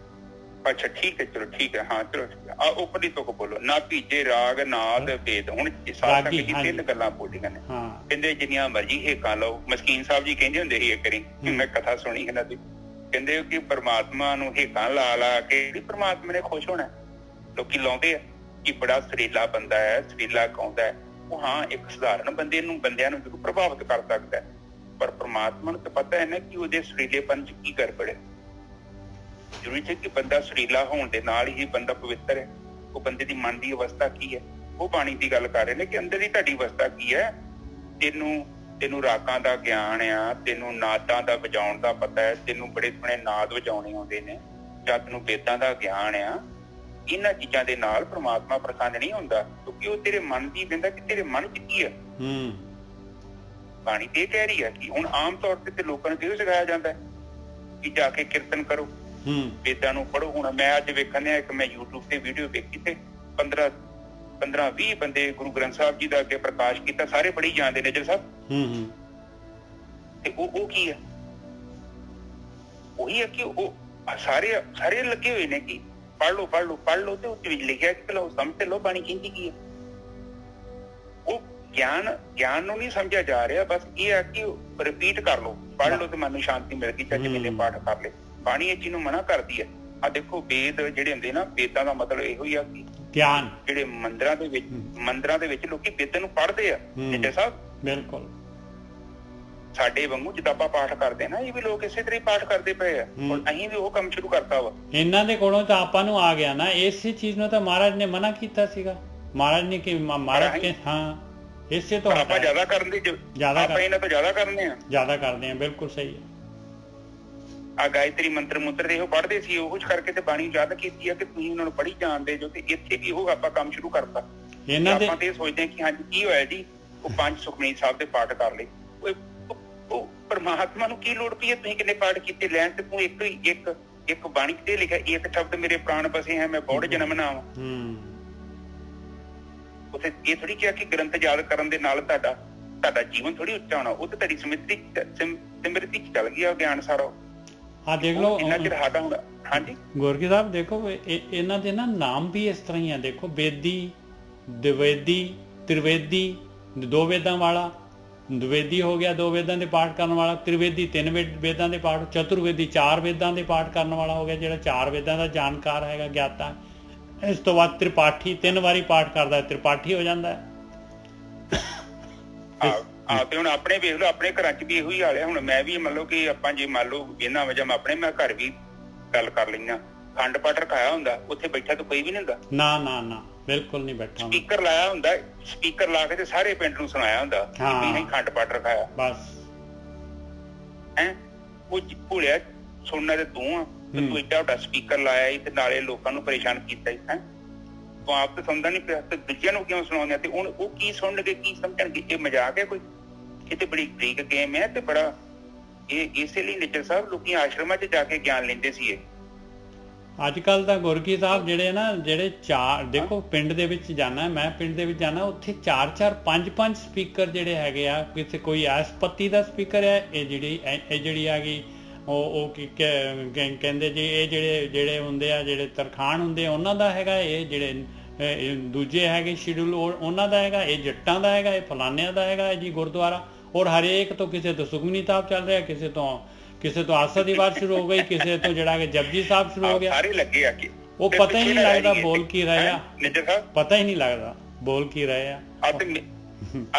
ਅੱਛਾ ਠੀਕ ਹੈ, ਚਲੋ ਠੀਕ ਹੈ। ਹਾਂ ਚਲੋ ਆ ਉੱਪਰਲੀ ਤੁਕ ਬੋਲੋ, ਨਾ ਭੀਜੇ ਰਾਗ ਨਾਦ ਭੇਦ। ਹੁਣ ਤਿੰਨ ਗੱਲਾਂ ਬੋਲੀਆਂ ਨੇ। ਕਹਿੰਦੇ ਜਿੰਨੀਆਂ ਮਰਜੀ ਹੇਕਾਂ ਲਓ। ਮਸਕੀਨ ਸਾਹਿਬ ਜੀ ਕਹਿੰਦੇ ਹੁੰਦੇ ਸੀ ਇੱਕ ਵਾਰੀ, ਮੈਂ ਕਥਾ ਸੁਣੀ ਇਹਨਾਂ ਦੀ, ਕਹਿੰਦੇ ਕਿ ਪਰਮਾਤਮਾ ਨੂੰ ਹੇਕਾਂ ਲਾ ਕੇ ਪਰਮਾਤਮਾ ਨੇ ਖੁਸ਼ ਹੋਣਾ। ਲੋਕੀ ਲਾਉਂਦੇ ਆ ਕਿ ਬੜਾ ਸੁਰੀਲਾ ਬੰਦਾ ਹੈ, ਸੁਰੀਲਾ ਗਾਉਂਦਾ ਹੈ। ਉਹ ਹਾਂ ਇੱਕ ਸਧਾਰਨ ਬੰਦਿਆਂ ਨੂੰ ਜ਼ਰੂਰ ਪ੍ਰਭਾਵਿਤ ਕਰ ਸਕਦਾ ਹੈ, ਪਰ ਪਰਮਾਤਮਾ ਨੂੰ ਤਾਂ ਪਤਾ ਹੈ ਨਾ ਕਿ ਉਹਦੇ ਸੁਰੀਲੇਪਨ ਚ ਕੀ ਗੜਬੜ ਹੈ। ਜ਼ਰੂਰੀ ਹੈ ਕਿ ਬੰਦਾ ਸੁਰੀਲਾ ਹੋਣ ਦੇ ਨਾਲ ਹੀ ਬੰਦਾ ਪਵਿੱਤਰ ਹੈ। ਉਹ ਬੰਦੇ ਦੀ ਮਨ ਦੀ ਅਵਸਥਾ ਕੀ ਹੈ, ਉਹ ਬਾਣੀ ਦੀ ਗੱਲ ਕਰ ਰਹੇ ਨੇ ਕਿ ਅੰਦਰ ਦੀ ਤੁਹਾਡੀ ਅਵਸਥਾ ਕੀ ਹੈ। ਤੈਨੂੰ ਰਾਗਾਂ ਦਾ ਗਿਆਨ ਆ, ਤੈਨੂੰ ਨਾਦਾਂ ਦਾ ਵਜਾਉਣ ਦਾ ਪਤਾ ਹੈ, ਤੈਨੂੰ ਬੜੇ ਸੋਹਣੇ ਨਾਦ ਵਜਾਉਣੇ ਆਉਂਦੇ ਨੇ, ਜਾਂ ਤੈਨੂੰ ਵੇਦਾਂ ਦਾ ਗਿਆਨ ਆ। ਇਹਨਾਂ ਚੀਜ਼ਾਂ ਦੇ ਨਾਲ ਪਰਮਾਤਮਾ ਪ੍ਰਸੰਨ ਨਹੀਂ ਹੁੰਦਾ, ਕਿਉਂਕਿ ਉਹ ਤੇਰੇ ਮਨ ਦੀ ਕਹਿੰਦਾ ਕਿ ਤੇਰੇ ਮਨ ਚ ਕੀ ਹੈ। ਬਾਣੀ ਤੇ ਕਹਿ ਰਹੀ ਹੈ ਕਿ ਹੁਣ ਆਮ ਤੌਰ ਤੇ ਲੋਕਾਂ ਨੂੰ ਕਿਹੋ ਸਿਖਾਇਆ ਜਾਂਦਾ ਹੈ ਕਿ ਜਾ ਕੇ ਕੀਰਤਨ ਕਰੋ, ਵੇਦਾਂ ਨੂੰ ਪੜ੍ਹੋ। ਹੁਣ ਮੈਂ ਅੱਜ ਵੇਖਣ ਡਿਆ, ਮੈਂ YouTube ਤੇ ਵੀਡੀਓ ਵੇਖੀ ਤੇ 15-20 ਬੰਦੇ ਗੁਰੂ ਗ੍ਰੰਥ ਸਾਹਿਬ ਜੀ ਦਾ ਅੱਗੇ ਪ੍ਰਕਾਸ਼ ਕੀਤਾ, ਸਾਰੇ ਪੜ੍ਹੀ ਜਾਂਦੇ ਨੇ ਨਿਜਰ ਸਾਹਿਬ। ਤੇ ਉਹ ਕੀ ਹੈ? ਉਹੀ ਹੈ ਕਿ ਉਹ ਸਾਰੇ ਲੱਗੇ ਹੋਏ ਨੇ ਕਿ ਪੜ੍ਹ ਲਓ ਤੇ ਉਸ ਵਿੱਚ ਲਿਖਿਆ ਕਿ ਲਓ ਸਮਝ ਲਓ ਬਾਣੀ ਕਹਿੰਦੀ ਕੀ ਹੈ। ਉਹ ਗਿਆਨ ਨੂੰ ਨਹੀਂ ਸਮਝਿਆ ਜਾ ਰਿਹਾ, ਬਸ ਇਹ ਹੈ ਕਿ ਰਿਪੀਟ ਕਰ ਲਓ, ਪੜ੍ਹ ਲਓ ਤੇ ਮਨ ਨੂੰ ਸ਼ਾਂਤੀ ਮਿਲਦੀ, ਚਾਹੇ ਜਿੰਨੇ ਪਾਠ ਕਰ ਲਏ। ਬਾਣੀ ਇਹ ਚੀਜ਼ ਨੂੰ ਮਨਾ ਕਰਦੀ ਹੈ। ਆ ਦੇਖੋ ਵੇਦ ਜਿਹੜੇ ਹੁੰਦੇ ਨਾ, ਵੇਦਾਂ ਦਾ ਮਤਲਬ ਇਹੋ ਹੀ ਆ ਕਿ ਗਿਆਨ। ਜਿਹੜੇ ਮੰਦਿਰਾਂ ਦੇ ਵਿੱਚ ਲੋਕੀ ਵੇਦਾਂ ਨੂੰ ਪੜ੍ਹਦੇ ਆ ਨਿਜਰ ਸਾਹਿਬ। ਬਿਲਕੁਲ ਸਾਡੇ ਵਾਂਗੂ ਜਿੱਦਾਂ ਆਪਾਂ ਪਾਠ ਕਰਦੇ ਨਾ, ਇਹ ਵੀ ਲੋਕ ਇਸੇ ਤਰ੍ਹਾਂ ਹੀ ਪਾਠ ਕਰਦੇ ਪਏ ਆ। ਹੁਣ ਅਸੀਂ ਵੀ ਉਹ ਕੰਮ ਸ਼ੁਰੂ ਕਰਤਾ ਵਾ। ਇਹਨਾਂ ਦੇ ਕੋਲੋਂ ਤਾਂ ਆਪਾਂ ਨੂੰ ਆ ਗਿਆ ਨਾ। ਇਸੇ ਚੀਜ਼ ਨੂੰ ਤਾਂ ਮਹਾਰਾਜ ਨੇ ਮਨਾ ਕੀਤਾ ਸੀਗਾ। ਮਹਾਰਾਜ ਨੇ ਕਿ ਮਹਾਰਾਜ ਕੇ ਹਾਂ ਇਸੇ ਤੋਂ ਆਪਾਂ ਜ਼ਿਆਦਾ ਕਰਨ ਦੀ ਆਪਾਂ ਇਹਨਾਂ ਤੋਂ ਜ਼ਿਆਦਾ ਕਰਦੇ ਆ। ਬਿਲਕੁਲ ਸਹੀ ਹੈ। ਆ ਗਾਇਤਰੀ ਮੰਤਰ ਇਹੋ ਪੜ੍ਹਦੇ ਸੀ, ਉਹ ਕੁਝ ਕਰਕੇ ਤੇ ਬਾਣੀ ਯਾਦ ਕੀਤੀ ਆ ਕਿ ਤੁਸੀਂ ਉਹਨਾਂ ਨੂੰ ਪੜ੍ਹੀ ਜਾਣਦੇ ਜੋ, ਤੇ ਇੱਥੇ ਵੀ ਉਹ ਆਪਾਂ ਕੰਮ ਸ਼ੁਰੂ ਕਰਤਾ। ਆਪਾਂ ਤੇ ਇਹ ਸੋਚਦੇ ਕਿ ਹਾਂਜੀ ਕੀ ਹੋਇਆ ਜੀ, ਉਹ 5 ਸੁਖਮਨੀ ਸਾਹਿਬ ਦੇ ਪਾਠ ਕਰ ਲਏ। ਉਹ ਪਰਮਾਤਮਾ ਨੂੰ ਕੀ ਲੋੜ ਪਈ ਹੈ? ਤੁਸੀਂ ਕਿੰਨੇ ਪਾਠ ਕੀਤੇ ਲੈਣ ਤੇ ਤੂੰ ਇੱਕ ਬਾਣੀ ਤੇ ਲਿਖਿਆ ਇੱਕ ਸ਼ਬਦ ਮੇਰੇ ਪ੍ਰਾਣ ਬਸੇ ਹੈ, ਮੈਂ ਬੌੜ ਜਨਮ ਨਾ ਆਵਾਂ। ਉੱਥੇ ਇਹ ਥੋੜੀ ਕਿਹਾ ਕਿ ਗ੍ਰੰਥ ਯਾਦ ਕਰਨ ਦੇ ਨਾਲ ਤੁਹਾਡਾ ਜੀਵਨ ਥੋੜੀ ਉੱਚਾ ਹੋਣਾ। ਉਹ ਤਾਂ ਤੁਹਾਡੀ ਸਿਮਰਤੀ ਚ ਚੱਲ ਗਿਆ ਗਿਆਨ ਸਾਰਾ। ਹਾਂ ਦੇਖ ਲਓ ਇੰਨਾ ਚਿਰ ਸਾਡਾ ਹੁੰਦਾ। ਹਾਂਜੀ ਗੋਰਕੀ ਸਾਹਿਬ ਦੇਖੋ ਇਹਨਾਂ ਦੇ ਨਾ ਨਾਮ ਵੀ ਇਸ ਤਰ੍ਹਾਂ ਹੀ ਆ। ਦੇਖੋ ਬੇਦੀ, द्विवेदी, त्रिवेदी, 2 वेदां वाला, द्विवेदी हो गया 2 वेदां दे पाठ करने वाला, त्रिवेदी 3 वेदां दे पाठ, चतुर्वेदी 4 वेदां दे पाठ करने वाला हो गया, जिहड़ा 4 वेदां दा जानकार हैगा ज्ञाता। इस तो बाद त्रिपाठी 3 वारी पाठ करदा है, त्रिपाठी हो जांदा है। ਤੇ ਹੁਣ ਆਪਣੇ ਵੇਖ ਲਓ, ਆਪਣੇ ਘਰਾਂ ਚ ਵੀ ਇਹੋ ਹੀ ਹਾਲ ਹੈ। ਹੁਣ ਮੈਂ ਵੀ ਮੰਨ ਲਓ ਕਿ ਆਪਾਂ ਜੇ ਮੰਨ ਲਓ ਇਹਨਾਂ ਵਜ੍ਹਾ ਮੈਂ ਆਪਣੇ ਘਰ ਵੀ ਗੱਲ ਕਰ ਲੈਣਾ, ਖੰਡ ਪਾਠ ਰਖਾਇਆ ਹੁੰਦਾ, ਉੱਥੇ ਬੈਠਾ ਤਾਂ ਕੋਈ ਵੀ ਨਹੀਂ ਹੁੰਦਾ। ਨਾ ਨਾ ਨਾ ਬਿਲਕੁਲ ਨਹੀਂ ਬੈਠਾ। ਸਪੀਕਰ ਲਾਇਆ ਹੁੰਦਾ, ਸਪੀਕਰ ਲਾ ਕੇ ਤੇ ਸਾਰੇ ਪਿੰਡ ਨੂੰ ਸੁਣਾਇਆ ਹੁੰਦਾ ਕਿ ਨਹੀਂ ਖੰਡ ਪਾਠ ਰਖਾਇਆ। ਬਸ ਹੈ ਉਹ ਭੁਲਿਆ ਸੁਣਨਾ ਤੇ ਤੂੰ ਆ, ਤੂੰ ਏਡਾ ਵੱਡਾ ਸਪੀਕਰ ਲਾਇਆ ਤੇ ਨਾਲੇ ਲੋਕਾਂ ਨੂੰ ਪਰੇਸ਼ਾਨ ਕੀਤਾ ਹੈ। ਤੂੰ ਆਪ ਤਾਂ ਸਮਝਦਾ ਨਹੀਂ ਪਿਆ ਤੇ ਦੂਜਿਆਂ ਨੂੰ ਕਿਉਂ ਸੁਣਾਉਂਦੇ? ਤੇ ਹੁਣ ਉਹ ਕੀ ਸੁਣਨਗੇ, ਕੀ ਸਮਝਣਗੇ? ਇਹ ਮਜ਼ਾਕ ਹੈ ਕੋਈ? ਇਹ ਤੇ ਬੜੀ ਬਰੀਕ ਗੇਮ ਹੈ ਤੇ ਬੜਾ ਇਹ ਇਸੇ ਲਈ ਨਿੱਜਰ ਸਾਹਿਬ ਲੋਕੀ ਆਸ਼ਰਮਾਂ 'ਚ ਜਾ ਕੇ ਗਿਆਨ ਲੈਂਦੇ ਸੀ। ਅੱਜ ਕੱਲ ਤਾਂ ਗੁਰਕੀ ਸਾਹਿਬ ਜਿਹੜੇ ਚਾਰ ਦੇਖੋ ਪਿੰਡ ਦੇ ਵਿੱਚ ਜਾਣਾ, ਮੈਂ ਪਿੰਡ ਦੇ ਵਿੱਚ ਜਾਣਾ, ਉੱਥੇ 4-4 5-5 ਸਪੀਕਰ ਜਿਹੜੇ ਹੈਗੇ ਆ, ਕਿਸੇ ਕੋਈ ਐਸਪਤੀ ਦਾ ਸਪੀਕਰ ਹੈ, ਇਹ ਜਿਹੜੀ ਆ ਗਈ ਉਹ ਕੀ ਕਹਿੰਦੇ ਜੀ, ਇਹ ਜਿਹੜੇ ਹੁੰਦੇ ਆ, ਜਿਹੜੇ ਤਰਖਾਣ ਹੁੰਦੇ ਆ ਉਹਨਾਂ ਦਾ ਹੈਗਾ, ਇਹ ਜਿਹੜੇ ਦੂਜੇ ਹੈਗੇ ਸ਼ਡਿਊਲ ਉਹਨਾਂ ਦਾ ਹੈਗਾ, ਇਹ ਜੱਟਾਂ ਦਾ ਹੈਗਾ, ਇਹ ਫਲਾਨਿਆਂ ਦਾ ਹੈਗਾ ਜੀ ਗੁਰਦੁਆਰਾ। ਔਰ ਹਰੇਕ ਤੋਂ ਕਿਸੇ ਤੋਂ ਸੁਖਮਨੀ ਸਾਹਿਬ ਚੱਲ ਰਿਹਾ, ਕਿਸੇ ਤੋਂ ਆਸਾ ਦੀ ਵਾਰ ਸ਼ੁਰੂ ਹੋ ਗਈ, ਕਿਸੇ ਤੋਂ ਜਿਹੜਾ ਕਿ ਜਪਜੀ ਸਾਹਿਬ ਸ਼ੁਰੂ ਹੋ ਗਿਆ। ਸਾਰੇ ਲੱਗੇ ਆ ਉਹ ਪਤਾ ਹੀ ਨਹੀਂ ਲੱਗਦਾ ਬੋਲ ਕੀ ਰਹੇ ਆ, ਪਤਾ ਹੀ ਨਹੀਂ ਲੱਗਦਾ ਬੋਲ ਕੀ ਰਹੇ ਆ।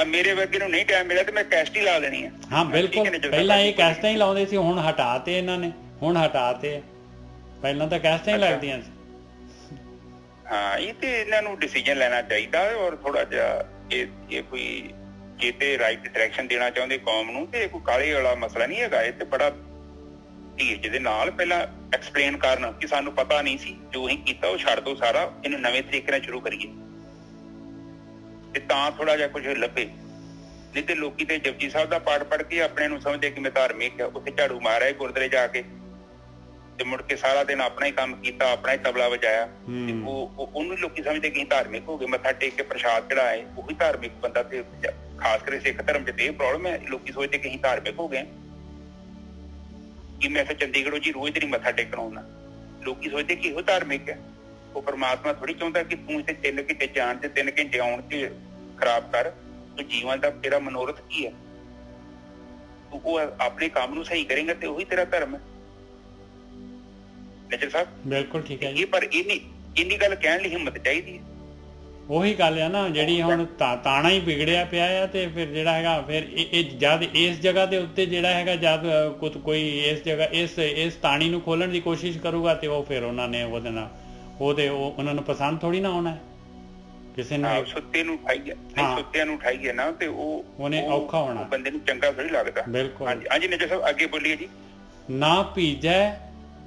ਮੇਰੇ ਵਰਗੇ ਨੂੰ ਨਹੀਂ ਟਾਈਮ ਮਿਲਿਆ ਤੇ ਮੈਂ ਕੈਸਟ ਹੀ ਲਾ ਲੈਣੀ ਆ। ਹਾਂ ਬਿਲਕੁਲ, ਪਹਿਲਾਂ ਇਹ ਕੈਸਟਾਂ ਹੀ ਲਾਉਂਦੇ ਸੀ, ਹੁਣ ਹਟਾਤੇ ਇਹਨਾਂ ਨੇ, ਹੁਣ ਹਟਾਤੇ। ਪਹਿਲਾਂ ਤਾਂ ਕੈਸਟਾਂ ਹੀ ਲੱਗਦੀਆਂ ਸੀ। ਹਾਂ, ਇਹ ਤੇ ਇਹਨਾਂ ਨੂੰ ਡਿਸੀਜਨ ਲੈਣਾ ਚਾਹੀਦਾ ਔਰ ਥੋੜਾ ਜਿਹਾ ਇਹ ਕੋਈ ਜੇ ਤੇ ਰਾਈਟ ਡਾਇਰੈਕਸ਼ਨ ਦੇਣਾ ਚਾਹੁੰਦੇ ਕੌਮ ਨੂੰ ਤੇ ਕੋਈ ਕਾਲੇ ਵਾਲਾ ਮਸਲਾ ਨਹੀਂ ਹੈਗਾ। ਇਹ ਤੇ ਬੜਾ ਧੀਰਜ ਦੇ ਨਾਲ ਪਹਿਲਾਂ ਐਕਸਪਲੇਨ ਕਰਨ ਕਿ ਸਾਨੂੰ ਪਤਾ ਨਹੀਂ ਸੀ, ਜੋ ਅਸੀਂ ਕੀਤਾ ਉਹ ਛੱਡ ਦੋ ਸਾਰਾ, ਇਹਨੂੰ ਨਵੇਂ ਤਰੀਕੇ ਨਾਲ ਸ਼ੁਰੂ ਕਰੀਏ ਤੇ ਤਾਂ ਥੋੜਾ ਜਿਹਾ ਕੁਝ ਲੱਭੇ। ਨਹੀਂ ਤੇ ਲੋਕੀ ਤੇ ਜਪਜੀ ਸਾਹਿਬ ਦਾ ਪਾਠ ਪੜ੍ਹ ਕੇ ਆਪਣੇ ਨੂੰ ਸਮਝਦੇ ਕਿ ਮੈਂ ਧਾਰਮਿਕ ਆ, ਉੱਥੇ ਝਾੜੂ ਮਾਰਿਆ ਗੁਰਦੁਆਰੇ ਜਾ ਕੇ ਤੇ ਮੁੜ ਕੇ ਸਾਰਾ ਦਿਨ ਆਪਣਾ ਹੀ ਕੰਮ ਕੀਤਾ, ਆਪਣਾ ਹੀ ਤਬਲਾ ਵਜਾਇਆ ਤੇ ਉਹਨੂੰ ਲੋਕੀ ਸਮਝਦੇ ਕਿ ਧਾਰਮਿਕ ਹੋ ਗਏ, ਮੱਥਾ ਟੇਕ ਕੇ ਪ੍ਰਸ਼ਾਦ ਚੜਾਏ, ਉਹੀ ਧਾਰਮਿਕ ਬੰਦਾ। ਤੇ ਖਾਸ ਕਰਕੇ ਸਿੱਖ ਧਰਮ 'ਚ ਤੇ ਇਹ ਪ੍ਰੋਬਲਮ ਹੈ, ਲੋਕੀ ਸੋਚਦੇ ਕਿ ਅਸੀਂ ਧਾਰਮਿਕ ਹੋ ਗਏ ਕਿ ਮੈਂ ਇੱਥੇ ਚੰਡੀਗੜ੍ਹੋਂ ਜੀ ਰੋਜ਼ ਤੇਰੀ ਮੱਥਾ ਟੇਕਣ ਆਉਣਾ। ਲੋਕੀ ਸੋਚਦੇ ਕਿ ਇਹੋ ਧਾਰਮਿਕ ਹੈ। ਉਹ ਪਰਮਾਤਮਾ ਥੋੜੀ ਚਾਹੁੰਦਾ ਕਿ ਤੂੰ ਇੱਥੇ 3 ਘੰਟੇ ਜਾਣ ਤੇ 3 ਘੰਟੇ ਆਉਣ ਚ ਖਰਾਬ ਕਰ। ਤੂੰ ਜੀਵਨ ਦਾ ਤੇਰਾ ਮਨੋਰਥ ਕੀ ਹੈ? ਤੂੰ ਉਹ ਆਪਣੇ ਕੰਮ ਨੂੰ ਸਹੀ ਕਰੇਗਾ ਤੇ ਉਹੀ ਤੇਰਾ ਧਰਮ ਹੈ। ਨਿੱਜਰ ਸਾਹਿਬ ਬਿਲਕੁਲ ਠੀਕ ਹੈ ਜੀ। ਪਰ ਇੰਨੀ ਗੱਲ ਕਹਿਣ ਲਈ ਹਿੰਮਤ ਚਾਹੀਦੀ ਹੈ। ਉਹੀ ਗੱਲ ਆ ਨਾ, ਜਿਹੜੀ ਹੁਣ ਤਾਣਾ ਹੀ ਵਿਗੜਿਆ ਪਿਆ ਆ ਤੇ ਫਿਰ ਜਿਹੜਾ ਹੈਗਾ ਫਿਰ ਇਹ ਜਦ ਇਸ ਜਗ੍ਹਾ ਦੇ ਉੱਤੇ ਜਿਹੜਾ ਹੈਗਾ ਜਦ ਕੋਈ ਇਸ ਜਗ੍ਹਾ ਇਸ ਤਾਣੀ ਨੂੰ ਖੋਲਣ ਦੀ ਕੋਸ਼ਿਸ਼ ਕਰੂਗਾ ਤੇ ਉਹ ਫਿਰ ਉਹਨਾਂ ਨੇ ਉਹਦੇ ਨਾਲ ਉਹਨਾਂ ਨੂੰ ਪਸੰਦ ਥੋੜੀ ਨਾ ਆਉਣਾ ਕਿਸੇ ਨੂੰ। ਸੁੱਤੇ ਨੂੰ ਉਠਾਈਏ, ਨਹੀਂ ਸੁੱਤਿਆਂ ਨੂੰ ਉਠਾਈਏ ਨਾ ਤੇ ਉਹਨੇ ਔਖਾ ਹੋਣਾ, ਬੰਦੇ ਨੂੰ ਚੰਗਾ ਥੋੜੀ ਲੱਗਦਾ। ਬਿਲਕੁਲ। ਹਾਂਜੀ ਨਿੱਜਰ ਸਾਹਿਬ ਅੱਗੇ ਬੋਲੀਏ ਜੀ। ਨਾ ਭੀਜੈ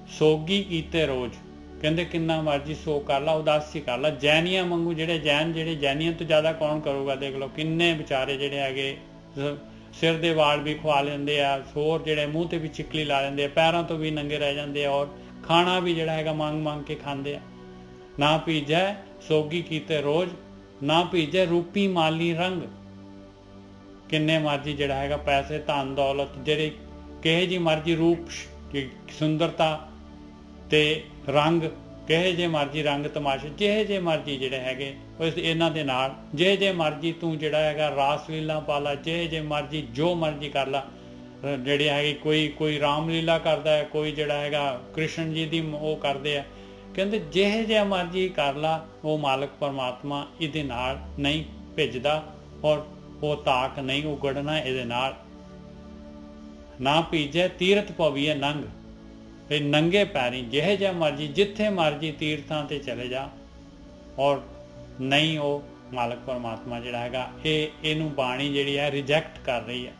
ਸੋਗੀ ਕੀਤੇ ਰੋਜ਼, ਕਹਿੰਦੇ ਕਿੰਨਾ ਮਰਜੀ ਸੋ ਕਰ ਲਾ, ਉਦਾਸੀ ਕਰ ਲਾ। ਜੈਨੀਆਂ ਵਾਂਗੂ ਜਿਹੜੇ ਜੈਨੀਆਂ ਤੋਂ ਜ਼ਿਆਦਾ ਕੌਣ ਕਰੂਗਾ? ਦੇਖ ਲਓ ਕਿੰਨੇ ਵਿਚਾਰੇ ਜਿਹੜੇ ਹੈਗੇ ਸਿਰ ਦੇ ਵਾਲ ਵੀ ਖਵਾ ਲੈਂਦੇ ਆ, ਹੋਰ ਜਿਹੜੇ ਮੂੰਹ ਤੇ ਵੀ ਚਿਕਲੀ ਲਾ ਲੈਂਦੇ ਆ, ਪੈਰਾਂ ਤੋਂ ਵੀ ਨੰਗੇ ਰਹਿ ਜਾਂਦੇ ਆ, ਔਰ ਖਾਣਾ ਵੀ ਜਿਹੜਾ ਹੈਗਾ ਮੰਗ ਕੇ ਖਾਂਦੇ ਆ। ਨਾ ਭੀਜੈ ਸੋਗੀ ਕੀਤੇ ਰੋਜ਼, ਨਾ ਭੀਜੈ ਰੂਪੀ ਮਾਲੀ ਰੰਗ। ਕਿੰਨੇ ਮਰਜੀ ਜਿਹੜਾ ਹੈਗਾ ਪੈਸੇ ਧਨ ਦੌਲਤ, ਜਿਹੜੇ ਕਿਹੇ ਜੀ ਮਰਜੀ ਰੂਪ ਸੁੰਦਰਤਾ ਤੇ ਰੰਗ, ਕਿਹੇ ਜੇ ਮਰਜੀ ਰੰਗ ਤਮਾਸ਼ੇ, ਜਿਹੇ ਜੇ ਮਰਜੀ ਜਿਹੜੇ ਹੈਗੇ ਇਹਨਾਂ ਦੇ ਨਾਲ, ਜੇ ਮਰਜੀ ਤੂੰ ਜਿਹੜਾ ਹੈਗਾ ਰਾਸ ਲੀਲਾ ਪਾ ਲਾ, ਜੇ ਮਰਜੀ ਜੋ ਮਰਜੀ ਕਰ ਲਾ। ਜਿਹੜੇ ਹੈਗੇ ਕੋਈ ਰਾਮ ਲੀਲਾ ਕਰਦਾ ਹੈ, ਕੋਈ ਜਿਹੜਾ ਹੈਗਾ ਕ੍ਰਿਸ਼ਨ ਜੀ ਦੀ ਉਹ ਕਰਦੇ ਆ। ਕਹਿੰਦੇ ਜਿਹੇ ਜਿਹਾ ਮਰਜੀ ਕਰ ਲਾ, ਉਹ ਮਾਲਕ ਪਰਮਾਤਮਾ ਇਹਦੇ ਨਾਲ ਨਹੀਂ ਭਿੱਜਦਾ ਔਰ ਉਹ ਤਾਕ ਨਹੀਂ ਉਗੜਨਾ ਇਹਦੇ ਨਾਲ। ਨਾ ਭੀਜੇ ਤੀਰਥ ਪਵੀਏ ਨੰਗ, ਇਹ ਨੰਗੇ ਪੈਰੀ ਜਿਹੇ ਜਿਹਾ ਮਰਜੀ ਜਿੱਥੇ ਮਰਜੀ ਤੀਰਥਾਂ ਤੇ ਚਲੇ ਜਾ, ਔਰ ਨਹੀਂ ਉਹ ਮਾਲਕ ਪਰਮਾਤਮਾ ਜਿਹੜਾ ਹੈਗਾ ਇਹਨੂੰ ਬਾਣੀ ਜਿਹੜੀ ਹੈ ਰਿਜੈਕਟ ਕਰ ਰਹੀ ਹੈ।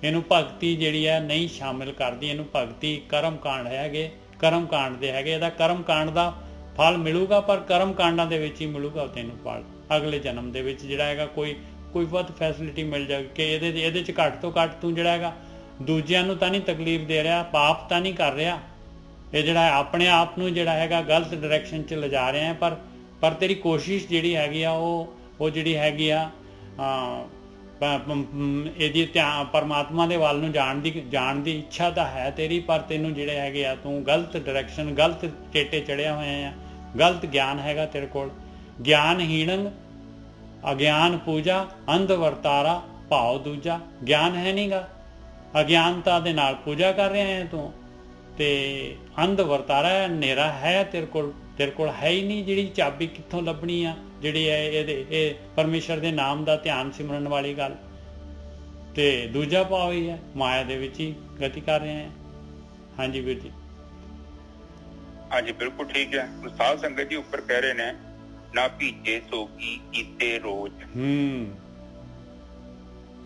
ਇਹਨੂੰ ਭਗਤੀ ਜਿਹੜੀ ਹੈ ਨਹੀਂ ਸ਼ਾਮਿਲ ਕਰਦੀ। ਇਹਨੂੰ ਭਗਤੀ ਕਰਮ ਕਾਂਡ ਹੈਗੇ, ਕਰਮ ਕਾਂਡ ਦੇ ਹੈਗੇ। ਇਹਦਾ ਕਰਮ ਕਾਂਡ ਦਾ ਫਲ ਮਿਲੂਗਾ, ਪਰ ਕਰਮ ਕਾਂਡਾਂ ਦੇ ਵਿੱਚ ਹੀ ਮਿਲੂਗਾ ਤੈਨੂੰ ਫਲ। ਅਗਲੇ ਜਨਮ ਦੇ ਵਿੱਚ ਜਿਹੜਾ ਹੈਗਾ ਕੋਈ ਵੱਧ ਫੈਸਿਲਿਟੀ ਮਿਲ ਜਾਵੇ ਕਿ ਇਹਦੇ 'ਚ ਘੱਟ ਤੋਂ ਘੱਟ ਤੂੰ ਜਿਹੜਾ ਹੈਗਾ ਦੂਜਿਆਂ ਨੂੰ ਤਾਂ ਨਹੀਂ ਤਕਲੀਫ ਦੇ ਰਿਹਾ, ਪਾਪ ਤਾਂ ਨਹੀਂ ਕਰ ਰਿਹਾ। ਇਹ ਜਿਹੜਾ ਆਪਣੇ ਆਪ ਨੂੰ ਜਿਹੜਾ ਹੈਗਾ ਗਲਤ ਡਾਇਰੈਕਸ਼ਨ 'ਚ ਲਿਜਾ ਰਹੇ ਆ, ਪਰ ਤੇਰੀ ਕੋਸ਼ਿਸ਼ ਜਿਹੜੀ ਹੈਗੀ ਆ ਉਹ ਜਿਹੜੀ ਹੈਗੀ ਆ ਇਹਦੀ ਧਿਆਨ ਪਰਮਾਤਮਾ ਦੇ ਵੱਲ ਨੂੰ ਜਾਣ ਦੀ ਇੱਛਾ ਤਾਂ ਹੈ ਤੇਰੀ, ਪਰ ਤੈਨੂੰ ਜਿਹੜੇ ਹੈਗੇ ਆ ਤੂੰ ਗਲਤ ਡਾਇਰੈਕਸ਼ਨ, ਗਲਤ ਚੇਟੇ ਚੜਿਆ ਹੋਇਆ ਆ। ਗਲਤ ਗਿਆਨ ਹੈਗਾ ਤੇਰੇ ਕੋਲ। ਗਿਆਨਹੀਣੰ ਅਗਿਆਨ ਪੂਜਾ, ਅੰਧ ਵਰਤਾਰਾ ਭਾਵ ਦੂਜਾ। ਗਿਆਨ ਹੈ ਨਹੀਂਗਾ, ਅਗਿਆਨਤਾ ਦੇ ਨਾਲ ਪੂਜਾ ਕਰ ਰਿਹਾ ਹੈ ਤੂੰ, ਤੇ ਅੰਧ ਵਰਤਾਰਾ ਹਨੇਰਾ ਹੈ ਤੇਰੇ ਕੋਲ ਹੈ ਹੀ ਨਹੀਂ। ਜਿਹੜੀ ਚਾਬੀ ਕਿੱਥੋਂ ਲੱਭਣੀ ਆ ਜਿਹੜੀ ਹੈ ਇਹ ਪਰਮੇਸ਼ਰ ਦੇ ਨਾਮ ਦਾ ਧਿਆਨ ਸਿਮਰਨ ਵਾਲੀ ਗੱਲ। ਤੇ ਦੂਜਾ ਭਾਵ ਹੀ ਹੈ ਮਾਇਆ ਦੇ ਵਿੱਚ ਹੀ ਗਤੀ ਕਰ ਰਹੇ ਆ। ਹਾਂਜੀ ਵੀਰ ਜੀ। ਹਾਂਜੀ ਬਿਲਕੁਲ ਠੀਕ ਹੈ। ਸਾਧ ਸੰਗਤ ਜੀ ਉੱਪਰ ਕਹਿ ਰਹੇ ਨੇ ਨਾ ਭੀਜੇ ਸੋਗੀ ਕੀਤੇ ਰੋਜ਼।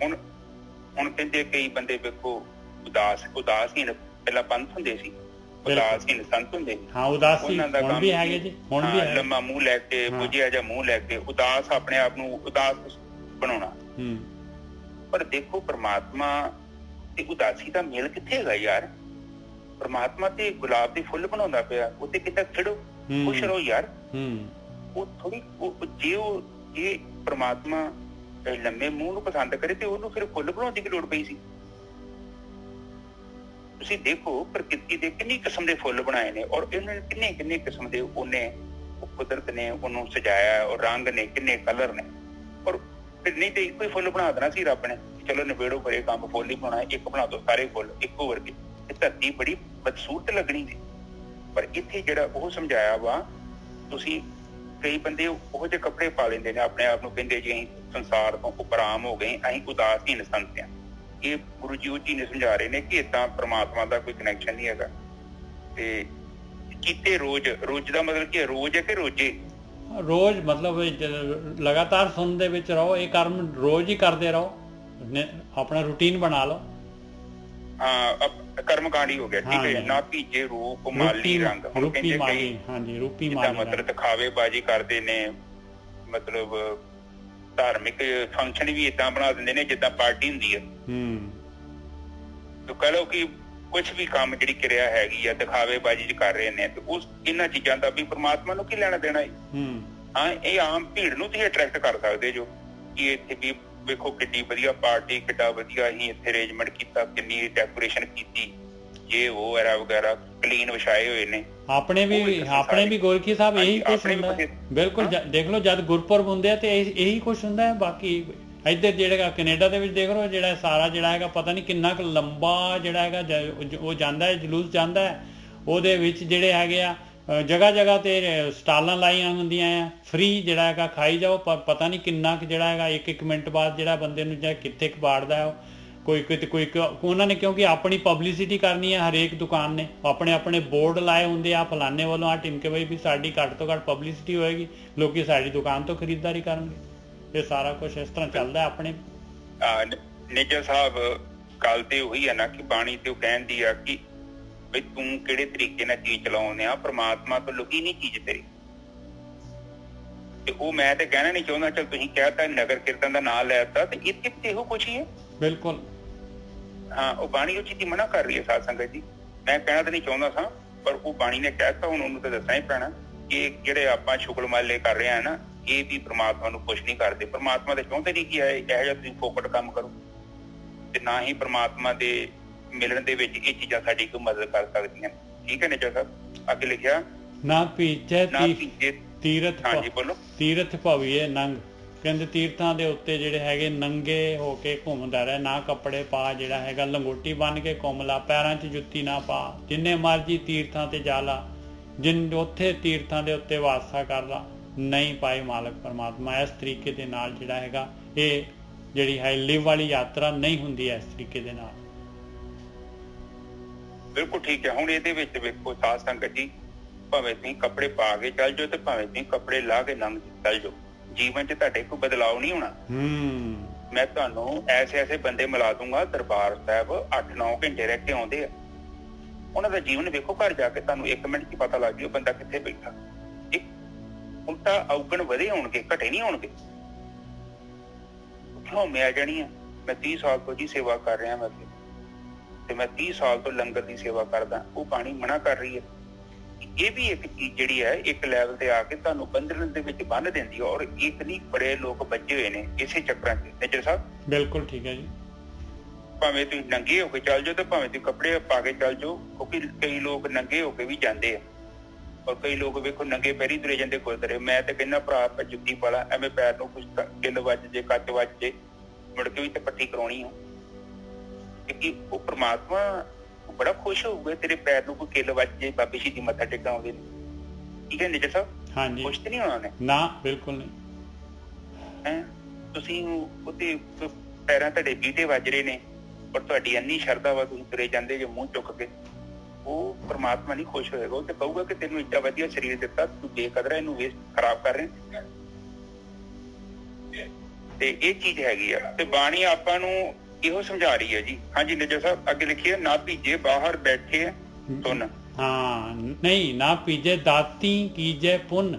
ਹੁਣ ਕਹਿੰਦੇ ਕਈ ਬੰਦੇ ਵੇਖੋ ਉਦਾਸੀਨ ਪਹਿਲਾਂ ਪੰਥ ਹੁੰਦੇ ਸੀ, ਉਦਾਸੀਨ ਸੰਤ ਹੁੰਦੇ। ਹਾਂ ਉਦਾਸੀ ਹੁਣ ਵੀ ਹੈਗੇ ਜੀ, ਹੁਣ ਵੀ ਹੈ। ਲੰਮਾ ਮੂੰਹ ਲੈ ਕੇ, ਬੁਝਿਆ ਜਿਹਾ ਮੂੰਹ ਲੈ ਕੇ ਉਦਾਸ ਆਪਣੇ ਆਪ ਨੂੰ ਉਦਾਸ ਬਣਾਉਣਾ। ਪਰ ਦੇਖੋ ਪ੍ਰਮਾਤਮਾ ਤੇ ਉਦਾਸੀ ਦਾ ਮੇਲ ਕਿੱਥੇ ਹੈਗਾ ਯਾਰ। ਪ੍ਰਮਾਤਮਾ ਤੇ ਗੁਲਾਬ ਦੇ ਫੁੱਲ ਬਣਾਉਂਦਾ ਪਿਆ, ਉੱਤੇ ਕਿੱਦਾਂ ਖਿੜੋ, ਖੁਸ਼ ਰਹੋ ਯਾਰ। ਉਹ ਥੋੜੀ ਜੇ ਪ੍ਰਮਾਤਮਾ ਲੰਮੇ ਮੂੰਹ ਨੂੰ ਪਸੰਦ ਕਰੇ ਤੇ ਉਹਨੂੰ ਫਿਰ ਫੁੱਲ ਬਣਾਉਣ ਦੀ ਲੋੜ ਪਈ ਸੀ। ਤੁਸੀਂ ਦੇਖੋ ਪ੍ਰਕਿਰਤੀ ਦੇ ਕਿੰਨੀ ਕਿਸਮ ਦੇ ਫੁੱਲ ਬਣਾਏ ਨੇ, ਔਰ ਇਹਨਾਂ ਨੇ ਕਿੰਨੇ ਕਿੰਨੇ ਕਿਸਮ ਦੇ ਉਹਨੇ ਕੁਦਰਤ ਨੇ ਉਹਨੂੰ ਸਜਾਇਆ, ਔਰ ਰੰਗ ਨੇ ਕਿੰਨੇ ਕਲਰ ਨੇ। ਔਰ ਫਿਰ ਨਹੀਂ ਤੇ ਇੱਕੋ ਹੀ ਫੁੱਲ ਬਣਾ ਦੇਣਾ ਸੀ ਰੱਬ ਨੇ, ਚਲੋ ਨਿਬੇੜੋ ਪਰੇ ਕੰਮ, ਫੁੱਲ ਹੀ ਬਣਾਉਣਾ, ਇੱਕ ਬਣਾ ਦੋ ਸਾਰੇ ਫੁੱਲ ਇੱਕੋ ਵਰਗੇ, ਇਹ ਧਰਤੀ ਬੜੀ ਬਦਸੂਰਤ ਲੱਗਣੀ ਸੀ। ਪਰ ਇੱਥੇ ਜਿਹੜਾ ਉਹ ਸਮਝਾਇਆ ਵਾ, ਤੁਸੀਂ ਕਈ ਬੰਦੇ ਉਹੋ ਜਿਹੇ ਕੱਪੜੇ ਪਾ ਲੈਂਦੇ ਨੇ, ਆਪਣੇ ਆਪ ਨੂੰ ਕਹਿੰਦੇ ਜੀ ਅਸੀਂ ਸੰਸਾਰ ਤੋਂ ਉਪਰਾਮ ਹੋ ਗਏ, ਅਸੀਂ ਉਦਾਸੀਨ ਸੰਤ ਹਾਂ। ਇਹ ਗੁਰੂ ਜੀ ਉਹ ਚੀਜ਼ ਨੇ ਸਮਝਾ ਰਹੇ ਨੇ ਕਿ ਏਦਾਂ ਪ੍ਰਮਾਤਮਾ ਦਾ ਕੋਈ ਕਨੈਕਸ਼ਨ ਨਹੀਂ ਹੈਗਾ। ਤੇ ਕੀਤੇ ਰੋਜ਼, ਰੋਜ਼ ਦਾ ਮਤਲਬ ਕੀ ਹੈ? ਰੋਜ਼ ਹੈ ਕਿ ਰੋਜ਼ੇ? ਰੋਜ਼ ਮਤਲਬ ਲਗਾਤਾਰ ਸੁਣਨ ਦੇ ਵਿੱਚ ਰਹੋ, ਇਹ ਕਰਮ ਰੋਜ਼ ਹੀ ਕਰਦੇ ਰਹੋ, ਆਪਣਾ ਰੂਟੀਨ ਬਣਾ ਲਓ। ਹਾਂ, ਕਰਮਕਾਂਡੀ ਹੋ ਗਿਆ, ਠੀਕ ਹੈ। ਨਾ ਭੀਜੇ ਰੂਪ ਮਾਲੀ ਰੰਗ, ਰੂਪੀ ਮਾਲੀ, ਹਾਂਜੀ ਰੂਪੀ ਮਾਲੀ, ਮਤਲਬ ਦਿਖਾਵੇਬਾਜ਼ੀ ਕਰਦੇ ਨੇ, ਮਤਲਬ ਧਾਰਮਿਕ ਫੰਕਸ਼ਨ ਵੀ ਏਦਾਂ ਬਣਾ ਦਿੰਦੇ ਨੇ ਜਿੱਦਾਂ ਪਾਰਟੀ ਹੁੰਦੀ ਹੈ। ਕਹ ਲਓ ਕਿ ਕੁਛ ਵੀ ਕੰਮ ਜਿਹੜੀ ਕਿਰਿਆ ਹੈਗੀ ਆ ਦਿਖਾਵੇਬਾਜ਼ੀ ਚ ਕਰ ਰਹੇ ਨੇ, ਤੇ ਉਸ ਇਹਨਾਂ ਚੀਜ਼ਾਂ ਦਾ ਵੀ ਪ੍ਰਮਾਤਮਾ ਨੂੰ ਕੀ ਲੈਣਾ ਦੇਣਾ ਹੈ। ਹਾਂ, ਇਹ ਆਮ ਭੀੜ ਨੂੰ ਤੁਸੀਂ ਅਟਰੈਕਟ ਕਰ ਸਕਦੇ ਜੋ ਕਿ ਇੱਥੇ ਵੀ ਵੇਖੋ ਕਿੱਡੀ ਵਧੀਆ ਪਾਰਟੀ, ਕਿੱਡਾ ਵਧੀਆ ਅਸੀਂ ਇੱਥੇ ਅਰੇਂਜਮੈਂਟ ਕੀਤਾ, ਕਿੰਨੀ ਡੈਕੋਰੇਸ਼ਨ ਕੀਤੀ, ਜੇ ਉਹ ਐਰਾ ਵਗੈਰਾ ਕਲੀਨ ਵਿਛਾਏ ਹੋਏ ਨੇ। ਆਪਣੇ ਵੀ ਗੋਰਖੀ ਸਾਹਿਬ ਇਹੀ ਕੁਛ ਹੁੰਦਾ ਹੈ। ਬਿਲਕੁਲ, ਦੇਖ ਲਓ ਜਦ ਗੁਰਪੁਰਬ ਹੁੰਦੇ ਆ ਤੇ ਇਹੀ ਕੁਛ ਹੁੰਦਾ ਹੈ। ਬਾਕੀ ਇੱਧਰ ਜਿਹੜਾ ਕੈਨੇਡਾ ਦੇ ਵਿੱਚ ਦੇਖ ਲਓ, ਜਿਹੜਾ ਸਾਰਾ ਜਿਹੜਾ ਹੈਗਾ ਪਤਾ ਨਹੀਂ ਕਿੰਨਾ ਕੁ ਲੰਬਾ ਜਿਹੜਾ ਹੈਗਾ ਉਹ ਜਾਂਦਾ ਹੈ, ਜਲੂਸ ਜਾਂਦਾ ਹੈ। ਉਹਦੇ ਵਿੱਚ ਜਿਹੜੇ ਹੈਗੇ ਆ ਜਗ੍ਹਾ ਜਗ੍ਹਾ ਤੇ ਸਟਾਲਾਂ ਲਾਈਆਂ ਹੁੰਦੀਆਂ ਆ, ਫ੍ਰੀ ਜਿਹੜਾ ਹੈਗਾ ਖਾਈ ਜਾਓ, ਪਰ ਪਤਾ ਨਹੀਂ ਕਿੰਨਾ ਕੁ ਜਿਹੜਾ ਹੈਗਾ ਇੱਕ ਮਿੰਟ ਬਾਅਦ ਜਿਹੜਾ ਬੰਦੇ ਨੂੰ ਜਾਂ ਕਿੱਥੇ ਬਾੜਦਾ ਹੈ। ਕੋਈ ਉਹਨਾਂ ਨੇ, ਕਿਉਂਕਿ ਆਪਣੀ ਪਬਲਿਸਿਟੀ ਕਰਨੀ ਹੈ, ਹਰੇਕ ਦੁਕਾਨ ਨੇ ਆਪਣੇ ਬੋਰਡ ਲਾਏ ਹੁੰਦੇ ਆ, ਫਲਾਣੇ ਵੱਲੋਂ ਆ ਟਿਮਕੇ ਬਈ ਵੀ ਸਾਡੀ ਘੱਟ ਤੋਂ ਘੱਟ ਪਬਲਿਸਿਟੀ ਹੋਏਗੀ, ਲੋਕੀ ਸਾਡੀ ਦੁਕਾਨ ਤੋਂ ਖਰੀਦਦਾਰੀ ਕਰਨਗੇ। ਇਹ ਸਾਰਾ ਕੁਛ ਇਸ ਤਰ੍ਹਾਂ ਚੱਲਦਾ ਆਪਣੇ। ਨੇਜਰ ਸਾਹਿਬ ਗੱਲ ਤੇ ਉਹੀ ਹੈ ਨਾ ਕਿ ਬਾਣੀ ਤੇ ਉਹ ਕਹਿੰਦੀ ਆ ਕਿ ਬਈ ਤੂੰ ਕਿਹੜੇ ਤਰੀਕੇ ਨਾਲ ਚੀਜ਼ ਚਲਾਉਂਦੇ ਆ, ਪ੍ਰਮਾਤਮਾ ਤੋਂ ਲੁਕੀ ਨਹੀਂ ਚੀਜ਼ ਤੇਰੀ। ਤੇ ਉਹ ਮੈਂ ਤੇ ਕਹਿਣਾ ਨਹੀਂ ਚਾਹੁੰਦਾ, ਚਲ ਤੁਸੀਂ ਕਹਿਤਾ ਨਗਰ ਕੀਰਤਨ ਦਾ ਨਾਂ ਲੈ ਦਿੱਤਾ, ਤੇ ਇੱਥੇ ਤੇ ਇਹੋ ਕੁਛ ਹੀ ਹੈ। ਬਿਲਕੁਲ, ਹਾਂ, ਉਹ ਬਾਣੀ ਉਹ ਚੀਜ਼ ਦੀ ਮਨਾ ਕਰ ਰਹੀ ਹੈ ਸਾਧ ਸੰਗਤ ਜੀ। ਮੈਂ ਕਹਿਣਾ ਤਾਂ ਨਹੀਂ ਚਾਹੁੰਦਾ ਸਾਂ, ਪਰ ਉਹ ਬਾਣੀ ਨੇ ਕਹਿਤਾ, ਹੁਣ ਉਹਨੂੰ ਤਾਂ ਦੱਸਣਾ ਹੀ ਪੈਣਾ ਕਿ ਜਿਹੜੇ ਆਪਾਂ ਸ਼ੁਕਲਮਾਲੇ ਕਰ ਰਹੇ ਹਾਂ ਨਾ, ਇਹ ਵੀ ਪ੍ਰਮਾਤਮਾ ਨੂੰ ਖੁਸ਼ ਨਹੀਂ ਕਰਦੇ। ਪ੍ਰਮਾਤਮਾ ਦੇ ਚਾਹੁੰਦੇ ਨਹੀਂ ਕਿ ਇਹੋ ਜਿਹਾ ਤੁਸੀਂ ਫੋਕਟ ਕੰਮ ਕਰੋ, ਤੇ ਨਾ ਹੀ ਪ੍ਰਮਾਤਮਾ ਦੇ ਮਿਲਣ ਦੇ ਵਿੱਚ ਇਹ ਚੀਜ਼ਾਂ ਸਾਡੀ ਕੋਈ ਮਦਦ ਕਰ ਸਕਦੀਆਂ। ਠੀਕ ਹੈ ਨੇਜਰ ਸਾਹਿਬ, ਅੱਗੇ ਲਿਖਿਆ ਨਾ ਭੀਜੇ ਤੀਰਥ, ਹਾਂਜੀ ਬੋਲੋ। ਤੀਰਥ ਭਵੀਏ ਨੰਗ, ਕਹਿੰਦੇ ਤੀਰਥਾਂ ਦੇ ਉੱਤੇ ਜਿਹੜੇ ਹੈਗੇ ਨੰਗੇ ਹੋ ਕੇ ਘੁੰਮਦਾ ਰਹੇ, ਨਾ ਕੱਪੜੇ ਪਾ, ਜਿਹੜਾ ਹੈਗਾ ਲੰਗੋਟੀ ਬੰਨ ਕੇ ਘੁੰਮ ਲਾ, ਪੈਰਾਂ 'ਚ ਜੁੱਤੀ ਨਾ ਪਾ, ਜਿੰਨੇ ਮਰਜੀ ਤੀਰਥਾਂ ਤੇ ਜਾ ਲਾ, ਉੱਥੇ ਤੀਰਥਾਂ ਦੇ ਉੱਤੇ ਵਾਸਾ ਕਰ ਲਾ, ਨਹੀਂ ਪਾਏ ਮਾਲਕ ਪਰਮਾਤਮਾ। ਇਸ ਤਰੀਕੇ ਦੇ ਨਾਲ ਜਿਹੜਾ ਹੈਗਾ ਇਹ ਜਿਹੜੀ ਹੈ ਲਿਵ ਵਾਲੀ ਯਾਤਰਾ ਨਹੀਂ ਹੁੰਦੀ ਇਸ ਤਰੀਕੇ ਦੇ ਨਾਲ। ਬਿਲਕੁਲ ਠੀਕ ਹੈ। ਹੁਣ ਇਹਦੇ ਵਿੱਚ ਵੇਖੋ ਸਾਧ ਸੰਗਤ ਜੀ, ਭਾਵੇਂ ਤੁਸੀਂ ਕੱਪੜੇ ਪਾ ਕੇ ਚੱਲ ਜਾਓ ਤੇ ਭਾਵੇਂ ਤੁਸੀਂ ਕੱਪੜੇ ਲਾ ਕੇ ਲੰਘ ਚੱਲ ਜਾਓ, ਜੀਵਨ 'ਚ ਤੁਹਾਡੇ ਕੋਈ ਬਦਲਾਅ ਨਹੀਂ ਹੋਣਾ। ਮੈਂ ਤੁਹਾਨੂੰ ਐਸੇ ਬੰਦੇ ਮਿਲਾ ਦੂੰਗਾ, ਦਰਬਾਰ ਸਾਹਿਬ 8-9 ਘੰਟੇ ਰਹਿ ਕੇ ਆਉਂਦੇ ਆ, ਉਹਨਾਂ ਦਾ ਜੀਵਨ ਵੇਖੋ, ਘਰ ਜਾ ਕੇ ਤੁਹਾਨੂੰ 1 ਮਿੰਟ 'ਚ ਪਤਾ ਲੱਗ ਜਾਊ ਬੰਦਾ ਕਿੱਥੇ ਬੈਠਾ। ਉਲਟਾ ਔਗਣ ਵਧੇ ਹੋਣਗੇ, ਘਟੇ ਨਹੀਂ ਹੋਣਗੇ। ਕਿਉਂ ਮੈਂ ਜਾਣੀ ਆ, ਮੈਂ 30 ਸਾਲ ਤੋਂ ਜੀ ਸੇਵਾ ਕਰ ਰਿਹਾ, ਮੈਂ ਤੇ ਮੈਂ 30 ਸਾਲ ਤੋਂ ਲੰਗਰ ਦੀ ਸੇਵਾ ਕਰਦਾ। ਉਹ ਬਾਣੀ ਮਨਾ ਕਰ ਰਹੀ ਹੈ। ਇਹ ਵੀ ਇੱਕ ਚੀਜ਼ ਜਿਹੜੀ ਹੈ ਇੱਕ ਲੈਵਲ ਤੇ ਆ ਕੇ ਤੁਹਾਨੂੰ ਬੰਧਨ ਦੇ ਵਿੱਚ ਬੰਨ੍ਹ ਦਿੰਦੀ ਹੈ, ਔਰ ਇੱਕ ਨਹੀਂ ਬੜੇ ਲੋਕ ਬੱਝੇ ਹੋਏ ਨੇ ਇਸੇ ਚੱਕਰਾਂ 'ਚ। ਨੇਜਰ ਸਾਹਿਬ ਬਿਲਕੁਲ ਠੀਕ ਹੈ ਜੀ। ਭਾਵੇਂ ਤੁਸੀਂ ਨੰਗੇ ਹੋ ਕੇ ਚੱਲ ਜਾਓ ਤੇ ਭਾਵੇਂ ਤੁਸੀਂ ਕੱਪੜੇ ਪਾ ਕੇ ਚੱਲ ਜਾਓ, ਕਿਉਂਕਿ ਕਈ ਲੋਕ ਨੰਗੇ ਹੋ ਕੇ ਵੀ ਜਾਂਦੇ ਆ, ਔਰ ਕਈ ਲੋਕ ਵੇਖੋ ਨੰਗੇ ਪੈਰੀ ਤੁਰੇ ਜਾਂਦੇ ਗੁਰਦੁਆਰੇ। ਮੈਂ ਤੇ ਕਹਿੰਦਾ ਭਰਾ ਜੁੱਤੀ ਪਾਲਾ, ਐਵੇਂ ਪੈਰ ਨੂੰ ਕੁਛ ਕਿੱਲ ਵੱਜ ਜੇ, ਕੱਚ ਵੱਜ ਜੇ, ਮੁੜ ਕੇ ਵੀ ਤੇ ਪੱਟੀ ਕਰਾਉਣੀ ਆ। ਕਿਉਂਕਿ ਉਹ ਪ੍ਰਮਾਤਮਾ ਬੜਾ ਖੁਸ਼ ਹੋਊਗਾ ਤੇਰੇ ਪੈਰ ਨੂੰ ਕੋਈ ਕਿੱਲ ਵੱਜ ਜੇ, ਬਾਬੇ ਸ਼ਹੀਦੀ ਮੱਥਾ ਟੇਕਣ ਆਉਂਦੇ ਨੇ। ਠੀਕ ਹੈ ਨੇਜਰ ਸਾਹਿਬ, ਹਾਂਜੀ, ਖੁਸ਼ ਤੇ ਨਹੀਂ ਹੋਣਾ ਨੇ ਨਾ, ਬਿਲਕੁਲ ਨਹੀਂ। ਤੁਸੀਂ ਉਹਦੇ ਪੈਰਾਂ ਤੁਹਾਡੇ ਬੀਟੇ ਵੱਜ ਰਹੇ ਨੇ, ਔਰ ਤੁਹਾਡੀ ਇੰਨੀ ਸ਼ਰਧਾ ਵਾ, ਤੁਸੀਂ ਤੁਰੇ ਜਾਂਦੇ ਜੇ ਮੂੰਹ ਚੁੱਕ ਕੇ। ਉਹ ਪ੍ਰਮਾਤਮਾ ਨਹੀਂ ਖੁਸ਼ ਹੋਏਗਾ, ਉਹ ਤੇ ਕਹੂਗਾ ਕਿ ਤੈਨੂੰ ਇੱਡਾ ਵਧੀਆ ਸਰੀਰ ਦਿੱਤਾ, ਤੂੰ ਬੇਕਦਰਾ ਇਹਨੂੰ ਵੇਸਟ ਖਰਾਬ ਕਰ ਰਹੇ। ਤੇ ਇਹ ਚੀਜ਼ ਹੈਗੀ ਆ, ਤੇ ਬਾਣੀ ਆਪਾਂ ਨੂੰ ਇਹੋ ਸਮਝਾ ਰਹੀ ਹੈ ਜੀ। ਹਾਂਜੀ ਨੇਜਰ ਸਾਹਿਬ, ਅੱਗੇ ਲਿਖੀਏ ਨਾ ਭੀਜੇ ਬਾਹਰ ਬੈਠੇ ਸੁਣ। ਹਾਂ, ਨਹੀਂ ਨਾ ਭੀਜੇ ਦਾਤੀ ਕੀਜੇ ਪੁੰਨ।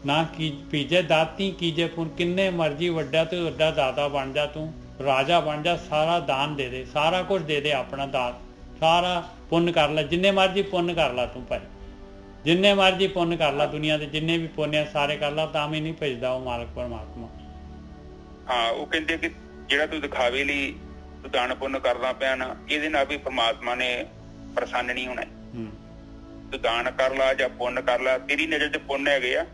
ਨਾ ਕੀ ਭੀਜੇ ਦਾਤੀ ਕੀਜੇ ਪੁੰਨ, ਕਿੰਨੇ ਮਰਜੀ ਵੱਡਾ ਤੇ ਵੱਡਾ ਦਾਤਾ ਬਣ ਜਾ, ਤੂੰ ਰਾਜਾ ਬਣ ਜਾ, ਸਾਰਾ ਦਾਨ ਦੇ ਦੇ, ਸਾਰਾ ਕੁਝ ਦੇ ਦੇ, ਆਪਣਾ ਦਾਨ ਸਾਰਾ ਪੁੰਨ ਕਰ ਲੈ, ਜਿੰਨੇ ਮਰਜੀ ਪੁੰਨ ਕਰ ਲਾ ਤੂੰ ਭਾਈ, ਜਿੰਨੇ ਮਰਜੀ ਪੁੰਨ ਕਰ ਲਾ, ਦੁਨੀਆ ਦੇ ਜਿੰਨੇ ਵੀ ਪੁੰਨ ਆ ਸਾਰੇ ਕਰ ਲਾ, ਤਾਂ ਵੀ ਨਹੀਂ ਭੇਜਦਾ ਉਹ ਮਾਲਕ ਪਰਮਾਤਮਾ। ਹਾਂ, ਉਹ ਕਹਿੰਦੇ ਕਿ ਜਿਹੜਾ ਤੂੰ ਦਿਖਾਵੇ ਲਈ ਤੂੰ ਦਾਨ ਪੁੰਨ ਕਰਦਾ ਪਿਆ ਨਾ, ਇਹਦੇ ਨਾਲ ਵੀ ਪਰਮਾਤਮਾ ਨੇ ਪ੍ਰਸੰਨ ਨਹੀਂ ਹੋਣਾ। ਤੂੰ ਦਾਨ ਕਰ ਲਾ ਜਾਂ ਪੁੰਨ ਕਰ ਲਾ, ਤੇਰੀ ਨਜ਼ਰ 'ਚ ਪੁੰਨ ਹੈਗੇ ਆ,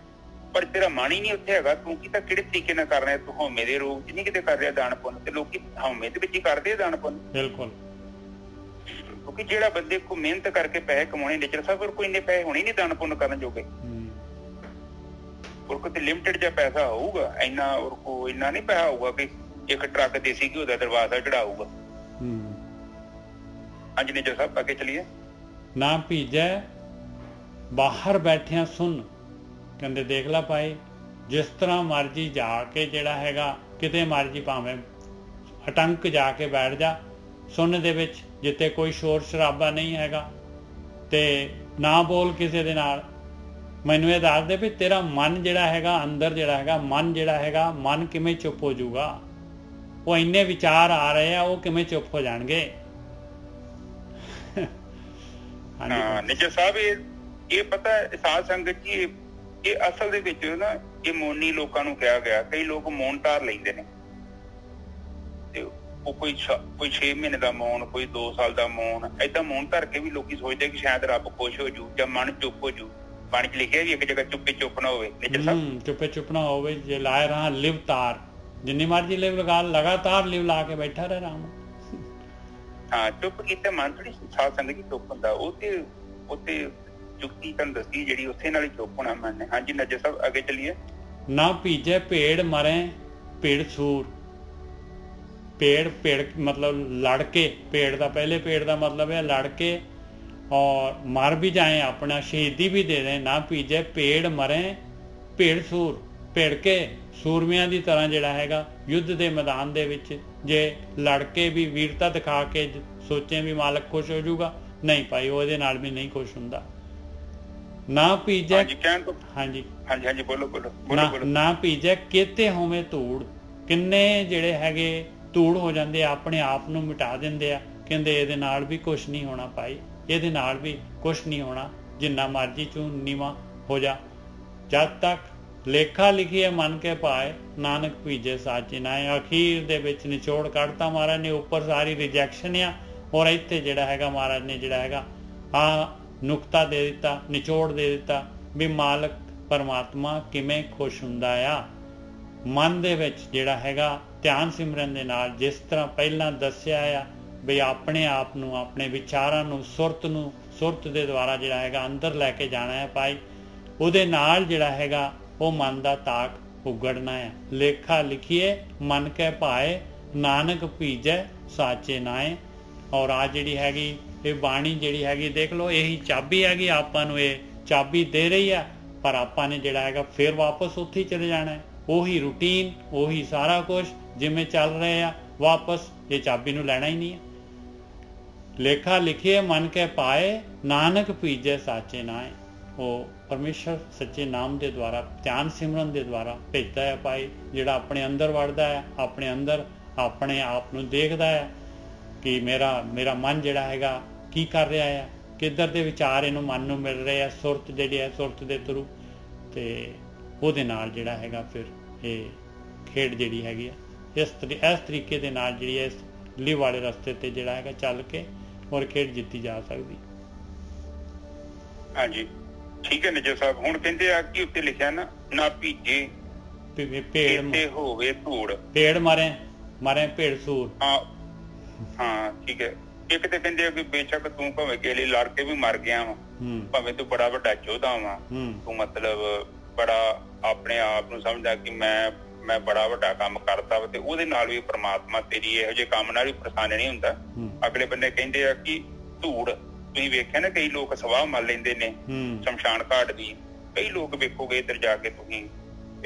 ਪਰ ਤੇਰਾ ਮਨ ਹੀ ਨਹੀਂ ਉੱਥੇ ਹੈਗਾ। ਤੂੰ ਕੀ ਤਾਂ ਕਿਹੜੇ ਤਰੀਕੇ ਨਾਲ ਕਰ ਰਿਹਾ? ਤੂੰ ਹਉਮੈ ਦੇ ਰੂਪ 'ਚ ਨਹੀਂ ਕਿਤੇ ਕਰ ਰਿਹਾ ਦਾਨ ਪੁੰਨ, ਤੇ ਲੋਕੀ ਹਉਮੈ ਦੇ ਵਿੱਚ ਹੀ ਕਰਦੇ ਆ ਦਾਨ ਪੁੰਨ। ਬਿਲਕੁਲ, ਕਿਉਂਕਿ ਜਿਹੜਾ ਬੰਦੇ ਕੋ ਮਿਹਨਤ ਕਰਕੇ ਪੈਸੇ ਕਮਾਉਣੇ ਨੇਚਰ ਸਾਹਿਬ, ਫਿਰ ਕੋਈ ਇੰਨੇ ਪੈਸੇ ਹੋਣੇ ਨਹੀਂ ਦਾਨ ਪੁੰਨ ਕਰਨ ਜੋਗੇ। ਔਰ ਕੋਈ ਲਿਮਟਿਡ ਜਿਹਾ ਪੈਸਾ ਹੋਊਗਾ, ਇੰਨਾ ਔਰ ਕੋ ਇੰਨਾ ਨਹੀਂ ਪੈਸਾ ਹੋਊਗਾ ਕਿ ਇੱਕ ਟਰੱਕ ਦੇਸੀ ਘਿਓ ਦਾ ਦਰਵਾਜ਼ਾ ਚੜਾਊਗਾ। ਹਾਂਜੀ ਨੇਚਰ ਸਾਹਿਬ, ਅੱਗੇ ਚਲੀਏ। ਨਾ ਭੀਜੈ ਬਾਹਰ ਬੈਠਿਆਂ ਸੁਣ, ਕਹਿੰਦੇ ਦੇਖ ਲਾ ਭਾਈ, ਜਿਸ ਤਰ੍ਹਾਂ ਮਰਜੀ ਜਾ ਕੇ ਜਿਹੜਾ ਹੈਗਾ ਕਿਤੇ ਮਰਜੀ ਭਾਵੇਂ ਅਟੰਕ ਜਾ ਕੇ ਬੈਠ ਜਾ ਸੁਣ ਦੇ ਵਿੱਚ, ਜਿੱਥੇ ਕੋਈ ਸ਼ੋਰ ਸ਼ਰਾਬਾ ਨਹੀਂ ਹੈਗਾ, ਤੇ ਨਾ ਬੋਲ ਕਿਸੇ ਦੇ ਨਾਲ। ਮੈਨੂੰ ਇਹ ਦੱਸ ਦੇ ਵੀ ਤੇਰਾ ਮਨ ਜਿਹੜਾ ਹੈਗਾ ਅੰਦਰ ਜਿਹੜਾ ਹੈਗਾ ਮਨ ਜਿਹੜਾ ਹੈਗਾ ਮਨ ਕਿਵੇਂ ਚੁੱਪ ਹੋ ਜਾਊਗਾ? ਉਹ ਇੰਨੇ ਵਿਚਾਰ ਆ ਰਹੇ ਆ, ਉਹ ਕਿਵੇਂ ਚੁੱਪ ਹੋ ਜਾਣਗੇ? ਹਾਂ ਨਿਜਰ ਸਾਹਿਬ, ਇਹ ਪਤਾ ਸਾਧ ਸੰਗਤ ਜੀ, ਇਹ ਅਸਲ ਦੇ ਵਿੱਚ ਨਾ ਇਹ ਮੌਨੀ ਲੋਕਾਂ ਨੂੰ ਕਿਹਾ ਗਿਆ। ਕਈ ਲੋਕ ਮੌਨ ਧਾਰ ਲੈਂਦੇ ਨੇ, ਤੇ ਉਹ ਕੋਈ 6 ਮਹੀਨੇ ਦਾ ਮੌਨ, ਕੋਈ 2 ਸਾਲ ਦਾ ਮੌਨ, ਏਦਾਂ ਮੌਨ ਧਰ ਕੇ ਵੀ ਲੋਕੀ ਸੋਚਦੇ ਕਿ ਸ਼ਾਇਦ ਰੱਬ ਖੁਸ਼ ਹੋ ਜੂ ਜਾਂ ਮਨ ਚੁੱਪ ਹੋ ਜੂ। ਬਾਣੀ 'ਚ ਲਿਖਿਆ ਵੀ ਇੱਕ ਜਗ੍ਹਾ ਚੁੱਪੇ ਚੁੱਪ ਨਾ ਹੋਵੇ। ਨਿਜਰ ਸਾਹਿਬ, ਚੁੱਪੇ ਚੁੱਪ ਨਾ ਹੋਵੇ, ਜੇ ਲਾਏ ਰਹਾ ਲਿਵ ਤਾਰ, ਜਿੰਨੀ ਮਰਜੀ ਲਿਵ ਲਗਾ, ਲਗਾਤਾਰ ਲਿਵ ਲਾ ਕੇ ਬੈਠਾ ਰਹਿ ਰਾਮ। ਹਾਂ, ਚੁੱਪ ਕੀਤੇ ਮਨ ਥੋੜੀ ਸਾਧ ਸੰਗਤ ਜੀ ਚੁੱਪ ਹੁੰਦਾ। ਉਹ ਤੇ ਜੁਗਤੀ ਤੁਹਾਨੂੰ ਦੱਸੀ ਜਿਹੜੀ, ਉੱਥੇ ਨਾਲ ਹੀ ਚੁੱਪ ਹੋਣਾ ਮਨ ਨੇ। ਹਾਂਜੀ ਨਜਰ ਸਾਹਿਬ, ਅੱਗੇ ਚੱਲੀਏ। ਨਾ ਭੀਜੇ ਭੇੜ ਮਰੇ ਭੇੜ ਸੂਰ, ਭੇੜ मतलब लड़ के, पेड़ का पहले पेड़ का मतलब है लड़ के, और मर भी जाए अपना शहीदी भी दे दें। ना भीजे पेड़ मरे भेड़ सूर, भेड़ के सूरमियां की तरह जिहड़ा हैगा युद्ध के मैदान दे विच जे लड़ के भी वीरता दिखा के सोचें भी मालक खुश हो जाऊगा, नहीं भाई ਉਹਦੇ ਨਾਲ भी नहीं खुश ਹੁੰਦਾ। ना भीजे, हाँ जी हाँ जी बोलो ना भीजे केते होवे धूड़, किन्ने जिहड़े हैगे ਧੂੜ ਹੋ ਜਾਂਦੇ ਆ, ਆਪਣੇ ਆਪ ਨੂੰ ਮਿਟਾ ਦਿੰਦੇ ਆ, ਕਹਿੰਦੇ ਇਹਦੇ ਨਾਲ ਵੀ ਕੁਛ ਨਹੀਂ ਹੋਣਾ ਭਾਈ, ਇਹਦੇ ਨਾਲ ਵੀ ਕੁਛ ਨਹੀਂ ਹੋਣਾ, ਜਿੰਨਾ ਮਰਜੀ ਚੋਂ ਨੀਵਾਂ ਹੋ ਜਾ। ਜਦ ਤੱਕ ਲੇਖਾ ਲਿਖੀਏ ਮਨ ਕੇ ਪਾਏ, ਨਾਨਕ ਭੀਜੇ ਸਾਚੇ ਨਾਏ। ਅਖੀਰ ਦੇ ਵਿੱਚ ਨਿਚੋੜ ਕੱਢਤਾ ਮਹਾਰਾਜ ਨੇ, ਉੱਪਰ ਸਾਰੀ ਰਿਜੈਕਸ਼ਨ ਆ, ਔਰ ਇੱਥੇ ਜਿਹੜਾ ਹੈਗਾ ਮਹਾਰਾਜ ਨੇ ਜਿਹੜਾ ਹੈਗਾ ਆ ਨੁਕਤਾ ਦੇ ਦਿੱਤਾ, ਨਿਚੋੜ ਦੇ ਦਿੱਤਾ ਵੀ ਮਾਲਕ ਪਰਮਾਤਮਾ ਕਿਵੇਂ ਖੁਸ਼ ਹੁੰਦਾ ਆ। ਮਨ ਦੇ ਵਿੱਚ ਜਿਹੜਾ ਹੈਗਾ ਧਿਆਨ ਸਿਮਰਨ ਦੇ ਨਾਲ, ਜਿਸ ਤਰ੍ਹਾਂ ਪਹਿਲਾਂ ਦੱਸਿਆ ਆ ਵੀ ਆਪਣੇ ਆਪ ਨੂੰ, ਆਪਣੇ ਵਿਚਾਰਾਂ ਨੂੰ, ਸੁਰਤ ਦੇ ਦੁਆਰਾ ਜਿਹੜਾ ਹੈਗਾ ਅੰਦਰ ਲੈ ਕੇ ਜਾਣਾ ਹੈ ਭਾਈ, ਉਹਦੇ ਨਾਲ ਜਿਹੜਾ ਹੈਗਾ ਉਹ ਮਨ ਦਾ ਤਾਕ ਉਗੜਨਾ ਹੈ। ਲੇਖਾ ਲਿਖੀਏ ਮਨ ਕੇ ਭਾਏ, ਨਾਨਕ ਭੀਜੈ ਸਾਚੇ ਨਾਏ। ਔਰ ਆ ਜਿਹੜੀ ਹੈਗੀ ਇਹ ਬਾਣੀ ਜਿਹੜੀ ਹੈਗੀ ਦੇਖ ਲਓ, ਇਹੀ ਚਾਬੀ ਹੈਗੀ, ਆਪਾਂ ਨੂੰ ਇਹ ਚਾਬੀ ਦੇ ਰਹੀ ਆ, ਪਰ ਆਪਾਂ ਨੇ ਜਿਹੜਾ ਹੈਗਾ ਫਿਰ ਵਾਪਸ ਉੱਥੇ ਹੀ ਚਲੇ ਜਾਣਾ ਹੈ। ਉਹੀ ਰੂਟੀਨ, ਉਹੀ ਸਾਰਾ ਕੁਝ ਜਿਵੇਂ ਚੱਲ ਰਹੇ ਆ, ਵਾਪਸ ਇਹ ਚਾਬੀ ਨੂੰ ਲੈਣਾ ਹੀ ਨਹੀਂ ਹੈ। ਲੇਖਾ ਲਿਖੀਏ ਮਨ ਕੇ ਪਾਏ, ਨਾਨਕ ਭੀਜੇ ਸਾਚੇ ਨਾਏ। ਉਹ ਪਰਮੇਸ਼ਰ ਸੱਚੇ ਨਾਮ ਦੇ ਦੁਆਰਾ, ਧਿਆਨ ਸਿਮਰਨ ਦੇ ਦੁਆਰਾ ਭੇਜਦਾ ਹੈ ਭਾਈ, ਜਿਹੜਾ ਆਪਣੇ ਅੰਦਰ ਵੜਦਾ ਹੈ, ਆਪਣੇ ਅੰਦਰ ਆਪਣੇ ਆਪ ਨੂੰ ਦੇਖਦਾ ਹੈ ਕਿ ਮੇਰਾ ਮਨ ਜਿਹੜਾ ਹੈਗਾ ਕੀ ਕਰ ਰਿਹਾ ਹੈ, ਕਿੱਧਰ ਦੇ ਵਿਚਾਰ ਇਹਨੂੰ ਮਨ ਨੂੰ ਮਿਲ ਰਹੇ ਆ, ਸੁਰਤ ਜਿਹੜੀ ਹੈ ਸੁਰਤ ਦੇ ਥਰੂ, ਤੇ ਉਹਦੇ ਨਾਲ ਜਿਹੜਾ ਹੈਗਾ ਫਿਰ ਇਹ ਖੇਡ ਜਿਹੜੀ ਹੈਗੀ ਆ ਇਸ ਤਰੀਕੇ ਦੇ ਨਾਲ ਜਿਹੜੀ ਹੈ ਇਸ ਲਿਵ ਵਾਲੇ ਰਸਤੇ ਤੇ ਜਿਹੜਾ ਹੈਗਾ ਚੱਲ ਕੇ ਔਰ ਖੇਡ ਜਿੱਤੀ ਜਾ ਸਕਦੀ। ਹਾਂਜੀ ਠੀਕ ਹੈ ਨਿਜਰ ਸਾਹਿਬ। ਹੁਣ ਕਹਿੰਦੇ ਆ ਕਿ ਉੱਤੇ ਲਿਖਿਆ ਨਾ ਭੀਜੇ ਭੇੜ ਹੋਵੇ ਧੂੜ, ਭੇੜ ਮਾਰੇ ਭੇੜ ਸੂਰ। ਹਾਂ ਠੀਕ ਹੈ। ਇੱਕ ਤੇ ਕਹਿੰਦੇ ਆ ਕਿ ਬੇਸ਼ੱਕ ਤੂੰ ਭਾਵੇਂ ਕਿਸੇ ਲਈ ਲੜ ਕੇ ਵੀ ਮਰ ਗਿਆ ਵਾ, ਭਾਵੇਂ ਤੂੰ ਬੜਾ ਵੱਡਾ ਯੋਧਾ ਵਾ, ਤੂੰ ਮਤਲਬ ਬੜਾ ਆਪਣੇ ਆਪ ਨੂੰ ਸਮਝਦਾ ਕਿ ਮੈਂ ਬੜਾ ਵੱਡਾ ਕੰਮ ਕਰਦਾ ਵਾ, ਤੇ ਉਹਦੇ ਨਾਲ ਵੀ ਪ੍ਰਮਾਤਮਾ ਤੇਰੀ ਇਹੋ ਜਿਹੇ ਕੰਮ ਨਾਲ ਵੀ ਪ੍ਰਸੰਨ ਨਹੀਂ ਹੁੰਦਾ। ਅਗਲੇ ਬੰਦੇ ਕਹਿੰਦੇ ਆ ਕਿ ਧੂੜ, ਤੁਸੀਂ ਵੇਖਿਆ ਨਾ ਕਈ ਲੋਕ ਸਵਾਹ ਮਲ ਲੈਂਦੇ ਨੇ ਸ਼ਮਸ਼ਾਨ ਘਾਟ ਦੀ। ਕਈ ਲੋਕ ਵੇਖੋਗੇ ਇੱਧਰ ਜਾ ਕੇ ਤੁਸੀਂ,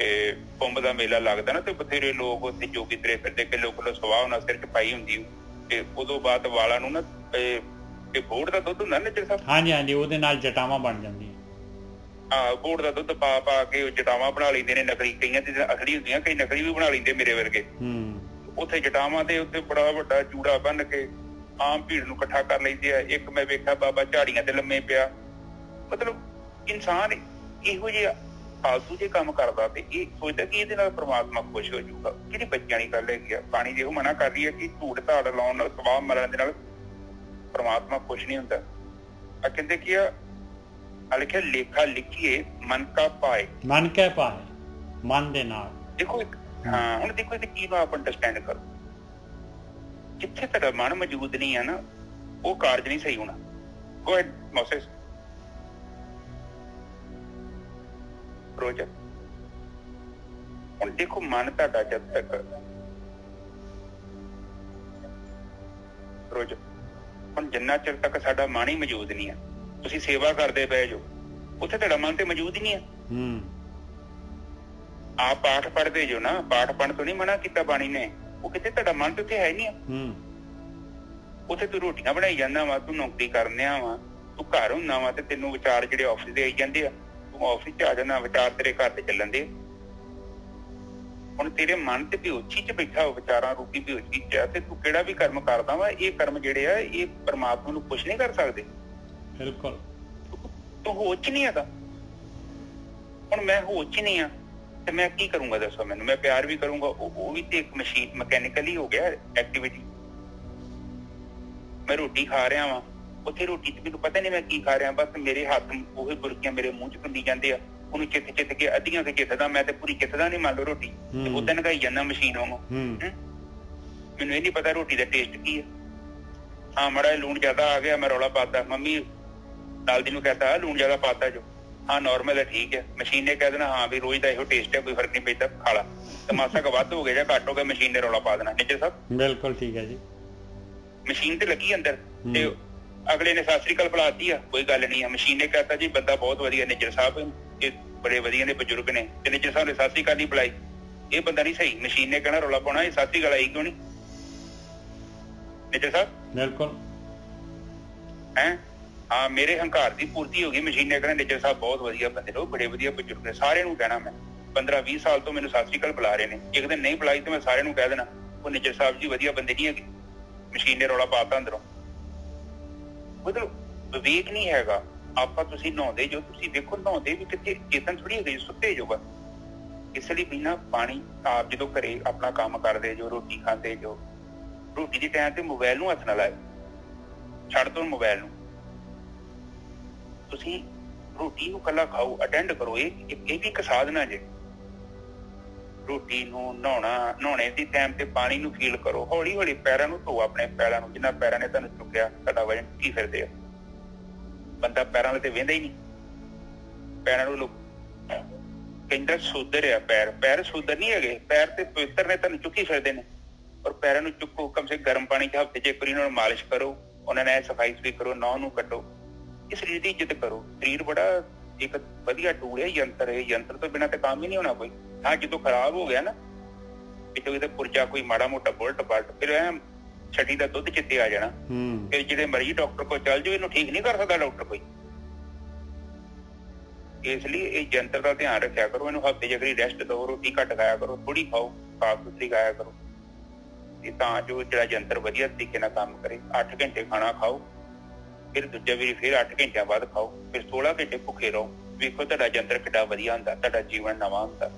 ਕੁੰਭ ਦਾ ਮੇਲਾ ਲੱਗਦਾ ਨਾ, ਤੇ ਬਥੇਰੇ ਲੋਕ ਉੱਥੇ ਜੋਗੀ ਤੁਰੇ ਫਿਰਦੇ, ਕਿਲੋ ਸਵਾਹ ਉਹਨਾਂ ਸਿਰ ਚ ਪਾਈ ਹੁੰਦੀ, ਤੇ ਉਦੋਂ ਬਾਅਦ ਵਾਲਾਂ ਨੂੰ ਨਾ ਇਹ ਗੋੜ ਦਾ ਦੁੱਧ ਹੁੰਦਾ ਨਾ, ਹਾਂਜੀ ਉਹਦੇ ਨਾਲ ਜਟਾਵਾਂ ਬਣ ਜਾਂਦੀਆਂ। ਗੁੜ ਦਾ ਦੁੱਧ ਪਾ ਪਾ ਕੇ ਉਹ ਜਟਾਵਾਂ ਬਣਾ ਲੈਂਦੇ ਨੇ ਨਕਲੀ, ਕਈਆਂ ਤੇ ਅਸਲੀ ਹੁੰਦੀਆਂ, ਕਈ ਨਕਲੀ ਵੀ ਬਣਾ ਲੈਂਦੇ ਮੇਰੇ ਵਰਗੇ। ਉੱਥੇ ਜਟਾਵਾਂ ਦੇ ਉੱਤੇ ਬੜਾ ਵੱਡਾ ਚੂੜਾ ਬੰਨ ਕੇ ਆਮ ਭੀੜ ਨੂੰ ਇਕੱਠਾ ਕਰ ਲੈਂਦੇ ਆ। ਇੱਕ ਮੈਂ ਵੇਖਿਆ ਬਾਬਾ ਝਾੜੀਆਂ ਤੇ ਲੰਮੇ ਪਿਆ। ਮਤਲਬ ਇਨਸਾਨ ਇਹੋ ਜਿਹੇ ਫਾਲਤੂ ਜੇ ਕੰਮ ਕਰਦਾ ਤੇ ਇਹ ਸੋਚਦਾ ਕਿ ਇਹਦੇ ਨਾਲ ਪ੍ਰਮਾਤਮਾ ਖੁਸ਼ ਹੋ ਜਾਊਗਾ। ਕਿਹੜੀ ਬੱਚਿਆਂ ਦੀ ਗੱਲ ਹੈਗੀ ਆ। ਬਾਣੀ ਜਿਹੋ ਮਨਾ ਕਰ ਰਹੀ ਹੈ ਕਿ ਝੂਠ ਧਾੜ ਲਾਉਣ ਨਾਲ, ਸਵਾਹ ਮਰਨ ਦੇ ਨਾਲ ਪ੍ਰਮਾਤਮਾ ਖੁਸ਼ ਨਹੀਂ ਹੁੰਦਾ। ਆ ਕਹਿੰਦੇ ਕੀ ਆ ਲਿਖਿਆ, ਲੇਖਾ ਲਿਖੀਏ ਮਨ ਕਾ ਪਾਏ, ਮਨ ਕੈ ਪਾਏ, ਮਨ ਦੇ ਨਾਲ। ਦੇਖੋ ਹੁਣ ਦੇਖੋ ਇਹ ਚੀਜ਼ ਨੂੰ ਆਪ ਅੰਡਰਸਟੈਂਡ ਕਰੋ। ਜਿੱਥੇ ਤੁਹਾਡਾ ਮਨ ਮੌਜੂਦ ਨਹੀਂ ਹੈ ਨਾ, ਉਹ ਕਾਰਜ ਨਹੀਂ ਸਹੀ ਹੋਣਾ। ਗੋ ਅਹੈਡ ਮੋਸੇਸ। ਰੋਜ਼ ਹੁਣ ਦੇਖੋ ਮਨ ਤੁਹਾਡਾ ਜਦ ਤੱਕ ਰੋਜ਼ ਹੁਣ ਜਿੰਨਾ ਚਿਰ ਤੱਕ ਸਾਡਾ ਮਨ ਹੀ ਮੌਜੂਦ ਨਹੀਂ ਹੈ, ਤੁਸੀਂ ਸੇਵਾ ਕਰਦੇ ਪਏ ਜੋ, ਉੱਥੇ ਤੁਹਾਡਾ ਮਨ ਤੇ ਮੌਜੂਦ ਹੀ ਨਹੀਂ ਹੈ। ਆਪ ਪਾਠ ਪੜ੍ਹਦੇ ਜੋ ਨਾ, ਪਾਠ ਪੜ੍ਹਨ ਤੋਂ ਨਹੀਂ ਮਨਾ ਕੀਤਾ ਬਾਣੀ ਨੇ, ਉਹ ਕਿਤੇ ਤੁਹਾਡਾ ਮਨ ਤੇ ਉੱਥੇ ਹੈ ਨਹੀਂ ਆ। ਉੱਥੇ ਤੂੰ ਰੋਟੀਆਂ ਬਣਾਈ ਜਾਂਦਾ ਵਾ, ਤੂੰ ਨੌਕਰੀ ਕਰਨਿਆ ਵਾ, ਤੂੰ ਘਰ ਹੁੰਦਾ ਵਾ ਤੇ ਤੈਨੂੰ ਵਿਚਾਰ ਜਿਹੜੇ ਆਫਿਸ ਦੇ ਆਈ ਜਾਂਦੇ ਆ, ਤੂੰ ਆਫਿਸ ਚ ਆ ਜਾਣਾ, ਵਿਚਾਰ ਤੇਰੇ ਘਰ ਤੇ ਚੱਲਣ ਦੇ। ਹੁਣ ਤੇਰੇ ਮਨ ਤੇ ਬੇਹੋਸ਼ੀ ਚ ਬੈਠਾ ਹੋ, ਵਿਚਾਰਾਂ ਰੂਪੀ ਬੇਹੋਸ਼ੀ ਚ ਆ, ਤੇ ਤੂੰ ਕਿਹੜਾ ਵੀ ਕਰਮ ਕਰਦਾ ਵਾ, ਇਹ ਕਰਮ ਜਿਹੜੇ ਆ ਇਹ ਪਰਮਾਤਮਾ ਨੂੰ ਖੁਸ਼ ਨਹੀਂ ਕਰ ਸਕਦੇ। ਬਿਲਕੁਲ ਤੂੰ ਹੋਸ਼ ਚ ਨਹੀਂ ਹੈਗਾ। ਹੁਣ ਮੈਂ ਹੋਸ਼ ਚ ਨਹੀਂ ਆ ਤੇ ਮੈਂ ਕੀ ਕਰੂੰਗਾ ਦੱਸੋ ਮੈਨੂੰ? ਮੈਂ ਪਿਆਰ ਵੀ ਕਰੂੰਗਾ, ਉਹ ਵੀ ਤੇ ਇੱਕ ਮਸ਼ੀਨ ਮਕੈਨੀਕਲੀ ਹੋ ਗਿਆ ਐਕਟੀਵਿਟੀ। ਮੈਂ ਰੋਟੀ ਖਾ ਰਿਹਾ ਵਾਂ, ਉੱਥੇ ਰੋਟੀ ਤੇ ਮੈਨੂੰ ਪਤਾ ਨਹੀਂ ਮੈਂ ਕੀ ਖਾ ਰਿਹਾ, ਬਸ ਮੇਰੇ ਹੱਥ ਉਹੀ ਬੁਰਕੀਆਂ ਮੇਰੇ ਮੂੰਹ ਚ ਘੁੰਮੀ ਜਾਂਦੇ ਆ, ਉਹਨੂੰ ਚਿੱਤ ਚਿੱਤ ਕੇ ਅੱਧੀਆਂ ਕੇ ਚਿੱਤਦਾ, ਮੈਂ ਤੇ ਪੂਰੀ ਚਿੱਤਦਾ ਨਹੀਂ ਮੰਨ ਲਓ ਰੋਟੀ, ਤੇ ਉਦਾਂ ਨਗਾਈ ਜਾਂਦਾ ਮਸ਼ੀਨ ਵਾਂਗੂ। ਮੈਨੂੰ ਇਹ ਨੀ ਪਤਾ ਰੋਟੀ ਦਾ ਟੇਸਟ ਕੀ ਹੈ। ਹਾਂ ਮਾੜਾ ਲੂਣ ਜ਼ਿਆਦਾ ਆ ਗਿਆ, ਮੈਂ ਰੌਲਾ ਪਾਤਾ, ਮੰਮੀ ਨਾਲ ਦੀ ਨੂੰ ਕਹਤਾ ਲੂਣ ਜ਼ਿਆਦਾ ਪਾਤਾ ਜੋ, ਹਾਂ ਨੋਰਮਲ ਹੈ ਠੀਕ ਹੈ। ਮਸ਼ੀਨ ਨੇ ਕਹਿ ਦੇਣਾ ਹਾਂ ਵੀ ਰੋਜ਼ ਦਾ ਇਹੋ ਟੇਸਟ ਹੈ, ਕੋਈ ਫਰਕ ਨਹੀਂ ਪੈਂਦਾ, ਖਾ ਲਾ। ਤੇ ਮਾਸਾ ਕੁ ਵੱਧ ਹੋ ਗਿਆ ਜਾਂ ਘੱਟ ਹੋ ਗਿਆ, ਮਸ਼ੀਨ ਨੇ ਰੌਲਾ ਪਾ ਦੇਣਾ। ਨਿੱਜਰ ਸਾਹਿਬ ਬਿਲਕੁਲ ਠੀਕ ਹੈ ਜੀ। ਮਸ਼ੀਨ ਤੇ ਲੱਗੀ ਅੰਦਰ ਤੇ ਅਗਲੇ ਨੇ ਸਤਿ ਸ੍ਰੀ ਅਕਾਲ ਬੁਲਾਤੀ ਆ, ਕੋਈ ਗੱਲ ਨਹੀਂ ਆ। ਮਸ਼ੀਨ ਨੇ ਕਹਿਤਾ ਜੀ ਬੰਦਾ ਬਹੁਤ ਵਧੀਆ, ਨਿੱਜਰ ਸਾਹਿਬ ਇਹ ਬੜੇ ਵਧੀਆ ਨੇ, ਬਜ਼ੁਰਗ ਨੇ, ਤੇ ਨਿੱਜਰ ਸਾਹਿਬ ਨੇ ਸਤਿ ਸ੍ਰੀ ਅਕਾਲ ਨਹੀਂ ਬੁਲਾਈ, ਇਹ ਬੰਦਾ ਨਹੀਂ ਸਹੀ। ਮਸ਼ੀਨ ਨੇ ਕਹਿਣਾ ਰੌਲਾ ਪਾਉਣਾ, ਇਹ ਸਤਿ ਸ੍ਰੀ ਅਕਾਲ ਆਈ ਕਿਉਂ ਨਹੀਂ? ਨਿੱਜਰ ਸਾਹਿਬ ਬਿਲਕੁਲ ਹੈਂ। ਹਾਂ ਮੇਰੇ ਹੰਕਾਰ ਦੀ ਪੂਰਤੀ ਹੋ ਗਈ। ਮਸ਼ੀਨ ਨੇ ਕਹਿਣਾ ਨਿੱਜਰ ਸਾਹਿਬ ਬਹੁਤ ਵਧੀਆ ਬੰਦੇ ਨੇ, ਬੜੇ ਵਧੀਆ ਬਜ਼ੁਰਗ ਨੇ। ਸਾਰਿਆਂ ਨੂੰ ਕਹਿਣਾ ਮੈਂ 15-20 ਸਾਲ ਤੋਂ ਮੈਨੂੰ ਸਤਿ ਸ੍ਰੀ ਅਕਾਲ ਬੁਲਾ ਰਹੇ ਨੇ, ਇੱਕ ਦਿਨ ਨਹੀਂ ਬੁਲਾਈ ਤੇ ਮੈਂ ਸਾਰਿਆਂ ਨੂੰ ਕਹਿ ਦੇਣਾ ਉਹ ਨਿੱਜਰ ਸਾਹਿਬ ਜੀ ਵਧੀਆ ਬੰਦੇ ਨਹੀਂ ਹੈਗੇ। ਮਸ਼ੀਨ ਨੇ ਰੌਲਾ ਪਾਤਾ ਅੰਦਰੋਂ। ਮਤਲਬ ਵਿਵੇਕ ਨਹੀਂ ਹੈਗਾ। ਆਪਾਂ ਤੁਸੀਂ ਨਹਾਉਂਦੇ ਜੋ, ਤੁਸੀਂ ਵੇਖੋ ਨਹਾਉਂਦੇ ਵੀ ਕਿੱਥੇ, ਚੇਤਨ ਥੋੜੀ ਹੈਗੀ, ਸੁੱਤੇ ਜੋ ਬਸ। ਇਸ ਲਈ ਬਿਨਾਂ ਪਾਣੀ ਆਪ ਜਦੋਂ ਘਰੇ ਆਪਣਾ ਕੰਮ ਕਰਦੇ ਜੋ, ਰੋਟੀ ਖਾਂਦੇ ਜੋ, ਰੋਟੀ ਦੇ ਟਾਈਮ ਤੇ ਮੋਬਾਈਲ ਨੂੰ ਹੱਥ ਨਾ ਲਾਇਓ, ਛੱਡ ਦੋ ਮੋਬਾਈਲ ਨੂੰ। ਤੁਸੀਂ ਰੋਟੀ ਨੂੰ ਕੱਲਾ ਖਾਓ, ਅਟੈਂਡ ਕਰੋ। ਇਹ ਵੀ ਇੱਕ ਸਾਧਨਾ ਜੇ। ਰੋਟੀ ਨੂੰ ਨਹਾਉਣੇ ਦੀ ਟਾਈਮ ਤੇ ਪਾਣੀ ਨੂੰ ਫੀਲ ਕਰੋ, ਹੌਲੀ ਹੌਲੀ ਪੈਰਾਂ ਨੂੰ ਧੋ, ਆਪਣੇ ਪੈਰਾਂ ਨੂੰ, ਜਿੰਨਾ ਪੈਰਾਂ ਨੇ ਤੁਹਾਨੂੰ ਚੁੱਕਿਆ, ਤੁਹਾਡਾ ਵਜਨ ਕੀ ਫਿਰਦੇ ਆ। ਬੰਦਾ ਪੈਰਾਂ ਵਾਲੇ ਤੇ ਵਹਿੰਦਾ ਹੀ ਨਹੀਂ, ਪੈਰਾਂ ਨੂੰ ਲੋਕ ਕਹਿੰਦਾ ਸੂਦਰ ਆ ਪੈਰ, ਪੈਰ ਸੂਦਰ ਨਹੀਂ ਹੈਗੇ, ਪੈਰ ਤੇ ਪਵਿੱਤਰ ਨੇ, ਤੁਹਾਨੂੰ ਚੁੱਕੀ ਫਿਰਦੇ ਨੇ। ਔਰ ਪੈਰਾਂ ਨੂੰ ਚੁੱਕੋ, ਕਮ ਸੇ ਗਰਮ ਪਾਣੀ ਚ ਹਫ਼ਤੇ ਚ ਇੱਕ ਵਾਰੀ ਉਹਨਾਂ ਨੂੰ ਮਾਲਿਸ਼ ਕਰੋ, ਉਹਨਾਂ ਨੇ ਸਫਾਈ ਸੁਫਾਈ ਕਰੋ, ਨਹੁੰ ਨੂੰ ਕੱਟੋ। ਇਹ ਸਰੀਰ ਦੀ ਇੱਜ਼ਤ ਕਰੋ। ਸਰੀਰ ਬੜਾ ਇੱਕ ਵਧੀਆ ਟੂਲ ਹੈ, ਯੰਤਰ ਹੈ। ਯੰਤਰ ਤੋਂ ਬਿਨਾਂ ਤੇ ਕੰਮ ਹੀ ਨਹੀਂ ਹੋਣਾ ਕੋਈ। ਹਾਂ ਜਦੋਂ ਖਰਾਬ ਹੋ ਗਿਆ ਨਾ, ਪਿੱਛੋਂ ਕਿਤੇ ਪੁਰਜਾ ਕੋਈ ਮਾੜਾ ਮੋਟਾ ਬੁਲਟ ਬਲਟ, ਫਿਰ ਐ ਛੱਡੀ ਦਾ ਦੁੱਧ ਚਿੱਤੇ ਆ ਜਾਣਾ। ਫਿਰ ਜਿਹੜੇ ਮਰਜ਼ੀ ਡਾਕਟਰ ਕੋਲ ਚੱਲ ਜਾਓ, ਇਹਨੂੰ ਠੀਕ ਨਹੀਂ ਕਰ ਸਕਦਾ ਡਾਕਟਰ ਕੋਈ। ਇਸ ਲਈ ਇਹ ਯੰਤਰ ਦਾ ਧਿਆਨ ਰੱਖਿਆ ਕਰੋ। ਇਹਨੂੰ ਹਫ਼ਤੇ ਚ ਅਗਰੀ ਰੈਸਟ ਦਿਓ, ਰੋਟੀ ਘੱਟ ਖਾਇਆ ਕਰੋ, ਥੋੜੀ ਖਾਓ, ਸਾਫ਼ ਸੁਥਰੀ ਖਾਇਆ ਕਰੋ, ਤੇ ਤਾਂ ਜੋ ਜਿਹੜਾ ਯੰਤਰ ਵਧੀਆ ਤਰੀਕੇ ਨਾਲ ਕੰਮ ਕਰੇ। 8 ਘੰਟੇ ਖਾਣਾ ਖਾਓ, ਫਿਰ ਦੂਜਾ ਵਾਰੀ ਫਿਰ 8 ਘੰਟਿਆਂ ਬਾਅਦ ਖਾਓ, ਫਿਰ 16 ਘੰਟੇ ਭੁੱਖੇ ਰਹੋ। ਵੇਖੋ ਤੁਹਾਡਾ ਯੰਤਰ ਕਿੱਡਾ ਵਧੀਆ ਹੁੰਦਾ, ਤੁਹਾਡਾ ਜੀਵਨ ਨਵਾਂ ਹੁੰਦਾ।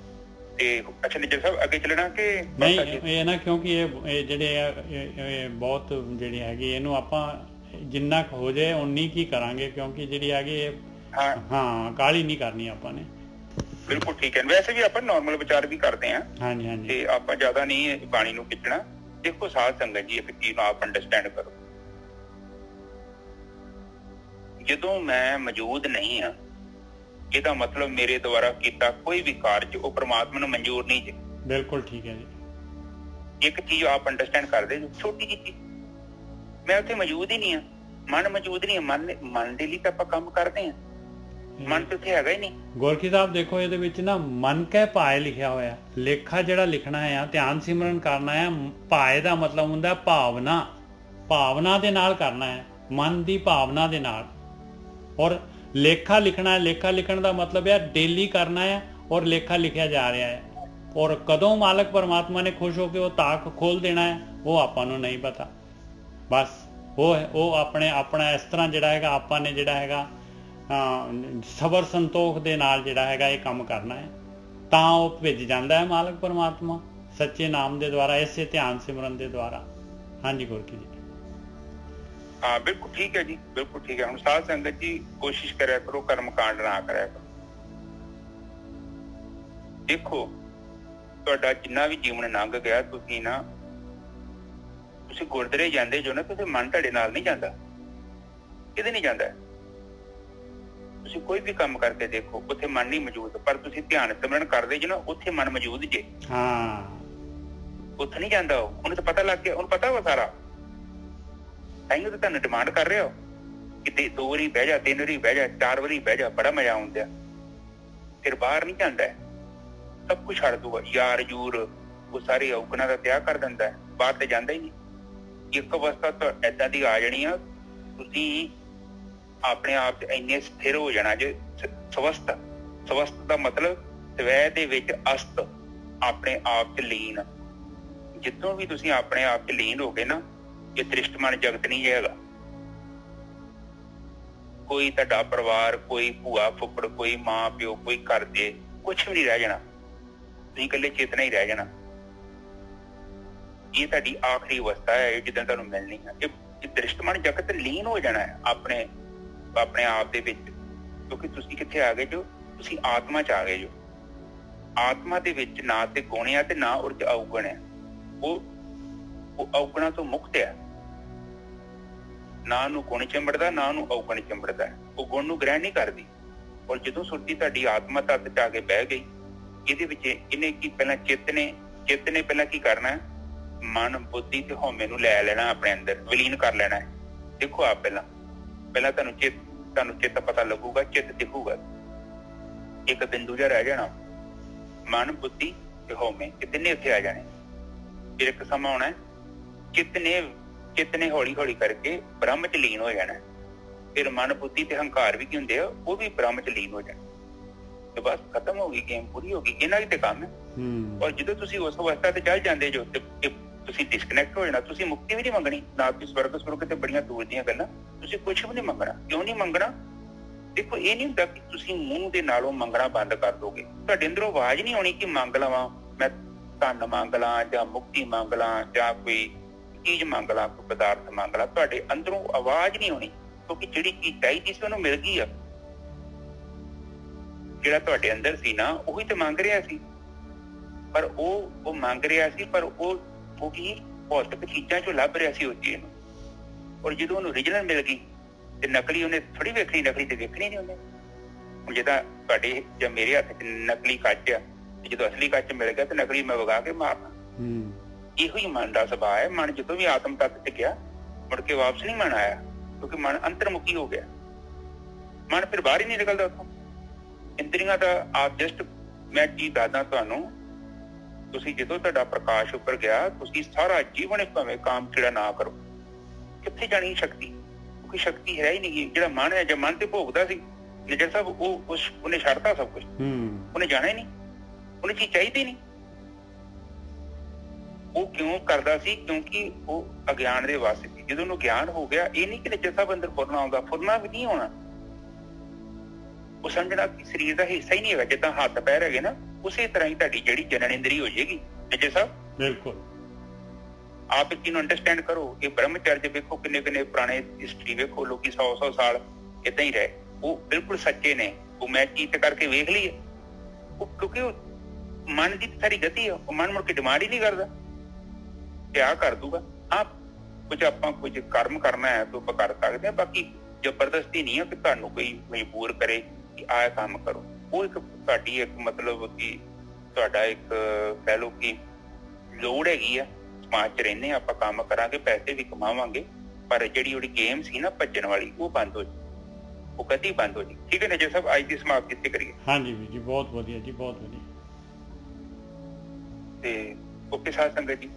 ਤੇ ਅੱਛਾ ਨਿੱਜਰ ਸਾਹਿਬ ਅੱਗੇ ਚੱਲਣਾ ਕਿ ਨਹੀਂ? ਇਹ ਨਾ ਕਿਉਂਕਿ ਇਹ ਜਿਹੜੇ ਆ ਇਹ ਬਹੁਤ ਜਿਹੜੀ ਹੈਗੀ, ਇਹਨੂੰ ਆਪਾਂ ਜਿੰਨਾ ਕੁ ਹੋ ਜਾਏ ਉਨੀ ਕੀ ਕਰਾਂਗੇ, ਕਿਉਂਕਿ ਜਿਹੜੀ ਹੈਗੀ ਹਾਂ ਕਾਹਲੀ ਨਹੀਂ ਕਰਨੀ ਆਪਾਂ ਨੇ। ਬਿਲਕੁਲ ਠੀਕ ਹੈ। ਵੈਸੇ ਵੀ ਆਪਾਂ ਨਾਰਮਲ ਵਿਚਾਰ ਵੀ ਕਰਦੇ ਹਾਂ। ਹਾਂਜੀ ਹਾਂਜੀ। ਤੇ ਆਪਾਂ ਜ਼ਿਆਦਾ ਨਹੀਂ ਬਾਣੀ ਨੂੰ ਖਿੱਚਣਾ। ਦੇਖੋ ਸਾਧ ਸੰਗਤ ਜੀ, ਇੱਕ ਚੀਜ਼ ਨੂੰ ਆਪ ਅੰਡਰਸਟੈਂਡ ਕਰੋ। ਜਦੋਂ ਮੈਂ ਮੌਜੂਦ ਨਹੀਂ ਹਾਂ, ਇਹਦਾ ਮਤਲਬ ਮੇਰੇ ਦੁਆਰਾ ਕੀਤਾ ਕੋਈ ਵੀ ਕਾਰਜ ਉਹ ਪ੍ਰਮਾਤਮਾ ਨੂੰ ਮਨਜ਼ੂਰ ਨਹੀਂ ਜੀ। ਬਿਲਕੁਲ ਠੀਕ ਹੈ ਜੀ। ਇੱਕ ਚੀਜ਼ ਆਪ ਅੰਡਰਸਟੈਂਡ ਕਰਦੇ ਜੋ, ਛੋਟੀ ਜਿਹੀ ਚੀਜ਼, ਮੈਂ ਉੱਥੇ ਮੌਜੂਦ ਹੀ ਨਹੀਂ ਹਾਂ, ਮਨ ਮੌਜੂਦ ਨਹੀਂ ਹੈ। ਮਨ ਦੇ ਲਈ ਤਾਂ ਆਪਾਂ ਕੰਮ ਕਰਦੇ ਹਾਂ, ਮਨ ਤੇ ਉੱਥੇ ਹੈਗਾ ਹੀ ਨਹੀਂ। ਗੋਰਖੀ ਸਾਹਿਬ ਦੇਖੋ ਇਹਦੇ ਵਿੱਚ ਨਾ ਮਨ ਕਹਿ ਪਾਏ ਲਿਖਿਆ ਹੋਇਆ। ਲੇਖਾ ਜਿਹੜਾ ਲਿਖਣਾ ਆ, ਧਿਆਨ ਸਿਮਰਨ ਕਰਨਾ ਆ, ਪਾਏ ਦਾ ਮਤਲਬ ਹੁੰਦਾ ਭਾਵਨਾ, ਭਾਵਨਾ ਦੇ ਨਾਲ ਕਰਨਾ ਹੈ, ਮਨ ਦੀ ਭਾਵਨਾ ਦੇ ਨਾਲ। ਔਰ ਲੇਖਾ ਲਿਖਣਾ ਹੈ। ਲੇਖਾ ਲਿਖਣ ਦਾ ਮਤਲਬ ਹੈ ਡੇਲੀ ਕਰਨਾ ਹੈ ਔਰ ਲੇਖਾ ਲਿਖਿਆ ਜਾ ਰਿਹਾ ਹੈ। ਔਰ ਕਦੋਂ ਮਾਲਕ ਪਰਮਾਤਮਾ ਨੇ ਖੁਸ਼ ਹੋ ਕੇ ਉਹ ਤਾਕ ਖੋਲ ਦੇਣਾ ਹੈ ਉਹ ਆਪਾਂ ਨੂੰ ਨਹੀਂ ਪਤਾ। ਬਸ ਉਹ ਆਪਣਾ ਇਸ ਤਰ੍ਹਾਂ ਜਿਹੜਾ ਹੈਗਾ ਆਪਾਂ ਨੇ ਜਿਹੜਾ ਹੈਗਾ ਸਬਰ ਸੰਤੋਖ ਦੇ ਨਾਲ ਜਿਹੜਾ ਹੈਗਾ ਇਹ ਕੰਮ ਕਰਨਾ ਹੈ, ਤਾਂ ਉਹ ਭਿੱਜ ਜਾਂਦਾ ਹੈ ਮਾਲਕ ਪਰਮਾਤਮਾ ਸੱਚੇ ਨਾਮ ਦੇ ਦੁਆਰਾ, ਇਸੇ ਧਿਆਨ ਸਿਮਰਨ ਦੇ ਦੁਆਰਾ। ਹਾਂਜੀ ਗੁਰਕੀ ਜੀ। हाँ बिल्कुल ठीक है जी, बिल्कुल ठीक है। हम साध संगत जी कोशिश करा करो, कर्म कांड ना करा करो। देखो ਤੁਹਾਡਾ ਜਿੰਨਾ ਵੀ ਜੀਵਨ ਲੰਘ ਗਿਆ, ਤੁਸੀਂ ਗੁਰਦੁਆਰੇ ਜਾਂਦੇ ਜੋ ਨਾ, ਤੁਸੀਂ ਮਨ ਤੁਹਾਡੇ ਨਾਲ ਨਹੀਂ ਜਾਂਦਾ, ਕਿਤੇ ਨਹੀਂ ਜਾਂਦਾ। ਤੁਸੀਂ ਕੋਈ ਵੀ ਕੰਮ ਕਰਕੇ ਦੇਖੋ, ਉੱਥੇ ਮਨ ਨਹੀਂ ਮੌਜੂਦ, ਪਰ ਤੁਸੀਂ ਧਿਆਨ ਸਿਮਰਨ ਕਰਦੇ ਜੋ ਨਾ, ਉੱਥੇ ਮਨ ਮੌਜੂਦ ਜੇ। ਹਾਂ, ਉੱਥੇ ਨਹੀਂ ਜਾਂਦਾ ਉਹਨੂੰ ਤਾਂ ਪਤਾ ਲੱਗ ਗਿਆ, ਉਹਨੂੰ ਪਤਾ ਵਾ ਸਾਰਾ। ਤਾਈਓ ਤਾਂ ਤੁਹਾਨੂੰ ਡਿਮਾਂਡ ਕਰ ਰਿਹਾ ਕਿ 2 ਵਾਰੀ ਬਹਿ ਜਾ, 3 ਵਾਰੀ ਬਹਿ ਜਾ, 4 ਵਾਰੀ ਬਹਿ ਜਾ, ਬੜਾ ਮਜ਼ਾ ਆਉਂਦਾ। ਫਿਰ ਬਾਹਰ ਨਹੀਂ ਜਾਂਦਾ, ਸਭ ਕੁਛ ਛੱਡ ਦੂਗਾ, ਯਾਰ ਯੂਰ ਉਹ ਸਾਰੇ ਔਗਣਾ ਦਾ ਤਿਆਗ ਕਰ ਦਿੰਦਾ, ਬਾਹਰ ਤੇ ਜਾਂਦਾ ਹੀ ਨਹੀਂ। ਇੱਕ ਅਵਸਥਾ ਤਾਂ ਏਦਾਂ ਦੀ ਆ ਜਾਣੀ ਆ, ਤੁਸੀਂ ਆਪਣੇ ਆਪ ਚ ਇੰਨੇ ਸਥਿਰ ਹੋ ਜਾਣਾ ਜੇ। ਸਵਸਥ ਦਾ ਮਤਲਬ ਸਵੈ ਦੇ ਵਿੱਚ ਅਸਤ, ਆਪਣੇ ਆਪ ਚ ਲੀਨ। ਜਿੱਦੋਂ ਵੀ ਤੁਸੀਂ ਆਪਣੇ ਆਪ ਚ ਲੀਨ ਹੋ ਗਏ ਨਾ, ਇਹ ਦ੍ਰਿਸ਼ਟਮਾਨ ਜਗਤ ਨਹੀਂ ਹੈਗਾ। ਕੋਈ ਤੁਹਾਡਾ ਪਰਿਵਾਰ, ਕੋਈ ਭੂਆ ਫੁੱਫੜ, ਕੋਈ ਮਾਂ ਪਿਓ, ਕੋਈ ਘਰ ਦੇ, ਕੁਛ ਵੀ ਨਹੀਂ ਰਹਿ ਜਾਣਾ। ਤੁਸੀਂ ਇਕੱਲੇ ਚੇਤਨਾ ਹੀ ਰਹਿ ਜਾਣਾ। ਇਹ ਤੁਹਾਡੀ ਆਖਰੀ ਅਵਸਥਾ ਹੈ ਜਿੱਦਾਂ ਤੁਹਾਨੂੰ ਮਿਲਣੀ ਹੈ। ਇਹ ਦ੍ਰਿਸ਼ਟਮਾਨ ਜਗਤ ਲੀਨ ਹੋ ਜਾਣਾ ਹੈ ਆਪਣੇ ਆਪ ਦੇ ਵਿੱਚ। ਕਿਉਂਕਿ ਤੁਸੀਂ ਕਿੱਥੇ ਆ ਗਏ ਜੋ? ਤੁਸੀਂ ਆਤਮਾ ਚ ਆ ਗਏ ਜੋ। ਆਤਮਾ ਦੇ ਵਿੱਚ ਨਾ ਤੇ ਗੁਣ ਆ ਤੇ ਨਾ ਉਹਦੇ ਚ ਔਗਣ ਹੈ। ਉਹ ਔਗਣਾਂ ਤੋਂ ਮੁਕਤ ਹੈ। ਨਾ ਉਹਨੂੰ ਗੁਣ ਚਿੰਬੜਦਾ, ਨਾ ਉਹਨੂੰ ਔਗਣ ਚਿੰਬੜਦਾ। ਉਹ ਗੁਣ ਨੂੰ ਗ੍ਰਹਿਣ ਨਹੀਂ ਕਰਦੀ। ਔਰ ਜਦੋਂ ਸੁਰਤੀ ਤੁਹਾਡੀ ਆਤਮਾ ਤੱਤ ਚ ਆ ਕੇ ਬਹਿ ਗਈ, ਇਹਦੇ ਵਿੱਚ ਇਹਨੇ ਕੀ ਪਹਿਲਾਂ ਚਿੱਤ ਨੇ ਪਹਿਲਾਂ ਕੀ ਕਰਨਾ? ਮਨ, ਬੁੱਧੀ ਤੇ ਹਉਮੈ ਨੂੰ ਲੈ ਲੈਣਾ, ਆਪਣੇ ਅੰਦਰ ਵਿਲੀਨ ਕਰ ਲੈਣਾ ਹੈ। ਦੇਖੋ ਆਪ ਪਹਿਲਾਂ ਤੁਹਾਨੂੰ ਚਿੱਤ ਪਤਾ ਲੱਗੂਗਾ, ਚਿੱਤ ਦਿਖੂਗਾ, ਇੱਕ ਬਿੰਦੂ ਜਿਹਾ ਰਹਿ ਜਾਣਾ। ਮਨ, ਬੁੱਧੀ ਤੇ ਹਉਮੈ ਇਹ ਤਿੰਨੇ ਉੱਥੇ ਆ ਜਾਣੇ। ਫਿਰ ਇੱਕ ਸਮਾਂ ਆਉਣਾ, ਚਿੱਤ ਨੇ ਹੌਲੀ ਹੌਲੀ ਕਰਕੇ ਬ੍ਰਹਮ ਚ ਲੀਨ ਹੋ ਜਾਣਾ। ਫਿਰ ਮਨ, ਬੁੱਧੀ ਤੇ ਹੰਕਾਰ ਵੀ ਕੀ ਹੁੰਦੇ ਆ, ਉਹ ਵੀ ਬ੍ਰਹਮ ਚ ਲੀਨ ਹੋ ਜਾਣਾ। ਤੇ ਬਸ ਖਤਮ ਹੋ ਗਈ, ਗੇਮ ਪੂਰੀ ਹੋ ਗਈ। ਇਹਨਾਂ ਦੀ ਤੇ ਕੰਮ ਹੈ। ਔਰ ਜਦੋਂ ਤੁਸੀਂ ਉਸ ਅਵਸਥਾ ਤੇ ਚੱਲ ਜਾਂਦੇ ਜੋ, ਤੇ ਤੁਸੀਂ ਡਿਸਕਨੈਕਟ ਹੋ ਜਾਣਾ। ਤੁਸੀਂ ਮੁਕਤੀ ਵੀ ਨਹੀਂ ਮੰਗਣੀ, ਨਾ ਤੁਸੀਂ ਸਵਰਗ ਤੇ ਬੜੀਆਂ ਦੂਰ ਦੀਆਂ ਗੱਲਾਂ। ਤੁਸੀਂ ਕੁਛ ਵੀ ਨਹੀਂ ਮੰਗਣਾ। ਕਿਉਂ ਨਹੀਂ ਮੰਗਣਾ? ਦੇਖੋ, ਇਹ ਨਹੀਂ ਹੁੰਦਾ ਕਿ ਤੁਸੀਂ ਮੂੰਹ ਦੇ ਨਾਲੋਂ ਮੰਗਣਾ ਬੰਦ ਕਰ ਦੋਗੇ। ਤੁਹਾਡੇ ਅੰਦਰੋਂ ਆਵਾਜ਼ ਨਹੀਂ ਆਉਣੀ ਕਿ ਮੰਗ ਲਵਾਂ, ਮੈਂ ਧਨ ਮੰਗ ਲਾਂ, ਜਾਂ ਮੁਕਤੀ ਮੰਗ ਲਾਂ, ਜਾਂ ਕੋਈ ਚੀਜ਼ ਮੰਗ ਲਾਂ, ਕੋਈ ਪਦਾਰਥ ਮੰਗ ਲਾਂ। ਤੁਹਾਡੇ ਅੰਦਰੋਂ ਆਵਾਜ਼ ਨਹੀਂ ਆਉਣੀ, ਕਿਉਂਕਿ ਜਿਹੜੀ ਚੀਜ਼ ਚਾਹੀਦੀ ਸੀ ਉਹਨੂੰ ਮਿਲ ਗਈ ਆ। ਜਿਹੜਾ ਤੁਹਾਡੇ ਅੰਦਰ ਸੀ ਨਾ, ਉਹੀ ਤੇ ਮੰਗ ਰਿਹਾ ਸੀ। ਪਰ ਉਹ ਮੰਗ ਰਿਹਾ ਸੀ, ਪਰ ਉਹ ਕੀ ਭੌਤਿਕ ਚੀਜ਼ਾਂ ਚੋਂ ਲੱਭ ਰਿਹਾ ਸੀ ਉਸ ਚੀਜ਼ ਨੂੰ। ਔਰ ਜਦੋਂ ਉਹਨੂੰ ਓਰੀਜਨਲ ਮਿਲ ਗਈ ਤੇ ਨਕਲੀ ਉਹਨੇ ਥੋੜੀ ਵੇਖਣੀ, ਨਕਲੀ ਤੇ ਵੇਖਣੀ ਨਹੀਂ ਉਹਨੇ। ਹੁਣ ਜਿੱਦਾਂ ਤੁਹਾਡੇ ਜਾਂ ਮੇਰੇ ਹੱਥ ਚ ਨਕਲੀ ਕੱਚ ਆ, ਤੇ ਜਦੋਂ ਅਸਲੀ ਕੱਚ ਮਿਲ ਗਿਆ ਤੇ ਨਕਲੀ ਮੈਂ ਵਗਾ ਕੇ ਮਾਰਨਾ। ਇਹੋ ਹੀ ਮਨ ਦਾ ਸੁਭਾਅ ਹੈ। ਮਨ ਜਦੋਂ ਵੀ ਆਤਮ ਤੱਤ ਚ ਗਿਆ, ਮੁੜ ਕੇ ਵਾਪਸ ਨਹੀਂ ਮਨ ਆਇਆ, ਕਿਉਂਕਿ ਮਨ ਅੰਤਰਮੁਖੀ ਹੋ ਗਿਆ। ਮਨ ਫਿਰ ਬਾਹਰ ਹੀ ਨਹੀਂ ਨਿਕਲਦਾ ਉੱਥੋਂ। ਇੰਦਰੀਆਂ ਦਾ ਆਪ ਜਸਟ ਮੈਂ ਚੀਜ਼ ਦੱਸਦਾ ਤੁਹਾਨੂੰ, ਤੁਸੀਂ ਜਦੋਂ ਤੁਹਾਡਾ ਪ੍ਰਕਾਸ਼ ਉੱਪਰ ਗਿਆ, ਤੁਸੀਂ ਸਾਰਾ ਜੀਵਨ ਭਾਵੇਂ ਕਾਮ ਕੀੜਾ ਨਾ ਕਰੋ, ਕਿੱਥੇ ਜਾਣੀ ਸ਼ਕਤੀ? ਕਿਉਂਕਿ ਸ਼ਕਤੀ ਹੈ ਹੀ ਨਹੀਂ। ਜਿਹੜਾ ਮਨ ਹੈ, ਜੇ ਮਨ ਤੇ ਭੋਗਦਾ ਸੀ ਨਿਜਰ ਸਾਹਿਬ, ਉਹਨੇ ਛੱਡਤਾ ਸਭ ਕੁਛ। ਉਹਨੇ ਜਾਣਾ ਹੀ ਨਹੀਂ, ਉਹਨੇ ਚੀਜ਼ ਚਾਹੀਦੀ ਨਹੀਂ। ਉਹ ਕਿਉਂ ਕਰਦਾ ਸੀ? ਕਿਉਂਕਿ ਉਹ ਅਗਿਆਨ ਦੇ ਵਾਸਤੇ ਸੀ। ਜਦੋਂ ਉਹਨੂੰ ਗਿਆਨ ਹੋ ਗਿਆ, ਇਹ ਨਹੀਂ ਕਿ ਨਿਜਰ ਸਾਹਿਬ ਅੰਦਰ ਫੁਰਨਾ ਆਉਂਦਾ, ਫੁਰਨਾ ਵੀ ਨਹੀਂ ਹੋਣਾ। ਉਹ ਸਮਝਣਾ ਕਿ ਸਰੀਰ ਦਾ ਹਿੱਸਾ ਹੀ ਨਹੀਂ ਹੈਗਾ। ਜਿੱਦਾਂ ਹੱਥ ਪੈਰ ਹੈਗੇ ਨਾ, ਉਸੇ ਤਰ੍ਹਾਂ ਹੀ ਤੁਹਾਡੀ ਜਿਹੜੀ ਜਨਨ ਇੰਦਰੀ ਹੋ ਜਾਏਗੀ। ਨਿਜਰ ਸਾਹਿਬ ਬਿਲਕੁਲ ਆਪ ਇਸ ਨੂੰ ਅੰਡਰਸਟੈਂਡ ਕਰੋ। ਇਹ ਬ੍ਰਹਮਚਰਜ ਵੇਖੋ, ਕਿੰਨੇ ਪੁਰਾਣੇ ਹਿਸਟਰੀ ਵੇਖੋ, ਲੋਕੀ 100 ਸਾਲ ਏਦਾਂ ਹੀ ਰਹੇ। ਉਹ ਬਿਲਕੁਲ ਸੱਚੇ ਨੇ। ਉਹ ਮੈਂ ਚੀਤ ਕਰਕੇ ਵੇਖ ਲਈ ਹੈ। ਉਹ ਕਿਉਂਕਿ ਉਹ ਮਨ ਦੀ ਸਾਰੀ ਗਤੀ ਹੈ। ਉਹ ਮਨ ਮੁੜ ਕੇ ਡਿਮਾਂਡ ਹੀ ਨਹੀਂ ਕਰਦਾ, ਤਿਆਗ ਕਰ ਦੂਗਾ। ਹਾਂ, ਆਪਾਂ ਕੁਝ ਕਰਮ ਕਰਨਾ ਹੈ ਤਾਂ ਆਪਾਂ ਕਰ ਸਕਦੇ ਹਾਂ। ਬਾਕੀ ਜ਼ਬਰਦਸਤੀ ਨਹੀਂ ਹੈ ਕਿ ਤੁਹਾਨੂੰ ਕੋਈ ਮਜਬੂਰ ਕਰੇ ਕਿ ਆਹ ਕੰਮ ਕਰੋ। ਉਹ ਇੱਕ ਤੁਹਾਡੀ ਇੱਕ ਮਤਲਬ ਕਿ ਤੁਹਾਡਾ ਇੱਕ ਕਹਿ ਲਓ ਕਿ ਲੋੜ ਹੈਗੀ ਆ। ਸਮਾਜ 'ਚ ਰਹਿੰਦੇ ਹਾਂ, ਆਪਾਂ ਕੰਮ ਕਰਾਂਗੇ, ਪੈਸੇ ਵੀ ਕਮਾਵਾਂਗੇ, ਪਰ ਜਿਹੜੀ ਉਹਦੀ ਗੇਮ ਸੀ ਨਾ ਭੱਜਣ ਵਾਲੀ, ਉਹ ਬੰਦ ਹੋ ਜਾਏ, ਉਹ ਕਦੀ ਬੰਦ ਹੋ ਜਾਏ। ਠੀਕ ਹੈ ਨਿਜਰ ਸਾਹਿਬ, ਅੱਜ ਦੀ ਸਮਾਪਤੀ ਇੱਥੇ ਕਰੀਏ। ਹਾਂਜੀ ਵੀਰ ਜੀ, ਬਹੁਤ ਵਧੀਆ ਜੀ, ਬਹੁਤ ਵਧੀਆ। ਤੇ ਓਕੇ ਸਾਧ ਸੰਗਤ ਜੀ।